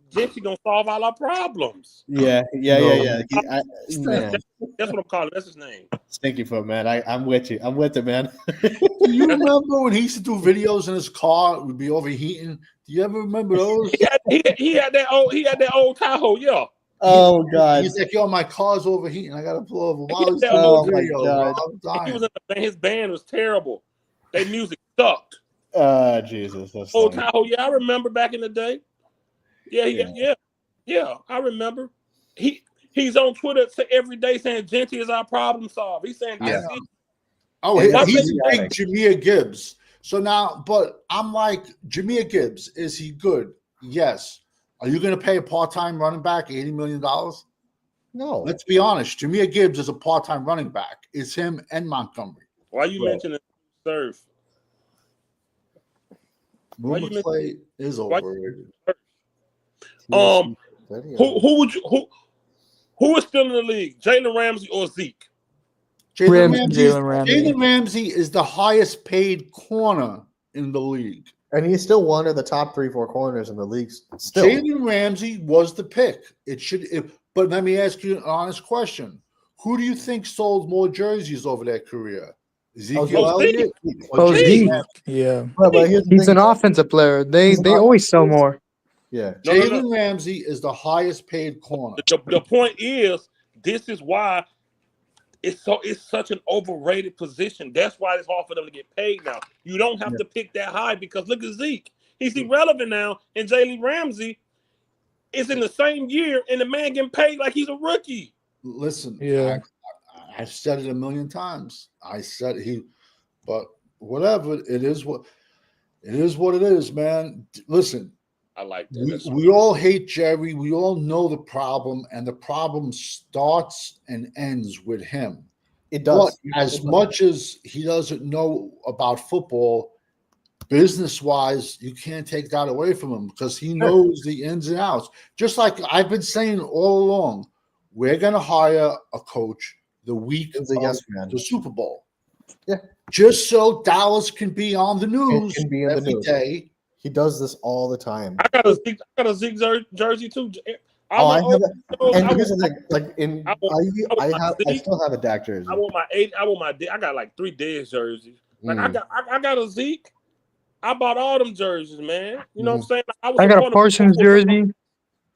Gentry gonna solve all our problems. Yeah. Man. That's what I'm calling. That's his name. Stinky Foot, man. I'm with you. I'm with it, man. Do you remember when he used to do videos in his car? It would be overheating. Do you ever remember those? He had that old Tahoe, yeah. Oh God! He's like, yo, my car's overheating. I gotta pull over. Oh my God! He was his band was terrible. Their music sucked. Jesus. Old Tahoe, yeah, I remember back in the day. Yeah, I remember. He's on Twitter every day saying Genty is our problem solver. He's saying yeah. He's a big Jahmyr Gibbs. So now, but I'm like, Jahmyr Gibbs, is he good? Yes. Are you going to pay a part-time running back $80 million? No. Let's be honest. Jameer Gibbs is a part-time running back. It's him and Montgomery. Why you Right. mentioning Surf? Why Boomer you Clay is overrated. Who would you who is still in the league? Jalen Ramsey or Zeke? Jalen Ramsey is the highest paid corner in the league. And he's still one of the top 3-4 corners in the league. Still, Jalen Ramsey was the pick. But let me ask you an honest question: who do you think sold more jerseys over their career? Ezekiel Elliott or Zeke. Jalen? Yeah. but He's an offensive player. They always sell more. Yeah. Jalen Ramsey is the highest paid corner. The point is, this is why it's such an overrated position. That's why it's hard for them to get paid now. You don't have to pick that high because look at Zeke. He's irrelevant now, and Jalen Ramsey is in the same year, and the man getting paid like he's a rookie. Listen, I've said it a million times. I said but whatever, it is what it is, man. Listen, I like that. We all hate Jerry. We all know the problem, and the problem starts and ends with him. It does. But as much as he doesn't know about football, business-wise, you can't take that away from him because he knows the ins and outs. Just like I've been saying all along, we're going to hire a coach the week of the Super Bowl. Yeah. Just so Dallas can be on the news every day. He does this all the time. I got a Zeke jersey too. I still have a Dak jersey. I got like 3 Dez jerseys. Like I got a Zeke. I bought all them jerseys, man. You know what I'm saying? I got a Parsons jersey.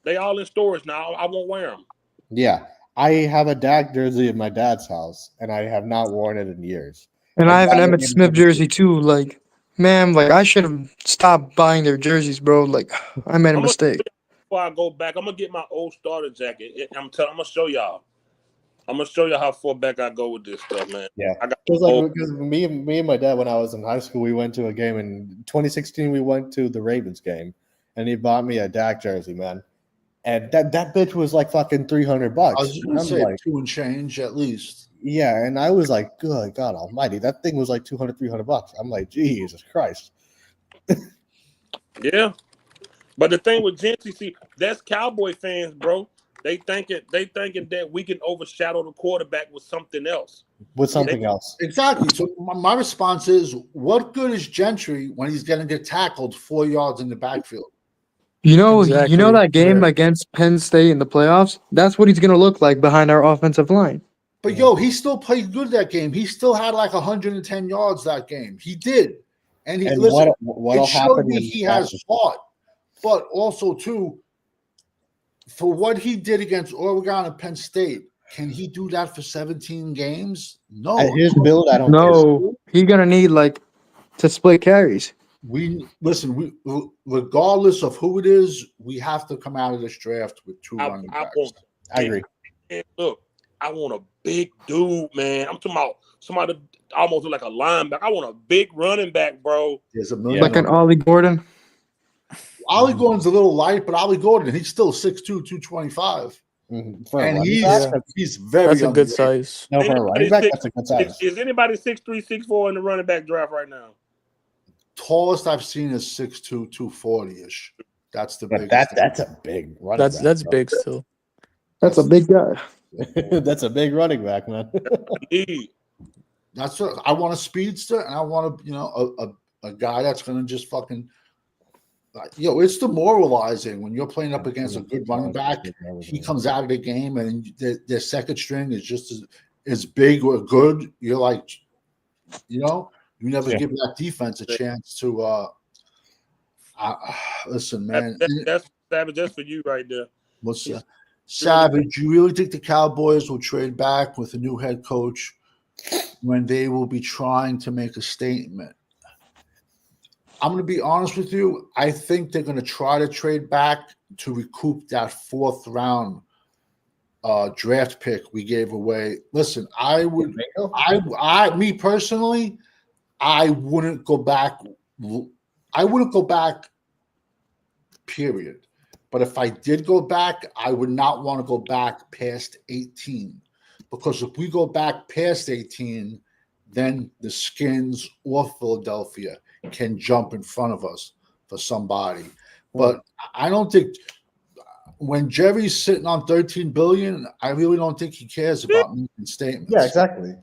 They all in storage now. I won't wear them. Yeah, I have a Dak jersey in my dad's house, and I have not worn it in years. And I have an Emmitt Smith jersey too. Like, man, like I should have stopped buying their jerseys, bro. Like, I made a mistake. Before I go back, I'm gonna get my old starter jacket. I'm gonna show y'all. I'm gonna show you how far back I go with this stuff, man. Yeah, because me and my dad, when I was in high school, we went to a game in 2016. We went to the Ravens game, and he bought me a Dak jersey, man. And that bitch was like fucking $300. I was gonna say like, 2 and change at least. Yeah, and I was like, good God Almighty, that thing was like $200-$300. I'm like, Jesus Christ. Yeah, but the thing with Gentry, see, that's Cowboy fans, bro. They thinking that we can overshadow the quarterback with something else. Exactly. So my response is, what good is Gentry when he's going to get tackled 4 yards in the backfield? You know that game against Penn State in the playoffs? That's what he's going to look like behind our offensive line. But, he still played good that game. He still had like 110 yards that game. He did. And it showed me he has heart. But also, too, for what he did against Oregon and Penn State, can he do that for 17 games? No. At his build, I don't know. He's going to need, to split carries. Regardless of who it is, we have to come out of this draft with 2 running backs. I agree. And look, I want a big dude, man. I'm talking about somebody almost look like a linebacker. I want a big running back, bro. Like an Ollie Gordon. Ollie Gordon's a little light, but Ollie Gordon, he's still 6'2", 225. Mm-hmm. And he's very That's a good size. No, for a running back, that's a good size. Is anybody 6'3", 6'4" in the running back draft right now? Tallest I've seen is 6'2", 240-ish. That's the biggest. That's a big running back. That's big still. That's a big guy. That's a big running back, man. That's what I want, a speedster, and I want a guy that's going to just fucking it's demoralizing when you're playing up against a good running back. He comes out of the game and their second string is just as big or good. You're like, you never give that defense a chance to. Listen, man. That's Savage. That's for you right there. What's Savage? You really think the Cowboys will trade back with a new head coach when they will be trying to make a statement? I'm going to be honest with you. I think they're going to try to trade back to recoup that 4th round draft pick we gave away. Listen, me personally, I wouldn't go back. I wouldn't go back period. But if I did go back, I would not want to go back past 18. Because if we go back past 18, then the Skins or Philadelphia can jump in front of us for somebody. But I don't think when Jerry's sitting on 13 billion, I really don't think he cares about making statements. Yeah, exactly.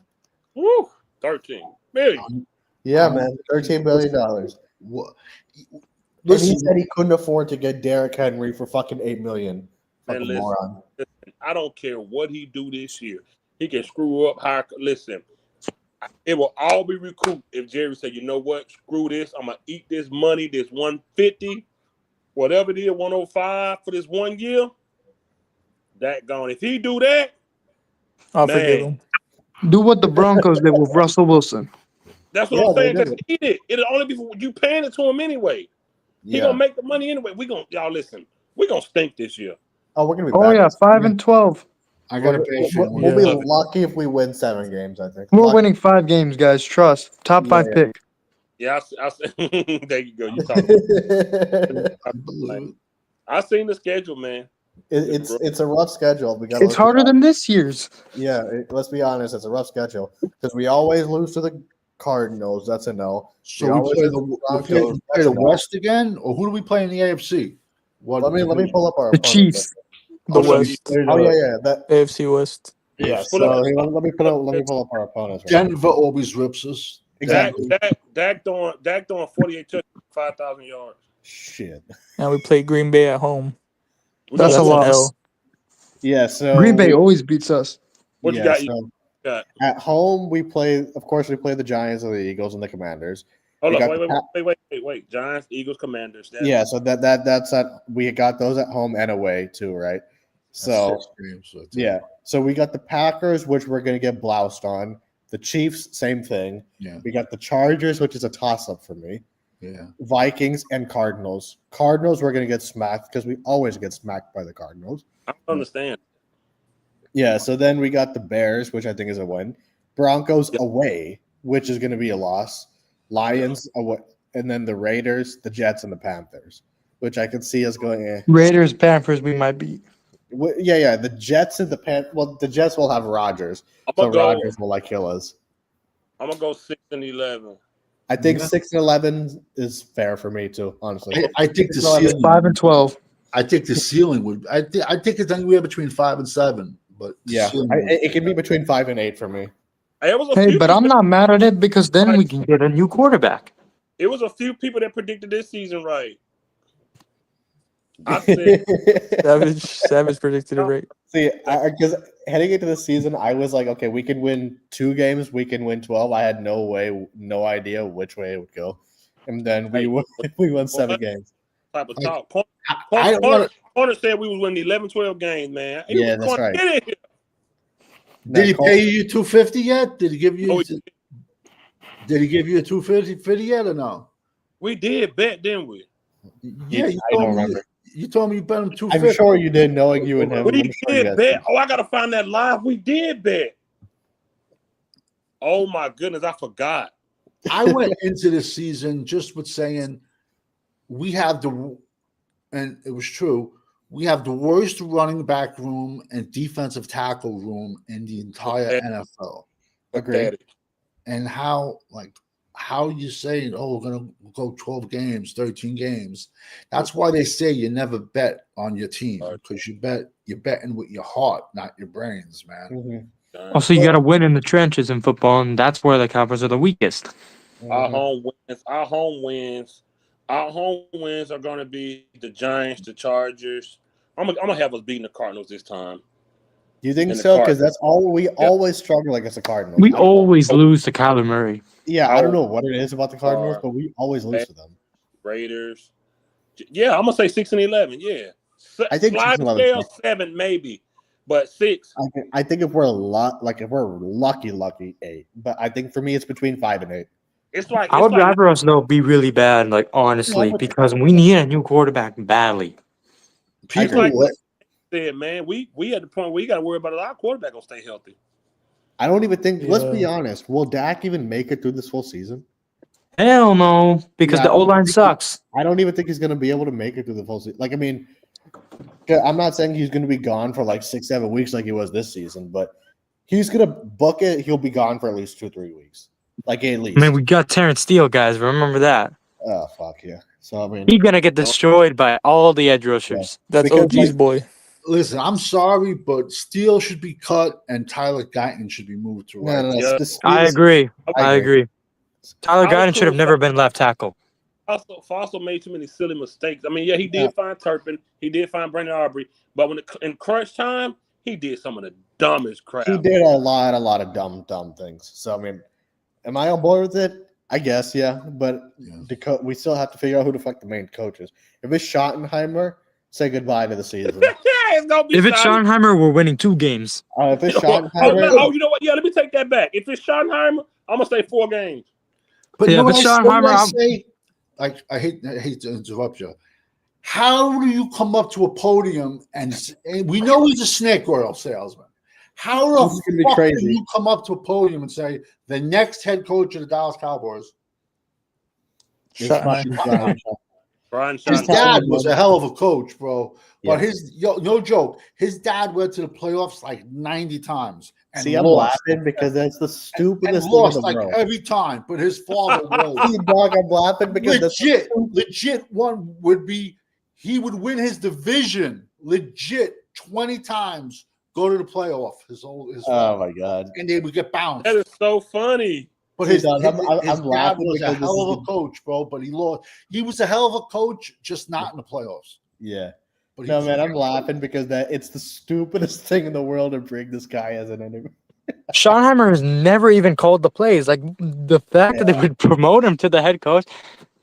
Woo, 13 million. Yeah, man, $13 billion. What? And Listen, he said he couldn't afford to get Derrick Henry for fucking $8 million. Man, Fucking listen, moron. I don't care what he do this year. He can screw up. Listen, it will all be recouped if Jerry said, you know what, screw this. I'm gonna eat this money, this 150, whatever it is, 105 for this 1 year. That gone. If he do that, I'll man, forgive him. Do what the Broncos did with Russell Wilson. that's what I'm saying. they Just did eat it. It'll only be for you paying it to him anyway. He Yeah. gonna make the money anyway. Y'all listen. We gonna stink this year. Oh, we're gonna be Oh back. yeah, 5-12. I got to pay for We'll be Love it. lucky if we win 7 games, I think. We're Lucky. winning 5 games, guys. Trust. Top 5 Yeah. pick. Yeah, there you go. You talking. I seen the schedule, man. It's a rough schedule. It's harder than this year's. Yeah, let's be honest. It's a rough schedule because we always lose to the Cardinals. That's a no. So we play the West again, or who do we play in the AFC? Let me pull up our The opponents. Chiefs. The Oh, West. Oh yeah. That AFC West. yeah. Pull So up. let me pull up our opponents. Right Denver always rips us. Exactly. Dak throwing 48 touchdowns, 5,000 yards. Shit. And we play Green Bay at home. We That's a gonna- loss. Yeah. So Green Bay always beats us. What yeah, you so got? at home we play. Of course, we play the Giants and the Eagles and the Commanders. Hold We up, got wait. Giants, Eagles, Commanders. Yeah. So that's we got those at home and away too, right? So yeah. So we got the Packers, which we're gonna get bloused on. The Chiefs, same thing. Yeah. We got the Chargers, which is a toss-up for me. Yeah. Vikings and Cardinals. Cardinals, we're going to get smacked because we always get smacked by the Cardinals. I don't understand. Yeah, so then we got the Bears, which I think is a win. Broncos away, which is going to be a loss. Lions away, and then the Raiders, the Jets, and the Panthers, which I can see us going. Raiders, Panthers, we might beat. Yeah. The Jets and the Well, the Jets will have Rodgers, so Rodgers will kill us. I'm gonna go 6-11. I think 6-11 is fair for me too. Honestly, I think the ceiling, 5-12. I think the ceiling would. I think it's anywhere between 5 and 7. But yeah, it can be between 5 and 8 for me. Hey, but I'm not mad at it because then we can get a new quarterback. It was a few people that predicted this season right. I said, Savage predicted it right. See, because heading into the season, I was like, okay, we can win 2 games, we can win 12. I had no idea which way it would go, and then we won 7 games. Type of talk. Corner said we was winning 11, 12 games, man. Yeah, that's right. Did he pay you $250 yet? Did he give you? Did he give you a $250 yet or no? We did bet, didn't we? Yeah, I don't remember. You told me you bet him $250. I'm sure you did, knowing you and him. We did bet. Oh, I gotta find that live. We did bet. Oh my goodness, I forgot. I went into this season just with saying we have and it was true. We have the worst running back room and defensive tackle room in the entire NFL. Agreed. And how you saying, oh, we're gonna go 12 games, 13 games. That's why they say you never bet on your team, because you're betting with your heart, not your brains, man. Mm-hmm. Also, you got to win in the trenches in football, and that's where the Cowboys are the weakest. Our home wins are going to be the Giants, the Chargers. I'm gonna have us beating the Cardinals this time. Do you think so? Because that's all we always struggle against the Cardinals. We always lose to Kyler Murray. Yeah, I don't know what it is about the Cardinals, but we always lose to them. Raiders. Yeah, I'm gonna say 6-11. Yeah, I think 6-11. 7 maybe, but 6. I think if we're lucky 8. But I think for me it's between 5 and 8. I would rather us though be really bad, honestly, because we need a new quarterback badly. People said, man, we at the point where you got to worry about our quarterback gonna stay healthy. I don't even think. Yeah. Let's be honest. Will Dak even make it through this full season? Hell no, because Yeah, the O-line sucks. I don't even think he's going to be able to make it through the full season. Like, I mean, I'm not saying he's going to be gone for like 6-7 weeks like he was this season, but he's going to book it. He'll be gone for at least 2-3 weeks. Like, at least. I mean, we got Terrence Steele, guys. Remember that. Oh, fuck yeah. So, I mean, He's going to get destroyed by all the edge rushers. That's Because, OG's like, boy. Listen, I'm sorry, but Steele should be cut and Tyler Guyton should be moved to right. no, Yeah. I agree. I agree. Tyler I was Guyton should have cool. never been left tackle. Fossil made too many silly mistakes. I mean, yeah, he did find Turpin. He did find Brandon Aubrey. But in crunch time, he did some of the dumbest crap. He did a lot of dumb things. So, I mean, am I on board with it? I guess, yeah. But we still have to figure out who the fuck the main coach is. If it's Schottenheimer, say goodbye to the season. It's gonna be If it's Schottenheimer, we're winning 2 games. If it's Oh, Schottenheimer, you know what? Yeah, let me take that back. If it's Schottenheimer, I'm gonna say 4 games. But Yeah, you know but what Sean I, what Harmer, I I'm- say? Like I hate to interrupt you. How do you come up to a podium and we know he's a snake oil salesman? How This is gonna be the fuck crazy. do you come up to a podium and say the next head coach of the Dallas Cowboys? is Schottenheimer. fucking Brian His Schottenheimer. dad was a hell of a coach, bro. But Yeah. no joke, his dad went to the playoffs like 90 times. And See, I'm lost. laughing because that's the And stupidest thing in lost the like world. every time. But his father was See, dog, I'm laughing because that's legit one would be he would win his division legit 20 times, go to the playoff. His oh my god. and they would get bounced. That is so funny. But See, his dog, I'm dad laughing was a because this hell is of a coach, bro. But he lost. He was a hell of a coach, just not in the playoffs. Yeah. But No, man, I'm laughing because it's the stupidest thing in the world to bring this guy as an enemy. Schottenheimer has never even called the plays. Like, the fact that they would promote him to the head coach,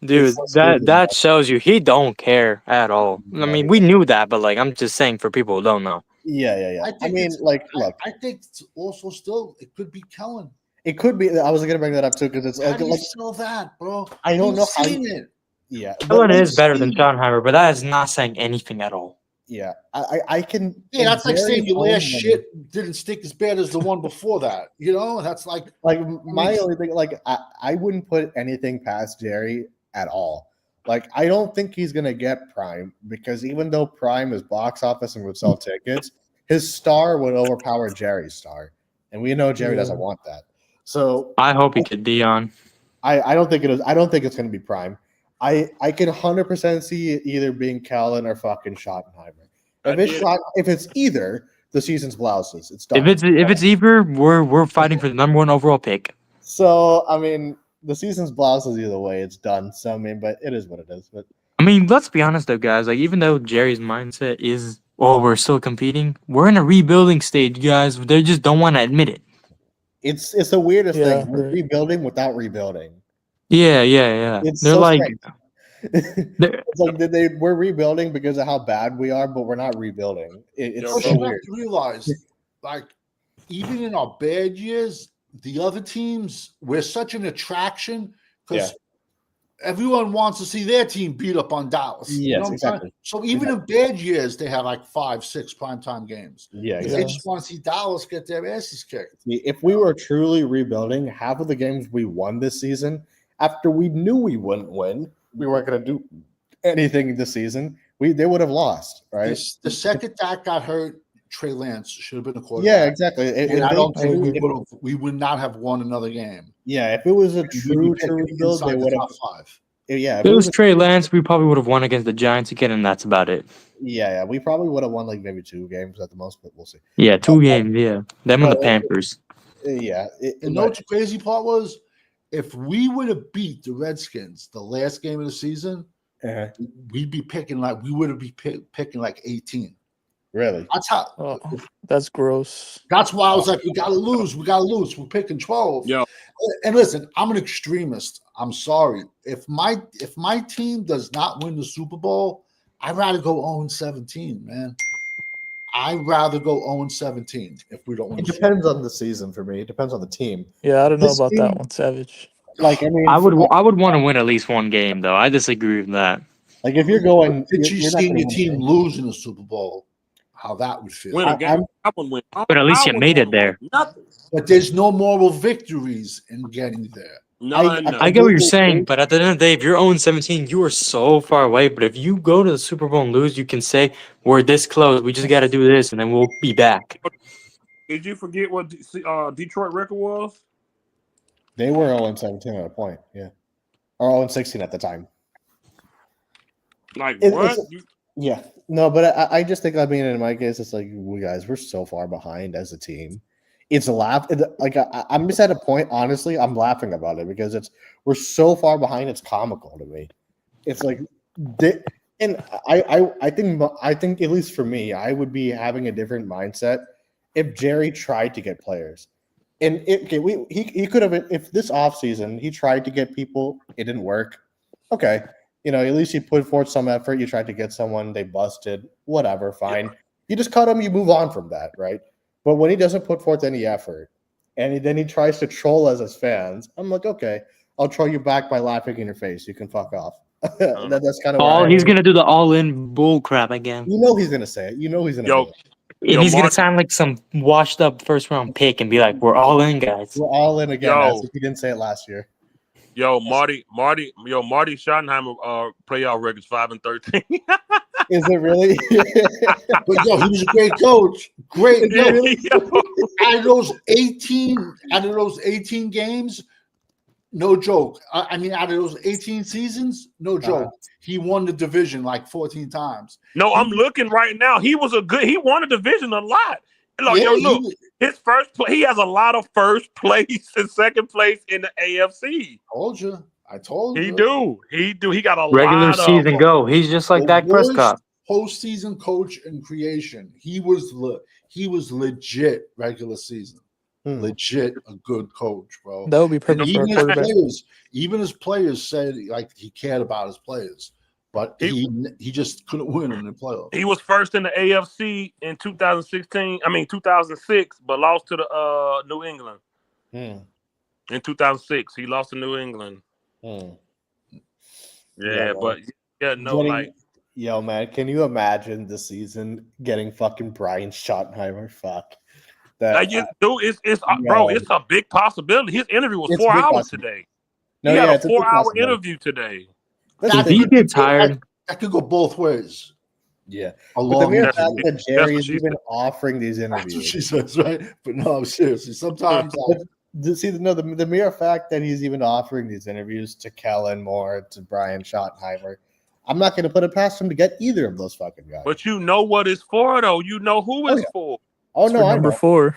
dude, It's so stupid, that shows you he don't care at all. I mean, we knew that, but, like, I'm just saying for people who don't know. Yeah. I think mean, it's- like, look, I think it's also still it could be Kellen. it could be. I was gonna bring that up too because it's How like, do you sell that, bro? I don't You've know how. seen it. Yeah, Kellen like, is better than Schottenheimer, but that is not saying anything at all. Yeah, I can. Yeah, that's like saying your last Jerry's shit didn't stick as bad as the one before that. You know, that's like Like my only thing, like I wouldn't put anything past Jerry at all. Like I don't think he's gonna get Prime because even though Prime is box office and would sell tickets, his star would overpower Jerry's star, and we know Jerry doesn't want that. So I hope he get Dion. I don't think it is. I don't think it's gonna be Prime. I can 100% see it either being Callan or fucking Schottenheimer. If it's either, the season's blouses. It's done. If it's either, we're fighting for the number 1 overall pick. So I mean, the season's blouses either way. It's done. So I mean, but it is what it is. But I mean, let's be honest though, guys. Like, even though Jerry's mindset is, oh, we're still competing, we're in a rebuilding stage, guys. They just don't want to admit it. it's the weirdest Yeah, thing. We're right. rebuilding without rebuilding. Yeah. It's They're so like, strange. they're- It's like we're rebuilding because of how bad we are, but we're not rebuilding. It's Yeah, But so you have weird. to realize, like, even in our bad years, the other teams, we're such an attraction because everyone wants to see their team beat up on Dallas. You Yes, know what I'm saying? exactly. So even in bad years, they have like 5-6 primetime games. Yeah, Because exactly. they just want to see Dallas get their asses kicked. If we were truly rebuilding, half of the games we won this season, after we knew we wouldn't win, we weren't going to do anything this season. They would have lost, right? The second Dak got hurt, Trey Lance should have been a Yeah, quarterback. exactly. And I don't think agree. we would not have won another game. Yeah, if it was a We'd be true picking rebuild, inside they the would have. top 5. Yeah, if it was Trey Lance, we probably would have won against the Giants again, and that's about it. yeah, we probably would have won like maybe 2 games at the most, but we'll see. Yeah, 2 games. Yeah, them and the But- Panthers. Yeah, And know what the crazy part was? If we would have beat the Redskins the last game of the season, we'd be picking like we would have been picking like 18. really. That's how. Oh, that's gross. That's why I was like, we gotta lose. We're picking 12. Yo. And listen, I'm an extremist. I'm sorry. If my team does not win the Super Bowl, I'd rather go 0-17, man. I'd rather go 0-17 if we don't win. It the Super depends on the season for me. It depends on the team. Yeah, I don't know This about team- that one, Savage. Like I mean, I would want to win at least 1 game, though. I disagree with that. like if you're going, Bowl. Did you you're not see gonna your win team games. lose in the Super Bowl? How that would feel. Win a I- game. I'm- I wouldn't win. But at least you I made it wouldn't there. win Nothing. But there's no moral victories in getting there. None. I get what you're saying, but at the end of the day, if you're 0-17, you are so far away. But if you go to the Super Bowl and lose, you can say, we're this close. We just got to do this, and then we'll be back. Did you forget what Detroit record was? They were 0-17 at a point, yeah. Or 0-16 at the time. Like, It- what? it's- Yeah. No, but I just think, I mean, in my case, it's like, we guys, we're so far behind as a team. It's like I'm just at a point, honestly, I'm laughing about it because we're so far behind, it's comical to me. It's like, and I think at least for me, I would be having a different mindset if Jerry tried to get players. And he could have, if this offseason he tried to get people, it didn't work. Okay. You know, at least you put forth some effort. You tried to get someone, they busted, whatever, fine. Yeah. You just cut him, you move on from that, right? But when he doesn't put forth any effort and then he tries to troll us as fans, I'm like, okay, I'll troll you back by laughing in your face. You can fuck off. That's kind of He's going to do the all-in bull crap again. You know he's going to say it. You know he's going to do it. And he's going to sound like some washed-up first-round pick and be like, we're all in, guys. We're all in again, as if he didn't say it last year. Marty Schottenheimer playoff record's 5-13. Is it really? But he was a great coach. Great. Out of those 18 games, no joke. I mean, out of those 18 seasons, no joke. He won the division like 14 times. No, I'm looking right now. He won the division a lot. Look, his first play, he has a lot of first place and second place in the AFC. I told you. He do. He got a regular lot season of go. He's just like Dak Prescott. Postseason coach in creation. He was legit regular season. Legit a good coach, bro. That would be perfect for a quarterback. Even his players said like he cared about his players, but he just couldn't win in the playoffs. He was first in the AFC in 2006, but lost to the New England. In 2006, he lost to New England. Yo, man, can you imagine the season getting fucking Brian Schottenheimer? Fuck. It's a big possibility. His interview was 4 hours today. He had a 4-hour interview today. He get tired. That could go both ways. Yeah. But the mere fact that Jerry is even offering these interviews. That's what she says, right? But no, seriously, sometimes the mere fact that he's even offering these interviews to Kellen Moore, to Brian Schottenheimer, I'm not going to put it past him to get either of those fucking guys. But you know what it's for, though. You know who it's for. Oh, no, I know. Number 4.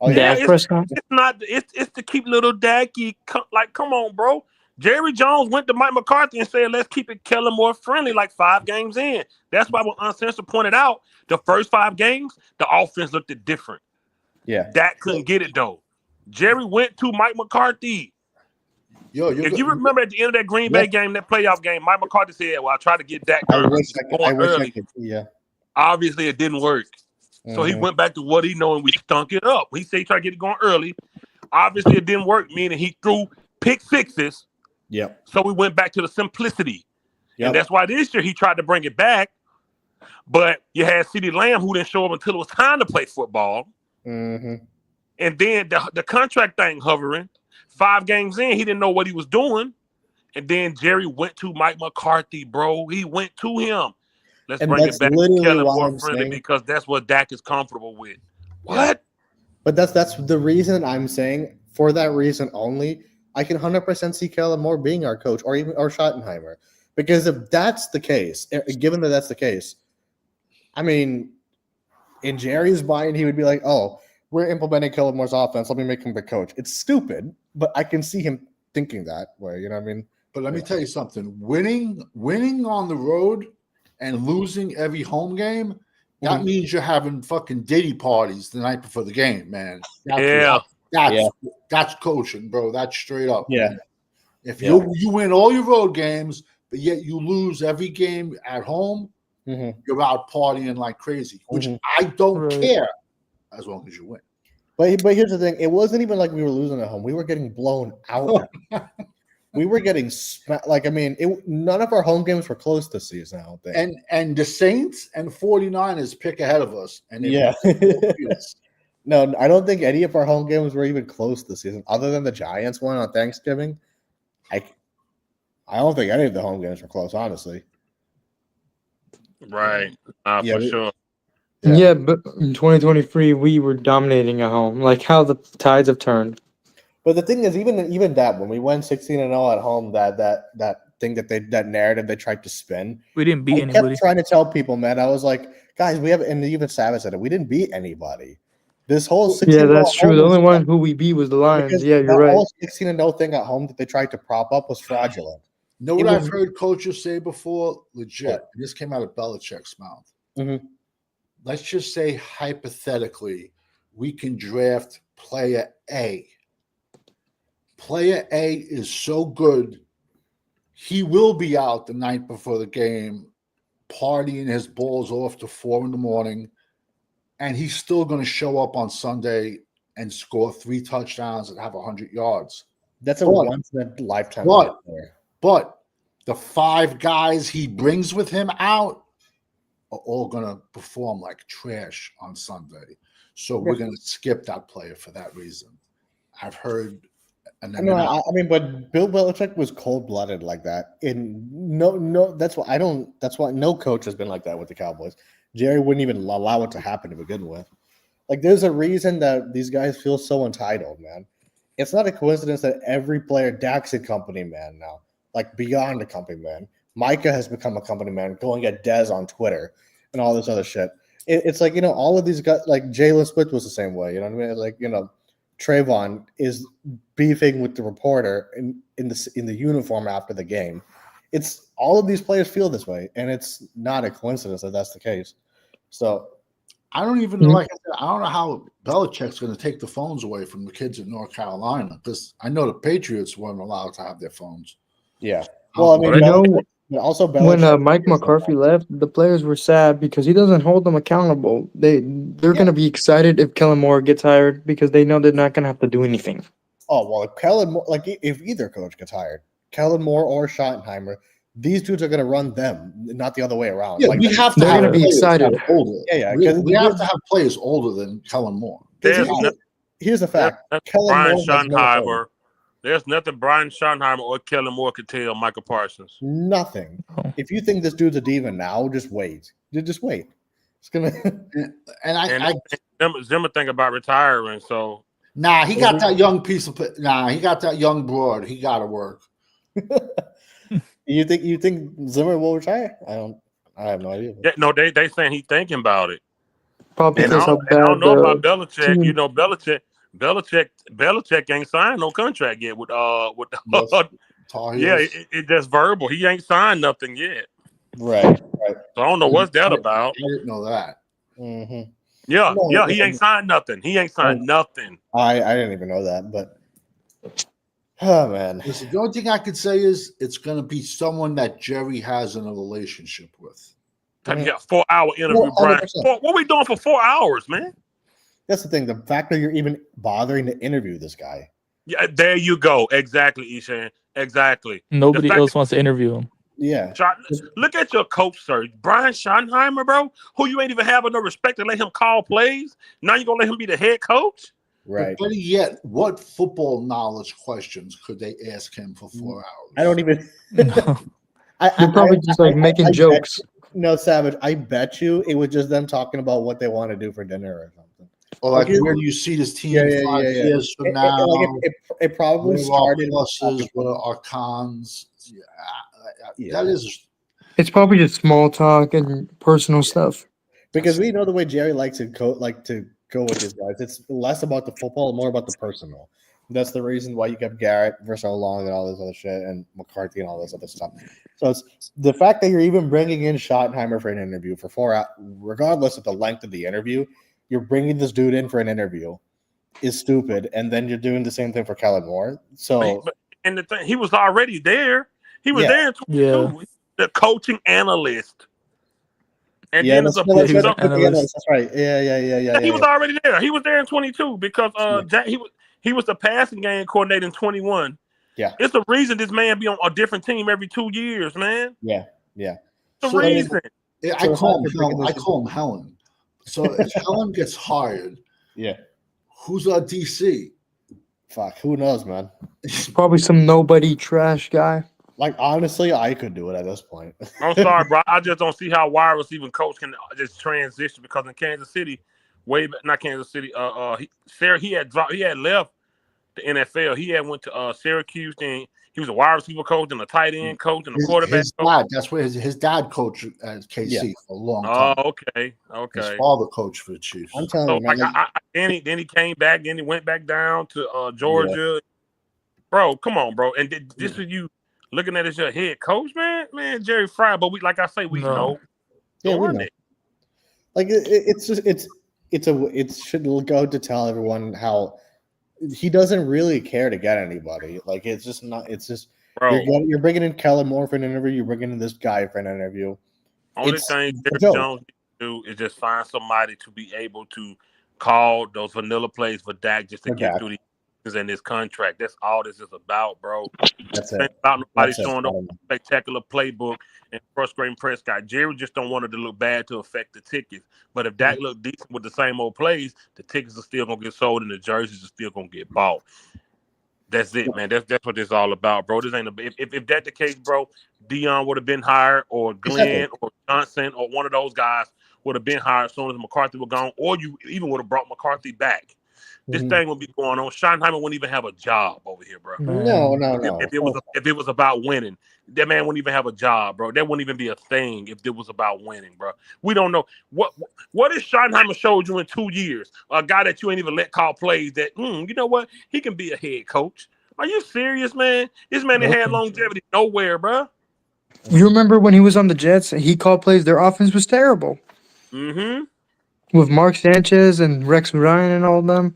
Dak Prescott. It's not. It's to keep little Dacky. Like, come on, bro. Jerry Jones went to Mike McCarthy and said, "Let's keep it Kellen more friendly." Like 5 games in. That's why when Uncensored pointed out the first 5 games, the offense looked different. Yeah, Dak couldn't get it though. Jerry went to Mike McCarthy. If you remember at the end of that Green Bay game, that playoff game, Mike McCarthy said, "Well, I tried to get Dak early." Obviously, it didn't work. So he went back to what he knew, and we stunk it up. He said he tried to get it going early. Obviously, it didn't work, meaning he threw pick sixes. Yep. So we went back to the simplicity. Yep. And that's why this year he tried to bring it back. But you had CeeDee Lamb who didn't show up until it was time to play football. Mm-hmm. And then the contract thing hovering. 5 games in, he didn't know what he was doing. And then Jerry went to Mike McCarthy, bro. He went to him. Let's bring it back to Kellen more friendly because that's what Dak is comfortable with. What? But that's the reason I'm saying, for that reason only, I can 100% see Kellen Moore being our coach or Schottenheimer. Because if that's the case, given that that's the case, I mean, in Jerry's mind, he would be like, oh, we're implementing Kellen Moore's offense. Let me make him the coach. It's stupid, but I can see him thinking that way. You know what I mean? But let me tell you something. Winning on the road and losing every home game, that means you're having fucking Diddy parties the night before the game, man. That's coaching, bro. That's straight up. Yeah. Man. If you win all your road games, but yet you lose every game at home, you're out partying like crazy, which I don't care as long as you win. But here's the thing. It wasn't even like we were losing at home. We were getting blown out. We were getting none of our home games were close this season, I don't think. And the Saints and 49ers pick ahead of us. And No, I don't think any of our home games were even close this season, other than the Giants one on Thanksgiving. I don't think any of the home games were close, honestly. Right. Yeah, For sure. Yeah, but in 2023 we were dominating at home. Like how the tides have turned. But the thing is, even that when we went 16-0 at home, that thing that narrative they tried to spin, We didn't beat I anybody. kept trying to tell people, man. I was like, guys, we have, and even Savage said it. We didn't beat anybody. This whole 16-0 Yeah, that's true. home The was- only one who we beat was the Lions. because Yeah, you're that right. whole 16-0 thing at home that they tried to prop up was fraudulent. You know what It I've was- heard coaches say before? Legit. What? And this came out of Belichick's mouth. Mhm. Let's just say hypothetically, we can draft player A. Player A is so good, he will be out the night before the game, partying his balls off to 4 a.m, and he's still going to show up on Sunday and score 3 touchdowns and have 100 yards. That's a But- once in a lifetime. but- player. But the 5 guys he brings with him out are all going to perform like trash on Sunday. So we're going to skip that player for that reason. I've heard. And then No, I mean, but Bill Belichick was cold-blooded like that. And no, that's why no coach has been like that with the Cowboys. Jerry wouldn't even allow it to happen to begin with. Like, there's a reason that these guys feel so entitled, man. It's not a coincidence that every player, Dak's a company man now, like beyond a company man. Micah has become a company man, going at Dez on Twitter and all this other shit. It's like, all of these guys, like Jalen Smith was the same way. You know what I mean? Like, Trayvon is beefing with the reporter in the uniform after the game. It's all of these players feel this way, and it's not a coincidence that that's the case. So I don't even know. Like I said, I don't know how Belichick's going to take the phones away from the kids in North Carolina, because I know the Patriots weren't allowed to have their phones. yeah. Well, I mean, You know, also when Belichick Mike is McCarthy left, the players were sad because he doesn't hold them accountable. They're gonna be excited if Kellen Moore gets hired because they know they're not gonna have to do anything. Oh well, if Kellen Moore, like if either coach gets hired, Kellen Moore or Schottenheimer, these dudes are going to run them, not the other way around. Yeah, like, we have to they're have gonna be players excited. that are older. Yeah, We have to have players older than Kellen Moore. There's Here's the fact: nothing Kellen Brian Moore has no Schottenheimer. phone. There's nothing Brian Schottenheimer or Kellen Moore could tell Michael Parsons. Nothing. Oh. If you think this dude's a diva now, just wait. Just wait. It's gonna. And Zimmer think about retiring, so Nah, he got that young piece of. Nah, he got that young broad. He got to work. You think Zimmer will retire? I have no idea. yeah, no, they saying he thinking about it. Probably And because I how don't bad know about the Belichick. team- You know, Belichick ain't signed no contract yet with Yes. Tar yeah, Heels. it just verbal. He ain't signed nothing yet. Right. So I don't know what's that about. I didn't know that. Mm-hmm. Yeah, No, yeah, he ain't signed nothing. He ain't signed nothing. I didn't even know that, but oh man, Listen, the only thing I could say is it's going to be someone that Jerry has in a relationship with. Yeah, 4-hour interview, Well, Brian. 100%. What we doing for 4 hours, man? that's the thing. The fact that you're even bothering to interview this guy. Yeah, there you go. Exactly, Ishan. Exactly. Nobody The fact else wants to interview him. Yeah. Look at your coach, sir. Brian Schottenheimer, bro, who you ain't even having no respect to let him call plays. Now you're going to let him be the head coach? Right. But better yet, what football knowledge questions could they ask him for 4 hours? I don't even. No. They're probably just like making bet jokes. you- no, Savage. I bet you it was just them talking about what they want to do for dinner or something. Or like, Okay. where do you see this team Yeah, yeah, 5 yeah, yeah. years from now? It probably What are our started. pluses? What are our cons? Yeah. That is. It's probably just small talk and personal stuff. Because we know the way Jerry likes to go with his guys. It's less about the football, more about the personal. That's the reason why you kept Garrett for so long and all this other shit, and McCarthy and all this other stuff. So it's the fact that you're even bringing in Schottenheimer for an interview for 4 hours, regardless of the length of the interview, you're bringing this dude in for an interview is stupid, and then you're doing the same thing for Kellen Moore. So And the thing, he was already there. He was Yeah. there in 22. The coaching analyst. And yeah, then that's, it's no, that's, he was right, an analyst. that's right. Yeah. he was already there. He was there in 22 because he was the passing game coordinator in 21. Yeah. It's the reason this man be on a different team every 2 years, man. Yeah. The So, reason. I So call how him Helen. So if Helen gets hired, Yeah. Who's on DC? Fuck, who knows, man? Probably some nobody trash guy. Like, honestly, I could do it at this point. I'm sorry, bro. I just don't see how wide receiving coach can just transition because in Kansas City, not Kansas City. He had left the NFL. He had went to Syracuse. Then he was a wide receiver coach and a tight end coach and a quarterback His coach. dad, that's where his dad coached at KC for a long time. Oh, okay. His father coached for the Chiefs. I'm telling So you, man. then he came back. Then he went back down to Georgia. Bro, come on, bro. And this is you looking at as your head coach, man, Jerry Fry. But we know. Yeah, we know. Like it should go to tell everyone how he doesn't really care to get anybody. Like it's just not. It's just you're bringing in Kellen Moore for an interview. You're bringing in this guy for an interview. Only thing Jerry Jones needs to do is just find somebody to be able to call those vanilla plays for Dak just to get through the in this contract. That's all this is about, bro. That's it. About nobody showing up a spectacular playbook and frustrating Prescott. Jerry just don't want it to look bad to affect the tickets. But if Dak look decent with the same old plays, the tickets are still gonna get sold and the jerseys are still gonna get bought. That's it, man. That's what this is all about, bro. This ain't if that's the case, bro. Dion would have been hired, or Glenn, or Johnson, or one of those guys would have been hired as soon as McCarthy was gone, or you even would have brought McCarthy back. This thing would be going on. Schottenheimer wouldn't even have a job over here, bro. No. If it was about winning, that man wouldn't even have a job, bro. That wouldn't even be a thing if it was about winning, bro. We don't know what if Schottenheimer showed you in 2 years, a guy that you ain't even let call plays that you know what, he can be a head coach. Are you serious, man? This man had longevity nowhere, bro. You remember when he was on the Jets and he called plays? Their offense was terrible. Mm-hmm. With Mark Sanchez and Rex Ryan and all of them.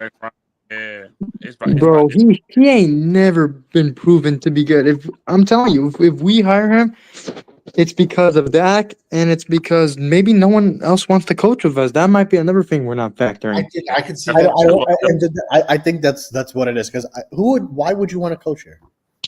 Yeah. Bro, he ain't never been proven to be good. If I'm telling you, if we hire him, it's because of Dak, and it's because maybe no one else wants to coach with us. That might be another thing we're not factoring. I can see that. I think that's what it is. Because why would you want to coach here?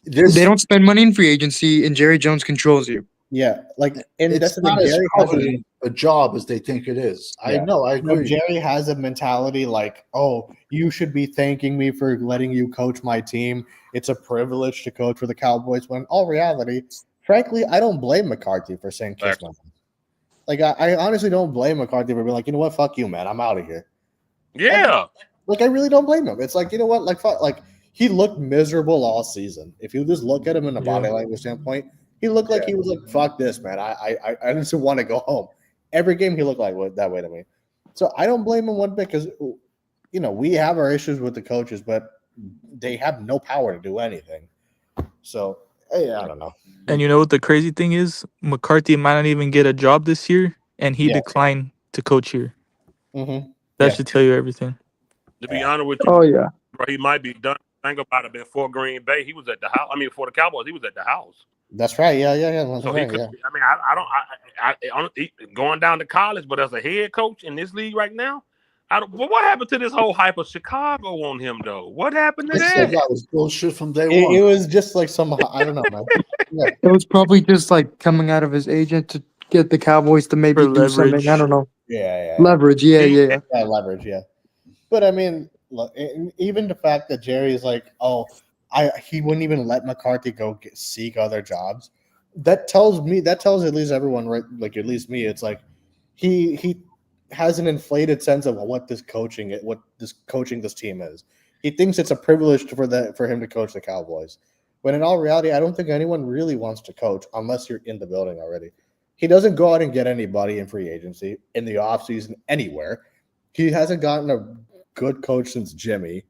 They don't spend money in free agency, and Jerry Jones controls you. Yeah, like and it's that's not the as Jerry coveted a job as they think it is. Yeah. I know, I agree. Jerry has a mentality like, oh, you should be thanking me for letting you coach my team. It's a privilege to coach for the Cowboys. When in all reality, frankly, I don't blame McCarthy for saying kiss my mom. Like I honestly don't blame McCarthy for being like, you know what, fuck you, man, I'm out of here. Yeah. Like I really don't blame him. It's like, you know what, like fuck, like he looked miserable all season. If you just look at him in a body language standpoint, he looked like he was like, fuck this, man. I just want to go home. Every game he looked like that way to me. So I don't blame him one bit because, you know, we have our issues with the coaches, but they have no power to do anything. So, hey, I don't know. And you know what the crazy thing is? McCarthy might not even get a job this year, and he declined to coach here. Mm-hmm. That should tell you everything. To be honest with you, bro, he might be done. Think about it. Before Green Bay, he was at the house. I mean, for the Cowboys, he was at the house. That's right. Yeah. So he could. I mean, I don't going down to college, but as a head coach in this league right now, I don't. But what happened to this whole hype of Chicago on him though? What happened to that? That was bullshit from day one. It was just like some. I don't know, man. Yeah. It was probably just like coming out of his agent to get the Cowboys to maybe do something. I don't know. Yeah. Leverage. Yeah. Leverage. Yeah. But I mean, look, even the fact that Jerry is like, he wouldn't even let McCarthy go seek other jobs. That tells at least everyone, right? Like at least me, it's like he has an inflated sense of what this coaching this team is. He thinks it's a privilege for him to coach the Cowboys. When in all reality, I don't think anyone really wants to coach unless you're in the building already. He doesn't go out and get anybody in free agency, in the offseason, anywhere. He hasn't gotten a good coach since Jimmy.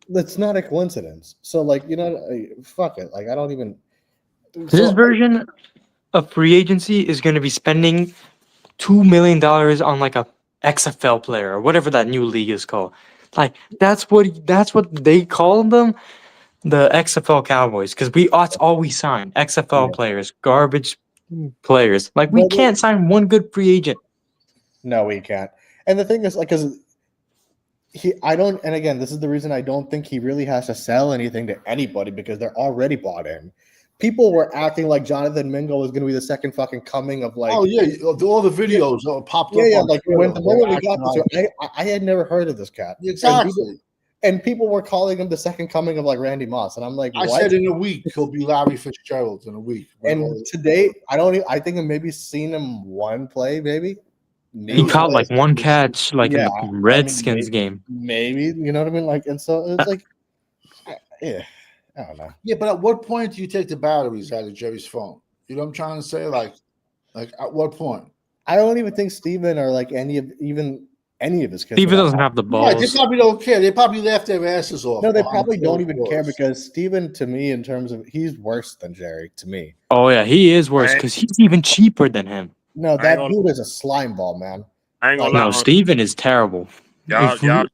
That's not a coincidence. So, like, you know, fuck it. Like, I don't even. His version of free agency is going to be spending $2 million on like a XFL player or whatever that new league is called. Like, that's what they call them, the XFL Cowboys, because that's all we sign. XFL players, garbage players. Like, we can't sign one good free agent. No, we can't. And the thing is, like, because and again, this is the reason I don't think he really has to sell anything to anybody because they're already bought in. People were acting like Jonathan Mingo was going to be the second fucking coming of like. Oh yeah, all the videos popped up. Yeah, like when the moment we got this, I had never heard of this cat. Exactly. And people were calling him the second coming of like Randy Moss, and I'm like, I what? said in a week he'll be Larry Fitzgerald in a week. And today, I think I've maybe seen him one play, maybe. He caught like one catch, like in Yeah, the Redskins game. Maybe, you know what I mean? Like, and so it's like, yeah, I don't know. Yeah, but at what point do you take the batteries out of Jerry's phone? You know what I'm trying to say? Like at what point? I don't even think Steven or like any of his kids. Steven doesn't have the Yeah, they balls. probably don't care. They probably laugh their asses off. No, they behind probably don't closed even care doors. because Steven, to me, in terms of he's worse than Jerry to me. Oh yeah, he is worse because he's even cheaper than him. No, that dude is a slime ball, man. I ain't gonna No, lie. Steven is terrible. Y'all, you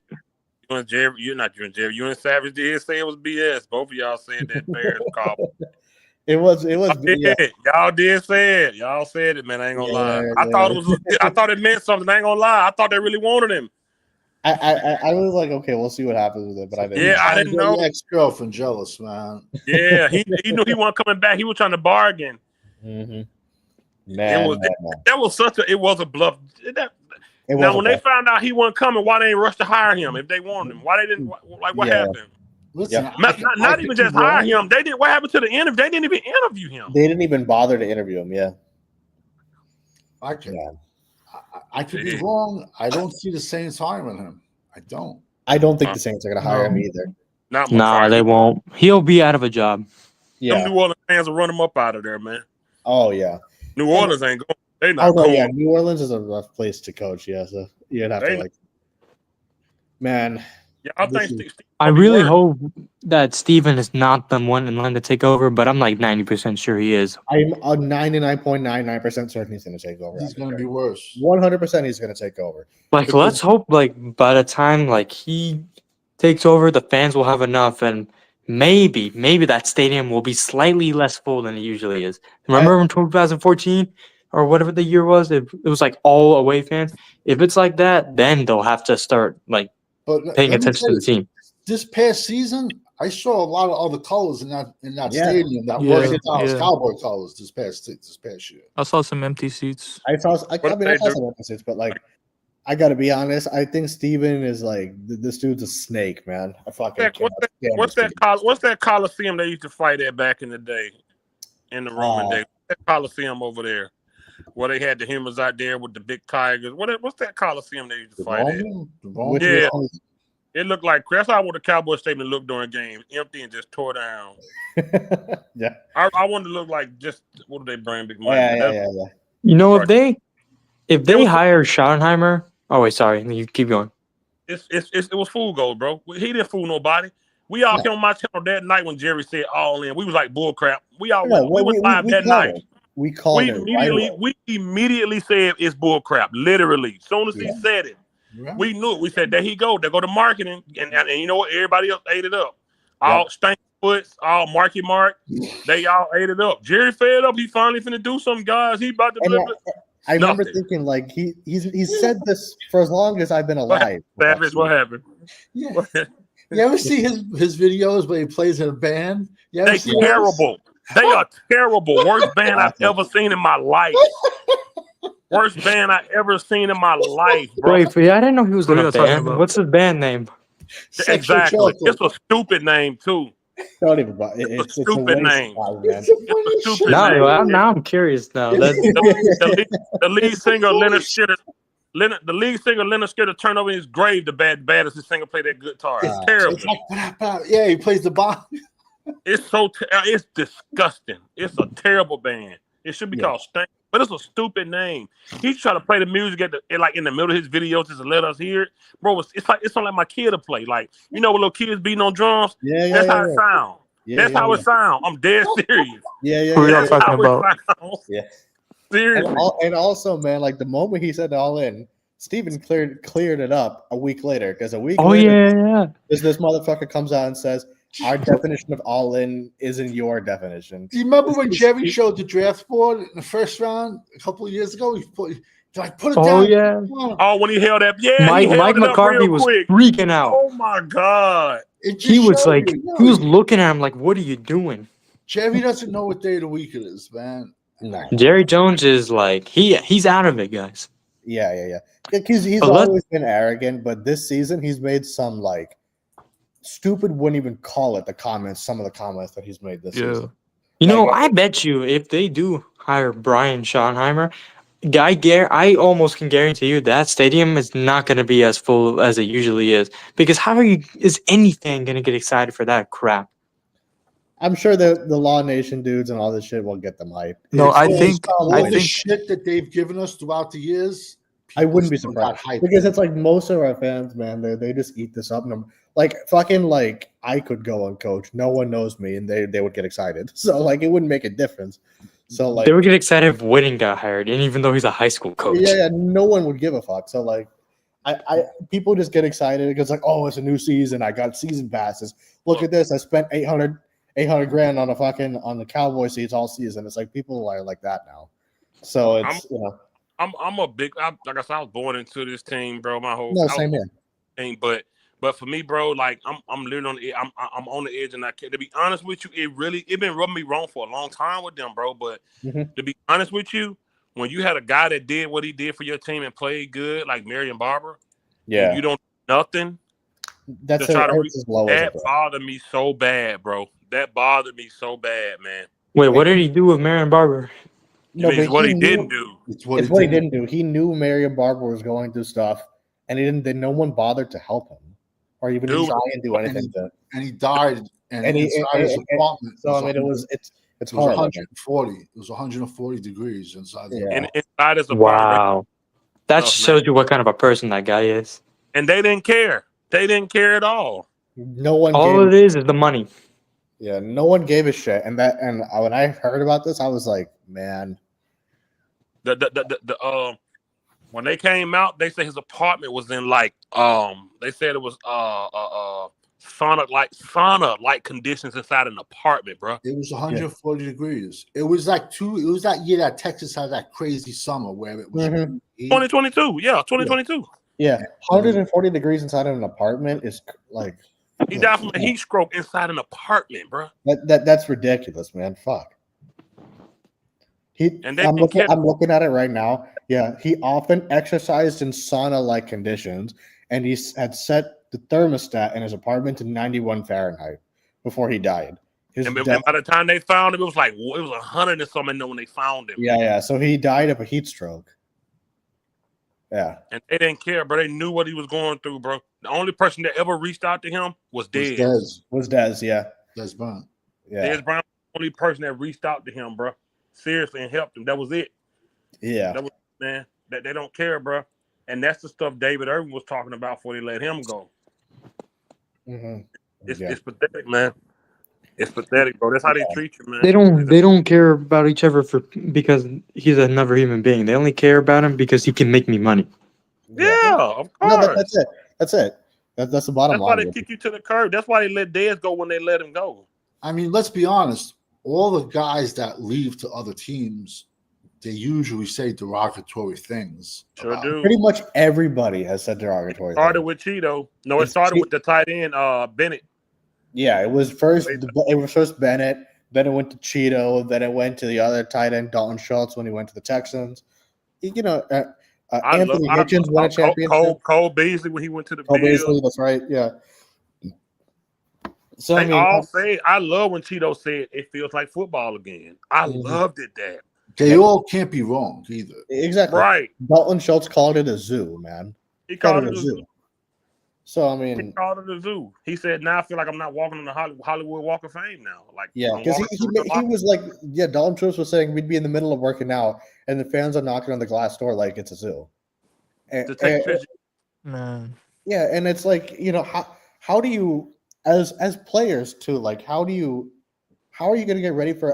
and Jerry, you're not you and Jerry. You and Savage did say it was BS. Both of y'all said that Bears call. It was. Yeah. Y'all did say it. Y'all said it, man. I ain't gonna lie. I thought it was. I thought it meant something. I ain't gonna lie. I thought they really wanted him. I was like, okay, we'll see what happens with it, but I didn't. Yeah, I didn't know. Ex-girlfriend jealous, man. Yeah, he knew he wasn't coming back. He was trying to bargain. Mm-hmm. That was such a. It was a bluff. When they found out he wasn't coming, why they didn't rush to hire him if they wanted him? Why they didn't? Like, what happened? Listen, not even just hire him. They did. What happened to the interview? They didn't even interview him. They didn't even bother to interview him. Yeah. I could be wrong. I don't see the Saints hiring him. I don't. I don't think the Saints are going to hire him either. Nah, they won't. He'll be out of a job. Yeah. Them New Orleans fans will run him up out of there, man. Oh yeah. New Orleans ain't going. They not going. Yeah, New Orleans is a rough place to coach. Yeah, so you'd have to like. Man. Yeah, I think. I really hope that Steven is not the one in line to take over, but I'm like 90% sure he is. I'm 99.99% certain he's going to take over. He's going to be worse. 100% he's going to take over. Like, let's hope, like, by the time, like, he takes over, the fans will have enough, and maybe that stadium will be slightly less full than it usually is. Remember in 2014 or whatever the year was? It was, like, all away fans. If it's like that, then they'll have to start, like, paying attention to the team. This past season, I saw a lot of other colors in that stadium that wasn't Dallas Cowboy colors this past year. I saw some empty seats. I saw some empty seats, but like, I got to be honest. I think Steven is like this dude's a snake, man. I fucking what's that Coliseum they used to fight at back in the day, in the Roman days? That Coliseum over there, where they had the Himmels out there with the big tigers. What's that Coliseum they used to fight at? Yeah. It looked like that's how the Cowboy Stadium looked during games, empty and just tore down. Yeah, I wanted to look like just what do they bring big money? Yeah. You know, if they hire Schottenheimer, oh wait, sorry, you keep going. It was fool gold, bro. He didn't fool nobody. We all came on my channel that night when Jerry said all in. We was like bull crap. We went live that night. We immediately said it's bull crap. Literally, as soon as he said it. Yeah. We knew it. We said, there he go. There go to marketing. And you know what? Everybody else ate it up. All stank foots, all Marky Mark, they all ate it up. Jerry fed up. He finally finna do something, guys. He about to I remember thinking, like, he's said this for as long as I've been alive. Savage, what happened? Yeah. You ever see his videos where he plays in a band? They terrible. They are terrible. Worst band I've ever seen in my life. Worst band I ever seen in my life, bro. Wait, I didn't know he was in a band. What's his band name? Exactly. It's a stupid name, too. Don't even bother. It's a stupid name. Now I'm curious now. The lead singer, Leonard Skinner, turned over in his grave the baddest his singer play that guitar. It's terrible. Yeah, he plays the bomb. It's it's disgusting. It's a terrible band. It should be called Stank. But it's a stupid name. He's trying to play the music in the middle of his videos just to let us hear it, bro. It's something like my kid to play. Like, you know, when little kids beating on drums. That's how it sound. That's how it sound. I'm dead serious. Who are y'all talking about? Yeah. Seriously. And also, man, like the moment he said all in, Steven cleared it up a week later because a week later, this motherfucker comes out and says, our definition of all in isn't your definition. Do you remember when Jerry showed the draft board in the first round a couple of years ago? He put it down. Oh, yeah. Oh, when he held up. Yeah, Mike McCarthy was freaking out. Oh, my God. He was like, he was looking at him like, what are you doing? Jerry doesn't know what day of the week it is, man. No. Jerry Jones is like, he's out of it, guys. Yeah. He's always been arrogant, but this season he's made some like stupid wouldn't even call it some of the comments that he's made this Yeah. season. You know, Like, I bet you if they do hire Brian Schottenheimer, I almost can guarantee you that stadium is not going to be as full as it usually is. Because is anything going to get excited for that crap? I'm sure the Law Nation dudes and all this shit will get them hype. No, It's I just think all the think shit that they've given us throughout the years. I wouldn't be people still got surprised hyped. because it's like most of our fans, man, they just eat this up. And like fucking like I could go and coach. No one knows me, and they would get excited. So like it wouldn't make a difference. So like They would get excited if Whitten got hired, and even though he's a high school coach. yeah, no one would give a fuck. So like I people just get excited because like, oh, it's a new season. I got season passes. Look at this. I spent 800 grand on the Cowboy seats all season. It's like people are like that now. So it's I'm a big like I said, I was born into this team, bro. My whole same here. thing, but for me, bro, like I'm literally on the I'm on the edge, and I can't. To be honest with you, it been rubbing me wrong for a long time with them, bro. But to be honest with you, when you had a guy that did what he did for your team and played good, like Marion Barber, and you don't do nothing. That's to try to as low as that bothered me so bad, bro. That bothered me so bad, man. Wait, what did he do with Marion Barber? No, but what he didn't do. It's what he didn't do. He knew Marion Barber was going through stuff, and he didn't. Then no one bothered to help him or even try and do anything. And he died. And inside his apartment. So I mean, it's hard. 140. It was 140 degrees inside. And inside his apartment. Wow, that shows you what kind of a person that guy is. And they didn't care. They didn't care at all. No one. All it is the money. Yeah, no one gave a shit. And when I heard about this, I was like, man. When they came out, they said his apartment was in like they said it was sauna like conditions inside an apartment, bro. It was 140 degrees. It was like it was that year that Texas had that crazy summer where it was 2022. Yeah, 2022. Yeah, 140 degrees inside of an apartment is like he died from a heat stroke inside an apartment, bro. That's ridiculous, man. Fuck. I'm looking at it right now. Yeah, he often exercised in sauna-like conditions, and he had set the thermostat in his apartment to 91 Fahrenheit before he died. And by the time they found him, it was 100 and something when they found him. Yeah. So he died of a heat stroke. Yeah. And they didn't care, bro. They knew what he was going through, bro. The only person that ever reached out to him was Dez. Was Dez, yeah. Dez Bryant. Yeah. Dez Bryant was the only person that reached out to him, bro. Seriously, and helped him. That was it. Yeah. That was, man, that they don't care, bro. And that's the stuff David Irvin was talking about before they let him go. It's pathetic, man. It's pathetic, bro. That's how they treat you, man. They don't care about each other because he's another human being. They only care about him because he can make me money. Yeah, of course. No, that's it. That's the bottom line. That's why they kick you to the curb. That's why they let Dez go when they let him go. I mean, let's be honest. All the guys that leave to other teams, they usually say derogatory things. Sure do. Pretty much everybody has said derogatory. Started with Cheeto. No, it started with the tight end, Bennett. Yeah, it was first Bennett, then it went to Cheeto, then it went to the other tight end, Dalton Schultz, when he went to the Texans. You know, Anthony Hitchens won a championship. Cole Beasley when he went to the Cole Bills. Beasley, that's right. Yeah. So I love when Cheeto said it feels like football again. I loved it that. They all can't be wrong either. Exactly. Right. Dalton Schultz called it a zoo, man. He called it a zoo. So I mean, he called it a zoo. He said, "Now I feel like I'm not walking on the Hollywood Walk of Fame now." Like, yeah, because he was like, yeah, Dalton Schultz was saying we'd be in the middle of working out, and the fans are knocking on the glass door like it's a zoo. Man. Yeah, and it's like, you know, how do you as players too, like how do you get ready for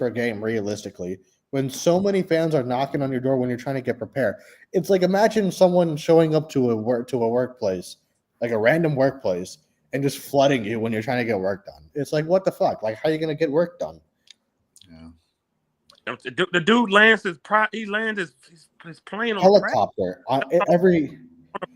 a game realistically when so many fans are knocking on your door when you're trying to get prepared? It's like, imagine someone showing up to a workplace, like a random workplace, and just flooding you when you're trying to get work done. It's like, what the fuck? Like, how are you gonna get work done? Yeah. The dude lands his plane on helicopter on every.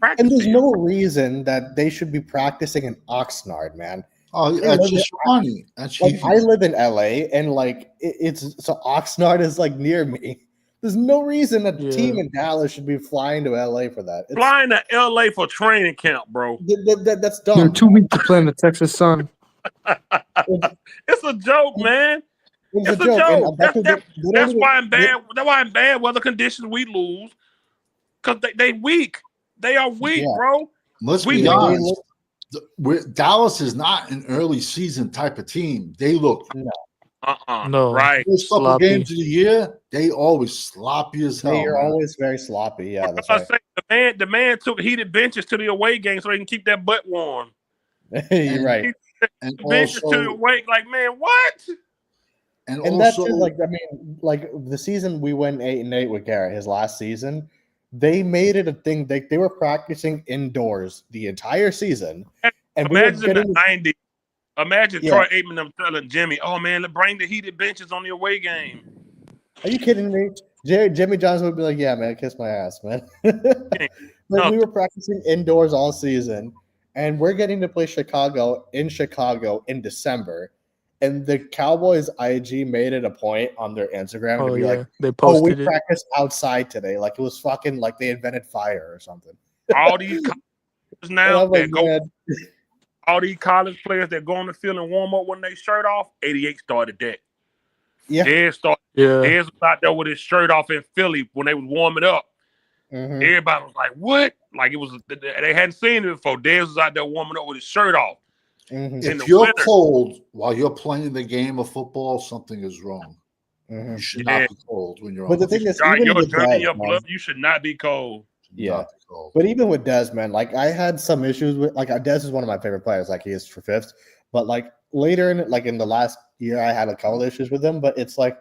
And there's no reason that they should be practicing in Oxnard, man. Oh, that's just funny. Like, I live in LA, and like so Oxnard is like near me. There's no reason a team Yeah. in Dallas should be flying to LA for that. It's, Flying to LA for training camp, bro. that's They're dumb. too weak to play in the Texas sun. It's a joke, man. It's It's a a joke. joke. And that's what That's why in bad weather conditions we lose. Because they weak. They are weak, Yeah. bro. Let's We be do. honest. Dallas is not an early season type of team. They look No. right. first couple Sloppy. games of the year, they always sloppy as hell. They're man. always very sloppy. Yeah, that's I right. say the man took heated benches to the away game so they can keep that butt warm. You're right. And Benches to the also, away, like, man, what? And that's just like, I mean, like the season we went 8-8 with Garrett, his last season, they made it a thing. They were practicing indoors the entire season. And we were Imagine the getting 90s. Imagine Yeah. Troy Aikman them telling Jimmy, "Oh man, let's bring the heated benches on the away game." Are you kidding me? Jimmy Johnson would be like, "Yeah, man, kiss my ass, man." But No. we were practicing indoors all season, and we're getting to play Chicago in December. And the Cowboys IG made it a point on their Instagram Oh to be yeah. like, They "Oh, we posted it. practiced outside today." Like it was fucking like they invented fire or something. All these colleges And now I'm like, that go, man, all these college players that go on the field and warm up when they shirt off. 88 started that. yeah. Dez Yeah. was out there with his shirt off in Philly when they was warming up. Mhm. Everybody was like, "What?" Like it was they hadn't seen it before. Dez was out there warming up with his shirt off. Mhm. in the if you're winter. cold while you're playing the game of football, something is wrong. Mhm. You should Yeah. not be cold when you're But on the the thing is, God, even you're with drinking Dez, your man, blood. You should not be cold. yeah. not be cold. But even with Dez, man, like I had some issues with like Dez is one of my favorite players, like he is for fifth. But like later in the last year, I had a couple issues with him. But it's like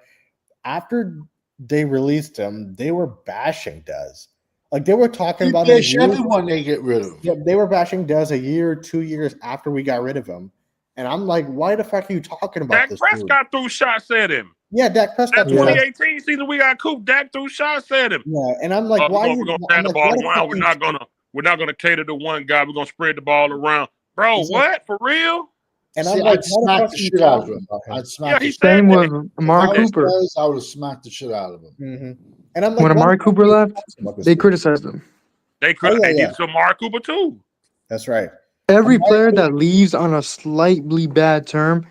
after they released him, they were bashing Dez. Like they were talking about him. everyone they get rid of. Yeah, they were bashing Dez a year, 2 years after we got rid of him. And I'm like, why the fuck are you talking about Dak this? Dude? Prescott threw shots at him. Yeah, Dak Prescott. That threw shots. 2018 season we got cooped. Dak threw shots at him. Yeah, and I'm like, why? We're gonna spread the ball around. We're not gonna cater to one guy. We're gonna spread the ball around, bro. Exactly. What for real? And See, I'm like, I'd smack the shit out of him. I'd smack he the said Same that. with Amari If I was Cooper. Dez, I would have smacked the shit out of him. Mm-hmm. And I'm like, When why Amari the fuck Cooper are you left, talking about this they dude? criticized him. They could. Oh, yeah, They yeah. did to Amari Cooper too. That's right. Every Amari player Cooper- that leaves on a slightly bad term,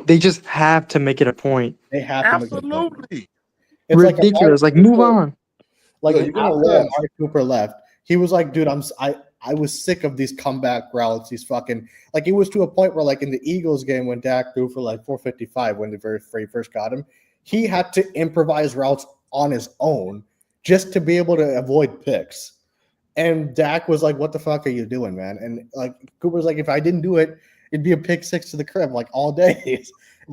they just have to make it a point. They have to make it a point. Absolutely. It's like Ridiculous. Like, Amari move Cooper- on. Like Yeah, you're gonna after live. Amari Cooper left, he was like, dude, I was sick of these comeback routes. These fucking like it was to a point where like in the Eagles game when Dak threw for like 455 when they first got him, he had to improvise routes on his own just to be able to avoid picks. And Dak was like, "What the fuck are you doing, man?" And like Cooper's like, "If I didn't do it, it'd be a pick six to the crib like all day."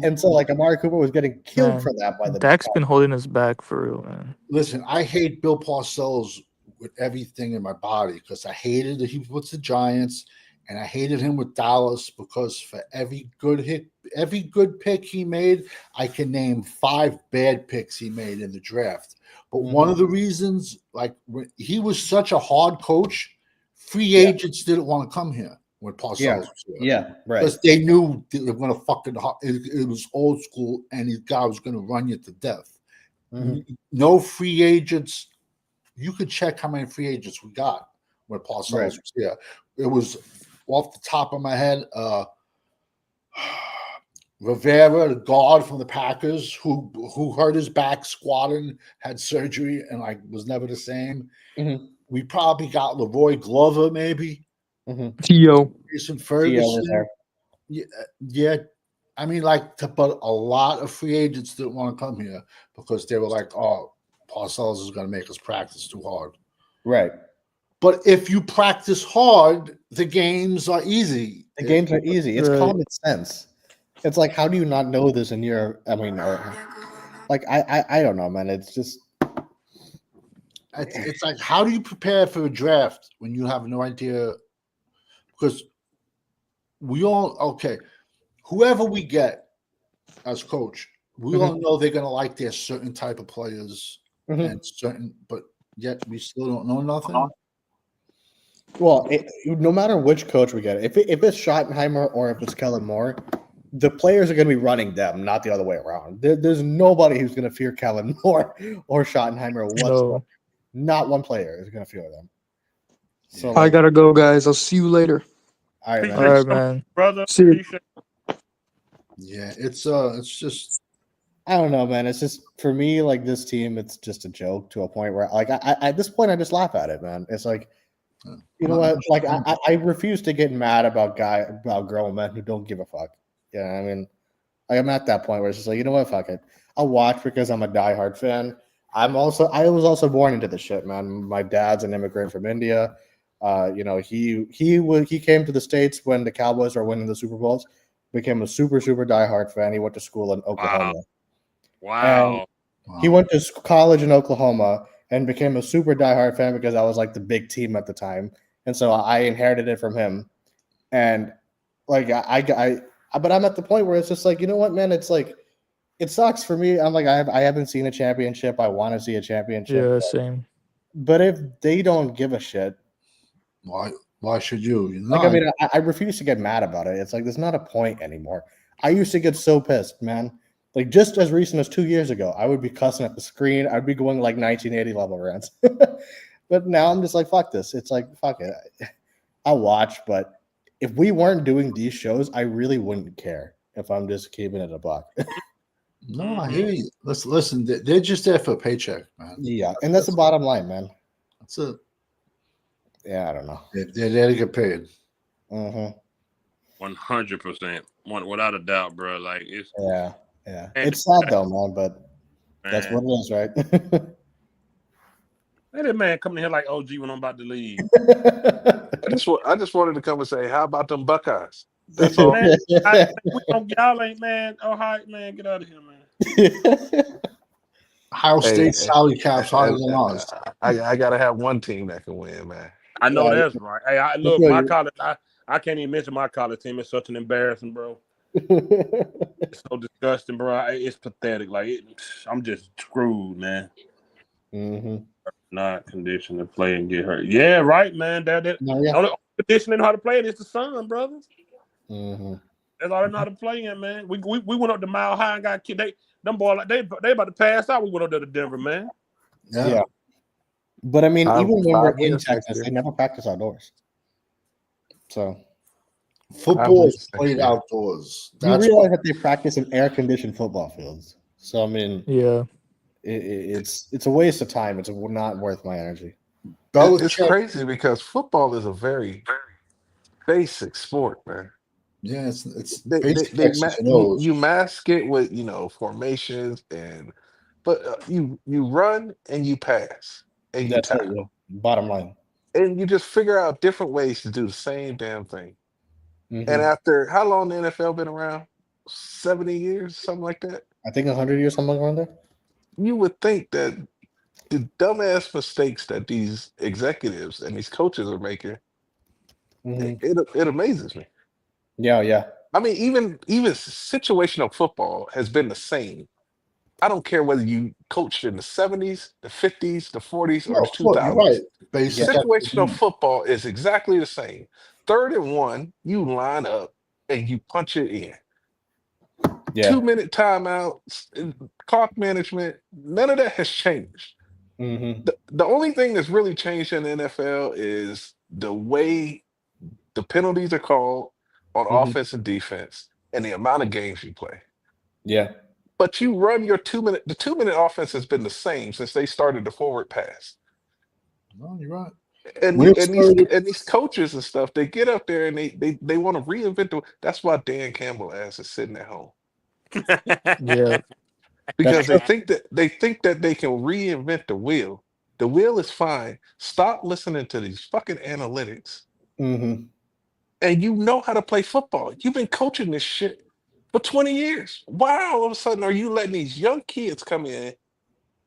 And so like Amari Cooper was getting killed Man, for that by the Dak's been holding us back for real, man. Listen, I hate Bill Parcells with everything in my body because I hated that he puts the Giants, and I hated him with Dallas because for every good pick he made, I can name 5 bad picks he made in the draft. But one of the reasons, like he was such a hard coach, free agents didn't want to come here when Parcells was here. Yeah, right. Because they knew they were going to fucking. It was old school, and his guy was going to run you to death. No free agents. You could check how many free agents we got when Parcells was here. It was off the top of my head. Rivera, the guard from the Packers, who hurt his back squatting, had surgery, and like was never the same. We probably got Leroy Glover, maybe. T.O. Jason Ferguson. Yeah. I mean, but a lot of free agents didn't want to come here because they were like, "Oh, Parcells is going to make us practice too hard." Right. But if you practice hard, the games are easy. The games are easy. It's Right. common sense. It's like, how do you not know this in your? I mean, like I don't know, man. It's just It's like, how do you prepare for a draft when you have no idea? Because whoever we get as coach, we all know they're going to like their certain type of players and but yet we still don't know nothing. well, no matter which coach we get, if it's Schottenheimer or if it's Kellen Moore, the players are going to be running them, not the other way around. There's nobody who's going to fear Kellen Moore or Schottenheimer whatsoever. No. Not one player is going to fear them. So I gotta go, guys. I'll see you later. all right, Appreciate man. All you right, so much, man. brother. See you. Appreciate Yeah, it's just I don't know, man. It's just for me, like this team, it's just a joke to a point where, like, I at this point, I just laugh at it, man. It's like, you know what? Like, I refuse to get mad about grown men who don't give a fuck. Yeah, I mean, I'm at that point where it's just like, you know what? Fuck it. I'll watch because I'm a diehard fan. I was also born into the shit, man. My dad's an immigrant from India. You know, he came to the States when the Cowboys were winning the Super Bowls. Became a super diehard fan. He went to school in Oklahoma. Wow. And he went to college in Oklahoma and became a super diehard fan because I was like the big team at the time, and so I inherited it from him. And like but I'm at the point where it's just like, you know what, man? It's like it sucks for me. I'm like I haven't seen a championship. I want to see a championship. Yeah, same. But if they don't give a shit, why should you? like I mean, I refuse to get mad about it. It's like there's not a point anymore. I used to get so pissed, man. Like just as recent as 2 years ago, I would be cussing at the screen. I'd be going like 1980 level rants. But now I'm just like, fuck this. It's like, fuck it. I'll watch, but if we weren't doing these shows, I really wouldn't care if I'm just keeping it a buck. No, I hear you. Listen, they're just there for a paycheck, man. Yeah, and that's the bottom line, man. That's it. Yeah, I don't know. They're there to get paid. Mm-hmm. 100%. Without a doubt, bro. Like it's Yeah. It's sad though, man, but that's what it is, right? Hey, that man coming here like OG when I'm about to leave. I just wanted to come and say, how about them Buckeyes? That's all. Man, y'all ain't, man. Oh, hi, man. Get out of here, man. Ohio State salary cap's higher than ours. I gotta have one team that can win, man. I know Yeah. that's right. Hey, look, my college. I can't even mention my college team. It's such an embarrassing, bro. It's so disgusting, bro. It's pathetic. Like I'm just screwed, man. Mm-hmm. Not conditioned to play and get hurt. Yeah, right, man. The only condition they know how to play it is the sun, brothers. Mm-hmm. That's all they know how to play in, man. We went up to Mile High and got kicked. Them boys like they about to pass out. We went up there to Denver, man. Yeah. But I mean, even when we're in years Texas, next they never practice outdoors. So Football is played outdoors. you realize that they practice in air-conditioned football fields. So I mean, Yeah. it's a waste of time. It's not worth my energy. It's crazy because football is a very basic sport, man. Yeah, it's you mask it with formations but you run and you pass and you That's it. tackle. Yeah. Bottom line. And you just figure out different ways to do the same damn thing. Mm-hmm. And after how long the NFL been around? 70 years, something like that. I think 100 years, something around there. You would think that the dumbass mistakes that these executives and these coaches are making, it amazes me. Yeah. I mean, even situational football has been the same. I don't care whether you coached in the 70s, the 50s, the 40s, or the 2000s. Right. Situational football is exactly the same. 3rd and 1, you line up and you punch it in. Yeah. 2-minute timeouts, clock management, none of that has changed. Mm-hmm. The only thing that's really changed in the NFL is the way the penalties are called on offense and defense and the amount of games you play. Yeah. But you run your 2-minute, the 2-minute offense has been the same since they started the forward pass. No, you're right. And these coaches and stuff, they get up there and they want to reinvent that's why Dan Campbell ass is sitting at home. Yeah. Because they think that they can reinvent the wheel. The wheel is fine. Stop listening to these fucking analytics. Mm-hmm. And you know how to play football. You've been coaching this shit for 20 years. Why all of a sudden are you letting these young kids come in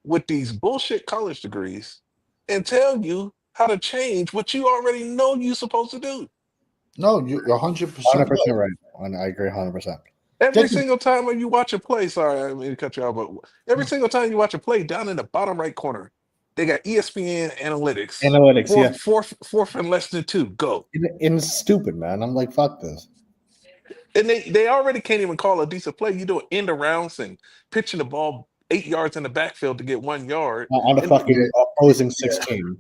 with these bullshit college degrees and tell you how to change what you already know you're supposed to do? No, you're 100% 100% right. I agree 100%. Every single time when you watch a play, sorry, I didn't mean to cut you off, but every single time you watch a play, down in the bottom right corner, they got ESPN analytics. Analytics, Fourth and less than 2. Go. It's stupid, man. I'm like, fuck this. And they already can't even call a decent play. You doing end arounds and pitching the ball 8 yards in the backfield to get 1 yard. On a And fucking opposing 16.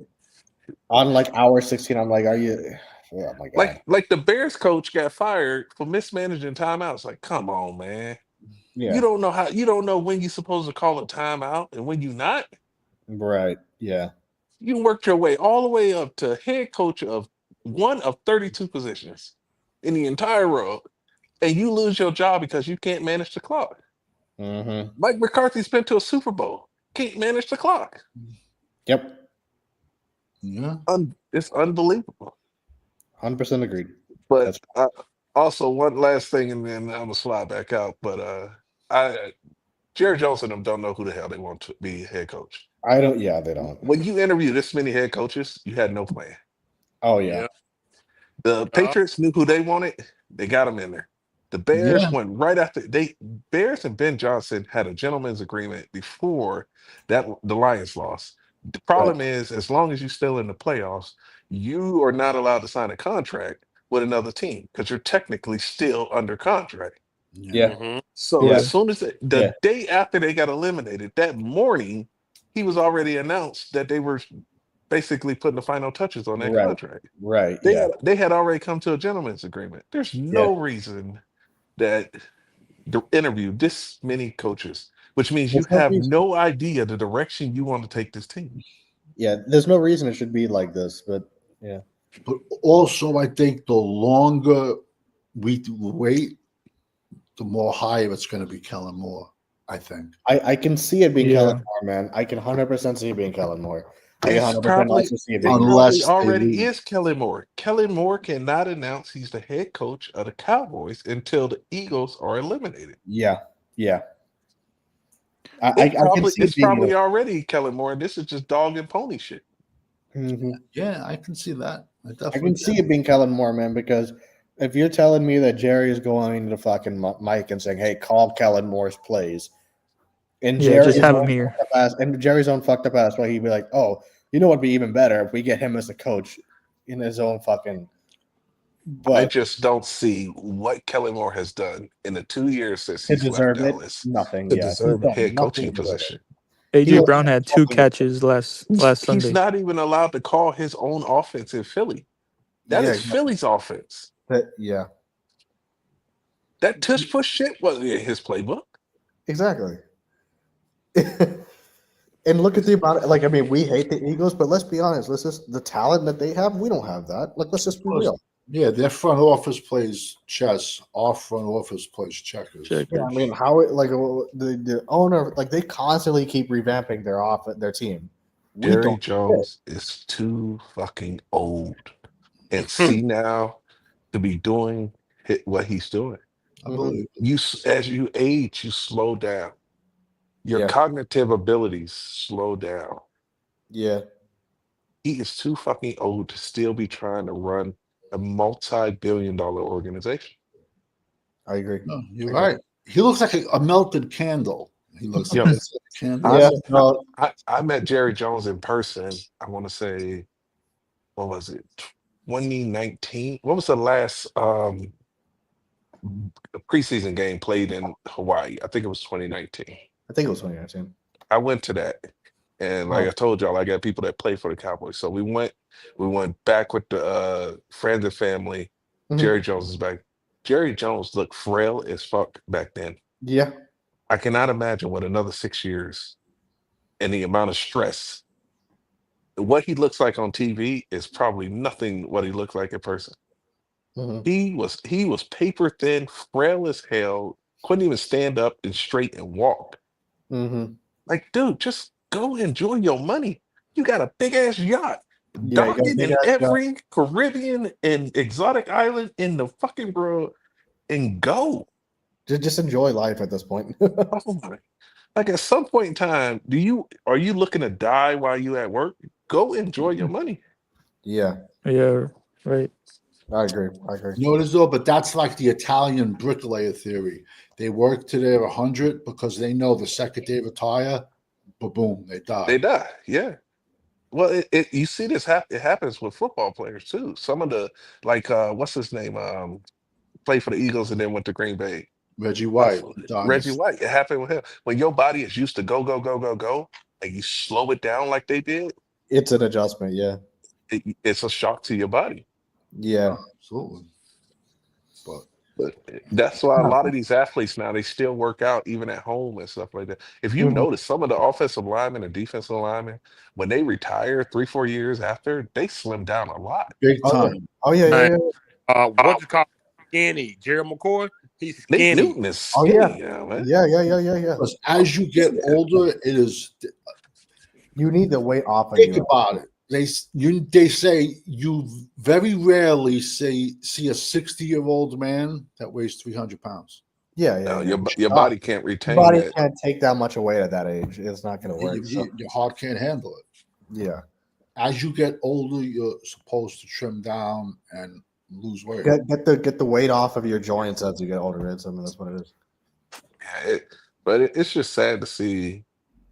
On like hour 16, I'm like, are you? Oh my god. like the Bears coach got fired for mismanaging timeouts. Like, come on, man. Yeah. You don't know when you're supposed to call a timeout and when you're not. Right. Yeah. You worked your way all the way up to head coach of one of 32 positions in the entire world, and you lose your job because you can't manage the clock. Mm-hmm. Mike McCarthy's been to a Super Bowl, can't manage the clock. Yep. Yeah. It's unbelievable. 100% agreed. But also one last thing, and then I'm gonna slide back out. But Jerry Jones and them don't know who the hell they want to be head coach. I don't. Yeah, they don't. When you interview this many head coaches, you had no plan. Oh yeah. The Patriots knew who they wanted. They got them in there. The Bears went right after Bears and Ben Johnson had a gentleman's agreement before that the Lions lost. The problem is, as long as you're still in the playoffs, you are not allowed to sign a contract with another team because you're technically still under contract. Yeah. Mm-hmm. So Yeah. as soon as the day after they got eliminated, that morning, he was already announced that they were basically putting the final touches on that contract. Right. They had already come to a gentleman's agreement. There's no reason that to interview this many coaches, which means you have no idea the direction you want to take this team. Yeah, there's no reason it should be like this, but yeah. But also, I think the longer we wait, the more higher it's going to be Kellen Moore. I think. I can see it being Kellen Moore, man. I can 100% see it being Kellen Moore. I can 100% also see it being unless already is Kellen Moore. Kellen Moore cannot announce he's the head coach of the Cowboys until the Eagles are eliminated. Yeah. It's probably already Kellen Moore. This is just dog and pony shit. Mm-hmm. Yeah, I can see that. I can see it being Kellen Moore, man, because if you're telling me that Jerry is going to fucking Mike and saying, hey, call Kellen Moore's plays, and just have him here. And Jerry's own fucked up ass, why he'd be like, oh, you know what'd be even better if we get him as a coach in his own fucking. But I just don't see what Kellen Moore has done in the 2 years since he's left Dallas. Nothing. To deserve a head coaching position. AJ Brown had 2 catches last Sunday. He's not even allowed to call his own offense in Philly. That is Philly's offense. Yeah. That tush push shit wasn't in his playbook. Exactly. And look at the amount of, we hate the Eagles, but let's be honest. The talent that they have, we don't have that. Let's just be real. Yeah, their front office plays chess. Our front office plays checkers. Yeah, I mean, the owner, they constantly keep revamping their team. Jerry Jones is too fucking old and senile to be doing what he's doing. I believe as you age, you slow down. Your cognitive abilities slow down. Yeah. He is too fucking old to still be trying to run a multi-billion-dollar organization. I agree. No, you're right. He looks like a melted candle. He looks like a candle. I met Jerry Jones in person. I want to say, what was it? 2019. What was the last preseason game played in Hawaii? I think it was 2019. I think it was 2019. I went to that. And like I told y'all, I got people that play for the Cowboys. So we went back with the friends and family. Mm-hmm. Jerry Jones is back. Jerry Jones looked frail as fuck back then. Yeah. I cannot imagine what another 6 years and the amount of stress. What he looks like on TV is probably nothing what he looked like in person. Mm-hmm. He was paper thin, frail as hell, couldn't even stand up and straight and walk. Mm-hmm. Like, dude, just go enjoy your money. You got a big ass yacht. Docking in every Caribbean and exotic island in the fucking world and go. Just enjoy life at this point. Oh my. Like at some point in time, are you looking to die while you at work? Go enjoy your money. Yeah. Yeah, right. I agree. You know what it is though? But that's like the Italian bricklayer theory. They work to their 100 because they know the second they retire, boom, they die. They die, yeah. Well, you see this it happens with football players too. Some of the what's his name? played for the Eagles and then went to Green Bay. Reggie White. Reggie White. It happened with him. When your body is used to go, go, go, go, go, and you slow it down like they did, It's an adjustment. Yeah. it's a shock to your body. Yeah. Absolutely. But that's why a lot of these athletes now, they still work out even at home and stuff like that. If you notice, some of the offensive linemen and defensive linemen, when they retire 3-4 years after, they slim down a lot. Big Oh, time. Oh yeah, yeah, yeah. What's it called? Skinny. Gerald McCoy. He's Nate skinny. Newton is Oh, skinny, yeah. man. Yeah. Because as you get older, it is. You need the weight off of Think you. about it. They say you very rarely see a 60-year-old man that weighs 300 pounds. Yeah. No, yeah. your body can't Your retain body that. can't take that much weight at that age. It's not going to work. So, Your heart can't handle it. yeah. As you get older, you're supposed to trim down and lose weight. Get the weight off of your joints as you get older. That's what it is. Yeah, but it's just sad to see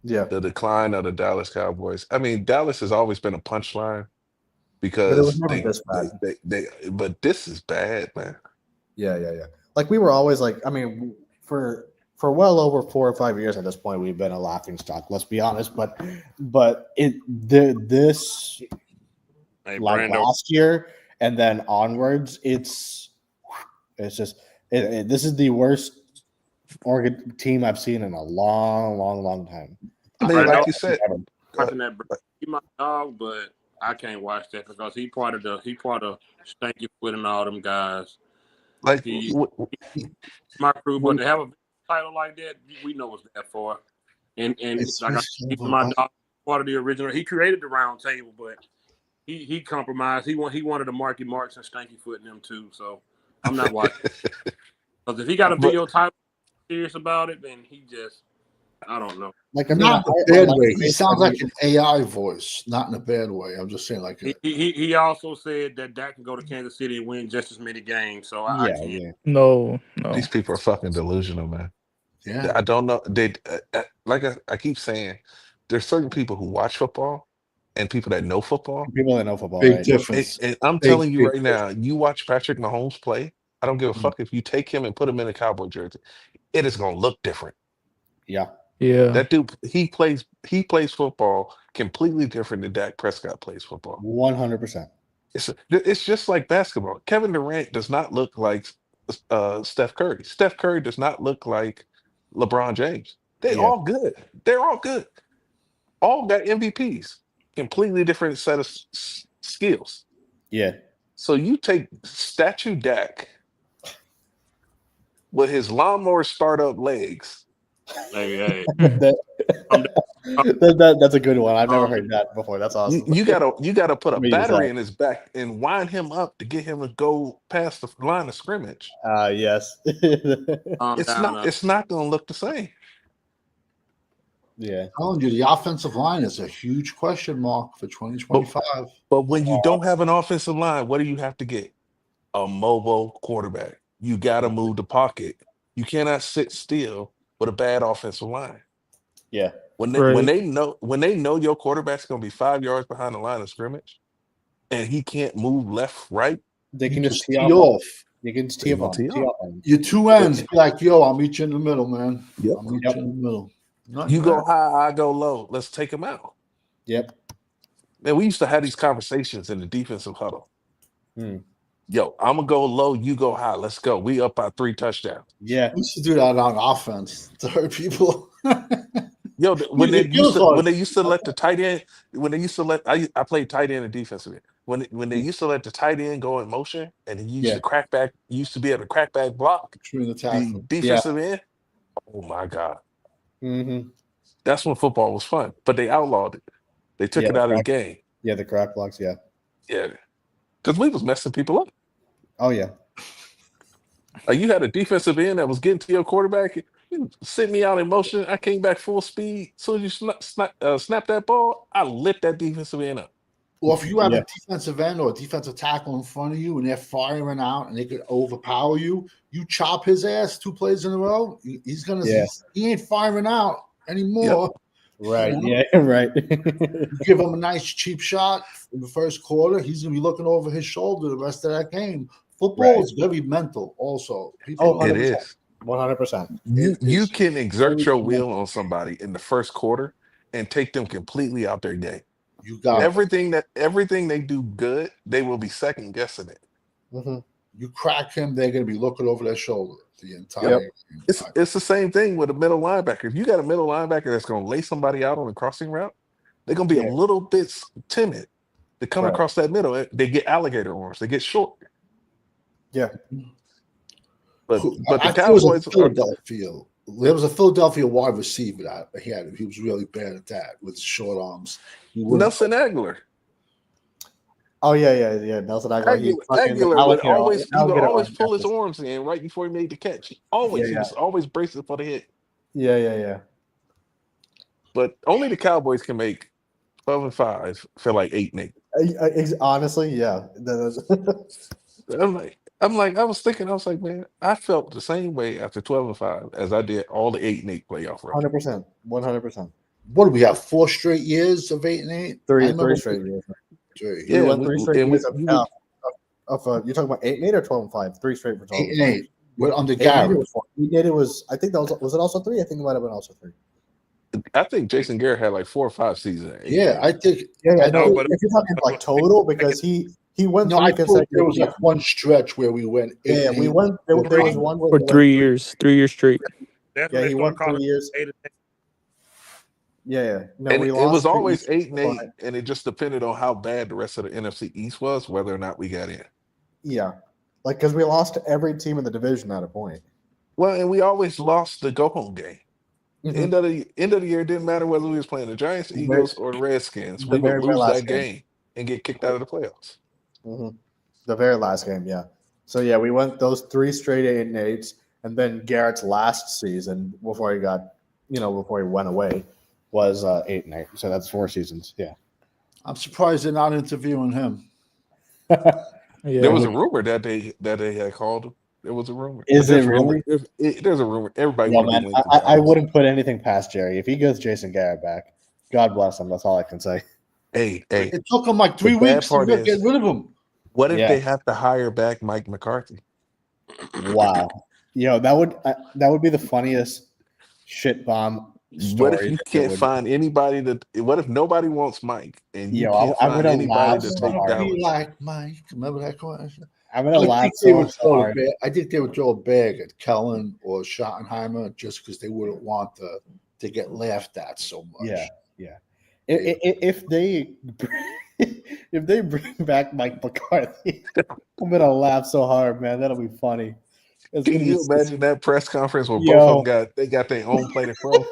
Yeah. the decline of the Dallas Cowboys. I mean, Dallas has always been a punchline But it was because never this bad. but this is bad, man. Yeah. Like we were always like, I mean, for well over 4 or 5 years at this point, we've been a laughing stock. Let's be honest, but this Hey, like Brando. last year and then onwards, it's just this is the worst Oregon team I've seen in a long time. I mean, like you said, Watching that, he my dog, but I can't watch that because he part of Stanky Foot and all them guys. like My crew, but to have a title like that, we know what's that for. And like he's my dog, part of the original. He created the round table, but he compromised. He wanted the Marky Marks and Stanky Foot in them too. So I'm not watching. Because if he got a video title serious about it, then he just I don't know. Like I mean, Not in a bad way. He sounds like an AI voice, not in a bad way. I'm just saying, like He also said that Dak can go to Kansas City and win just as many games. So I can't. yeah. No. these people are fucking delusional, man. yeah. I don't know. They like I keep saying, there's certain people who watch football and people that know football. People that know football, Big right? difference. And I'm Big, telling you big right now, you watch Patrick Mahomes play. I don't give a fuck if you take him and put him in a Cowboy jersey. It is gonna look different. Yeah. Yeah. That dude, he plays football completely different than Dak Prescott plays football. 100%. It's just like basketball. Kevin Durant does not look like Steph Curry. Steph Curry does not look like LeBron James. They Yeah. all good. They're all good. All got MVPs. Completely different set of skills. Yeah. So you take statue Dak with his lawnmower startup legs. Hey. That's a good one. I've never heard that before. That's awesome. You gotta put a Let me use battery that. in his back and wind him up to get him to go past the line of scrimmage. Yes. It's not gonna look the same. Yeah. I'm telling you, the offensive line is a huge question mark for 2025. But when you don't have an offensive line, what do you have to get? A mobile quarterback. You gotta move the pocket. You cannot sit still with a bad offensive line. Yeah. When they know your quarterback's gonna be 5 yards behind the line of scrimmage, and he can't move left, right, They can You just tee tee off. You can just tee They up gonna on. tee Tee off. up on. Your two ends, be like, yo, I'll meet you in the middle, man. Yep. I'll meet you in the middle. Not You go bad. high, I go low. Let's take him out. Yep. Man, we used to have these conversations in the defensive huddle. Hmm. Yo, I'm gonna go low, you go high. Let's go. We up by 3 touchdowns. Yeah. We used to do that on offense to hurt people. Yo, when they It feels like- used to let the tight end, I played tight end and defensive end. When they used to let the tight end go in motion and he used to crack back, used to be able to crack back block between the the tackle. defensive end. Oh my God. Mm-hmm. That's when football was fun. But they outlawed it. They took it out of the game. Yeah, the crack blocks, yeah. Yeah. Because we was messing people up. Oh yeah. Like you had a defensive end that was getting to your quarterback. You sent me out in motion. I came back full speed. As soon as you snap that ball, I lit that defensive end up. Or if you have a defensive end or a defensive tackle in front of you and they're firing out and they could overpower you, you chop his ass 2 plays in a row. He's gonna he ain't firing out anymore. Yep. Right. You know? Yeah, right. You give him a nice cheap shot in the first quarter, he's gonna be looking over his shoulder the rest of that game. Football Right. is very mental. Also, Oh, people. 100%. It is. 100%. You It's can exert very your will mental. on somebody in the first quarter and take them completely out their game. You got Everything they do good, they will be second guessing it. Mm-hmm. you crack him, they're going to be looking over their shoulder the entire Yep. game. It's the same thing with a middle linebacker. If you got a middle linebacker that's going to lay somebody out on a crossing route, they're going to be a Yeah. little bit timid to come Right. across that middle. They get alligator arms. They get short. Yeah. But the I think it was Cowboys a are Philadelphia. There was a Philadelphia wide receiver that he was really bad at that with his short arms. He wouldn't. Nelson Aguilar. Oh yeah. Nelson Aguilar. He fucking Aguilar would always arm pull his catches. arms in right before he made the catch. He Yeah. was always bracing for the hit. Yeah. But only the Cowboys can make 12-5 feel like 8-8. Honestly, yeah. I was thinking, I was like, man, I felt the same way after 12-5 as I did all the 8-8 playoff runs. 100%. 100%. What do we have? 4 straight years of 8-8. Three straight years. Yeah, We went 3 straight years you you're talking about 8-8 or 12-5? 3 straight for 12. 8-8. We're under 8-8 Garrett. was 4. 8-8 was, I think that was it also 3? I think it might have been also 3. I think Jason Garrett had like 4 or 5 seasons. At 8-8. Yeah, I think. Yeah. No, but if you're talking like total, because he went No, 3 I thought consecutive there was years. like one stretch where we went. Yeah, we 8-8. went. There was one where For we went 3 years, 3 years straight. That's Yeah, when he they won started 3 calling years. 8 Yeah. No, And we it lost. was to always East, 8-8, and it just depended on how bad the rest of the NFC East was, whether or not we got in. Yeah, like because we lost to every team in the division at a point. Well, and we always lost the go home game. Mhm. End of the year, it didn't matter whether we was playing the Giants, The Eagles, or the Redskins. the We would very lose last that game and get kicked out of the playoffs. Mm-hmm. The very last game, yeah. So yeah, we went those 3 straight 8-8s, and then Garrett's last season before he got, before he went away, was 8-8. So that's 4 seasons. Yeah. I'm surprised they're not interviewing him. Yeah. There was a rumor that they had called him. There was a rumor. Is There's it a rumor. really? There's a rumor. Everybody Well, want to man, be linked to I Dallas. wouldn't put anything past Jerry if he gets Jason Garrett back. God bless him. That's all I can say. Hey, It took him like 3 The bad weeks to part get is- rid of him. what if Yeah. they have to hire back Mike McCarthy? Wow. That would be the funniest shit bomb story. What if you can't find anybody what if nobody wants Mike and you Yo, can't I'm find gonna anybody laugh to so take hard. Dallas? Be like Mike. Remember that question? I'm gonna laugh so hard. I think they would throw a bag at Kellen or Schottenheimer just because they wouldn't want to get laughed at so much. Yeah. If they bring back Mike McCarthy, I'm gonna laugh so hard, man. That'll be funny. It's Can gonna you be- imagine that press conference where Yo. both of them got their own plate of crow?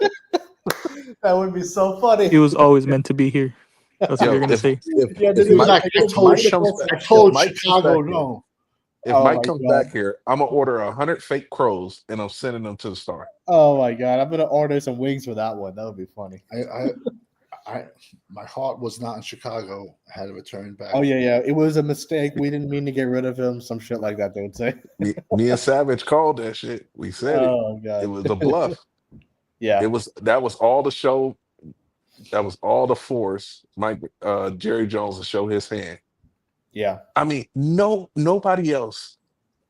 That would be so funny. He was always meant to be here. That's what Yo, you're gonna if- say. Yeah, if dude, He was Mike- like, if Mike comes back- I told if Mike comes Chicago back no. If Oh Mike my comes God. back here, I'm gonna order 100 fake crows and I'm sending them to the Star. Oh my god, I'm gonna order some wings for that one. That would be funny. My heart was not in Chicago. I had to return back. Oh yeah. It was a mistake. We didn't mean to get rid of him. Some shit like that. They would say. Me and Savage called that shit. We said Oh god. it was a bluff. Yeah. That was all the show. That was all the force. Jerry Jones to show his hand. Yeah. I mean, nobody else.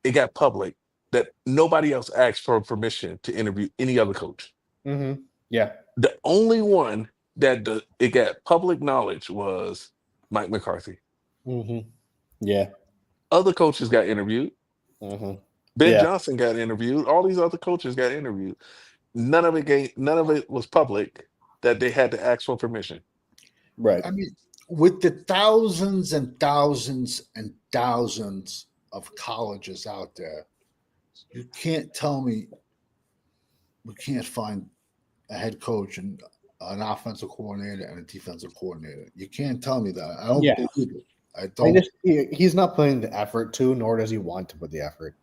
It got public that nobody else asked for permission to interview any other coach. Mm-hmm. Yeah. The only one that it got public knowledge was Mike McCarthy. Mm-hmm. Yeah. Other coaches got interviewed. Mm-hmm. Ben Yeah. Johnson got interviewed. All these other coaches got interviewed. None of it was public that they had to ask for permission. Right. I mean, with the thousands and thousands and thousands of colleges out there, you can't tell me we can't find a head coach and an offensive coordinator and a defensive coordinator. You can't tell me that. I don't Yeah. believe it. I don't. He's not putting the effort to, nor does he want to put the effort.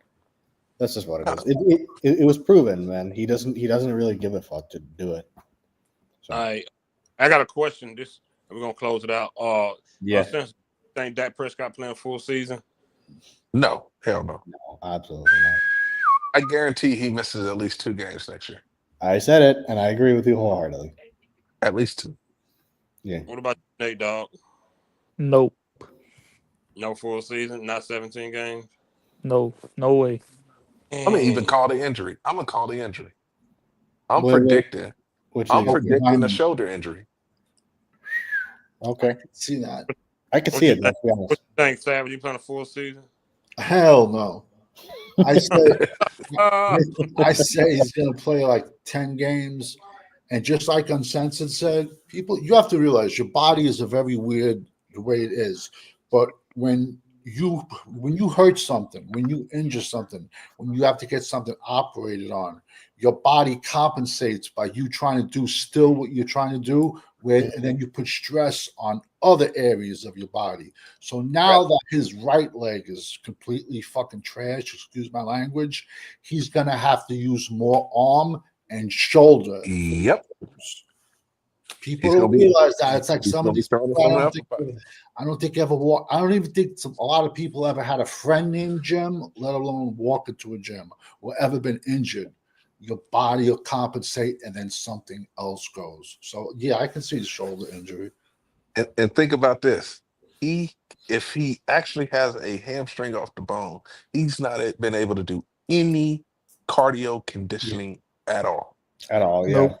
That's just what it is. It was proven, man. He doesn't really give a fuck to do it. So, I got a question. We're gonna close it out. Since think Dak Prescott playing full season? No, hell no. No, absolutely not. I guarantee he misses at least 2 games next year. I said it, and I agree with you wholeheartedly. At least 2. Yeah. What about Nate Dogg? Nope. No full season, not 17 games. No way. I'm gonna even call the injury. I'm gonna call the injury. I'm Wait, predicting. which I'm is predicting a shoulder injury. okay. See that? I could What see you it. Let's be What honest. you think, Savage? You playing a full season? Hell no. I say Uh, I say he's going to play like 10 games. And just like Uncensored said, people, you have to realize your body is a very weird the way it is. But when you hurt something, when you injure something, when you have to get something operated on, your body compensates by you trying to do still what you're trying to do, and then you put stress on other areas of your body. So now that his right leg is completely fucking trash, excuse my language, he's gonna have to use more arm and shoulder. Yep. People He's gonna don't be. realize that. It's like He's some gonna of be these starting people. from the upper body. I don't think ever walk. I don't even think a lot of people ever had a friend named Jim, let alone walk into a gym or ever been injured. Your body will compensate, and then something else goes. So yeah, I can see the shoulder injury. And think about this. If he actually has a hamstring off the bone, he's not been able to do any cardio conditioning at all. At all, yeah. Nope.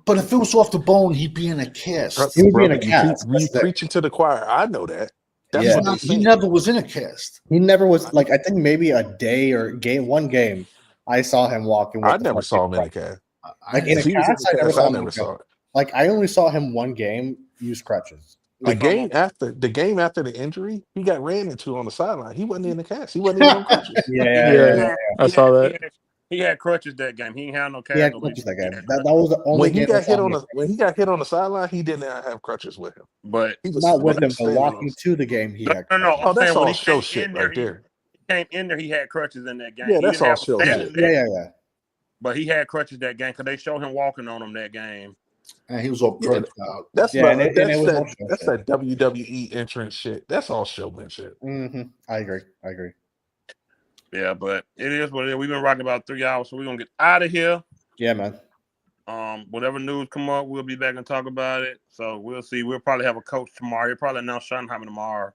But if it was off the bone, he'd be in a cast. He would be in Brother, a cast. you That's it. preaching to the choir. I know that. That's Yeah. what they He say. never was in a cast. He never was like I think maybe a day or one game I saw him walking with I the never fucking saw him in a cast. like in a If he was in cast, the I never cast, I saw him. never saw it. Like I only saw him one game use crutches. The Like game after the injury, he got ran into on the sideline. He wasn't in the cast. He wasn't even on crutches. yeah. I saw that. He had crutches that game. He ain't had no He had cast. crutches that game. That was the only When he game I got saw hit him on get. when he got hit on the sideline, he did not have crutches with him. But He was Not with him, but standing on. walking to the game, he had. no. Oh, I'm that's saying when all he show came shit in there, right there. he came in there. He had crutches in that game. Yeah, He that's didn't all have show standing shit. there, Yeah. but he had crutches that game because they showed him walking on them that game. And he was all Yeah, perked out. that's Yeah, and it that's was all that show that's shit. that WWE entrance shit. That's all showmanship. I agree. Yeah, but it is what it is. We've been rocking about 3 hours, so we're gonna get out of here. Yeah, man. Whatever news come up, we'll be back and talk about it. So we'll see. We'll probably have a coach tomorrow. He'll probably announce Schottenheimer tomorrow.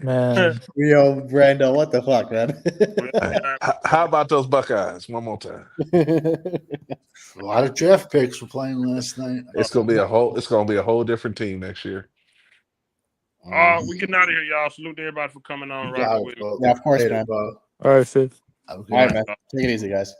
Man. Yo, Brando, what the fuck, man? How about those Buckeyes? One more time. A lot of draft picks were playing last night. It's gonna be a whole different team next year. We getting out of here, y'all. Salute to everybody for coming on. Yeah, Rocking with Yeah, of course, man. bro. All right, Fifth. All right, man. Take it easy, guys.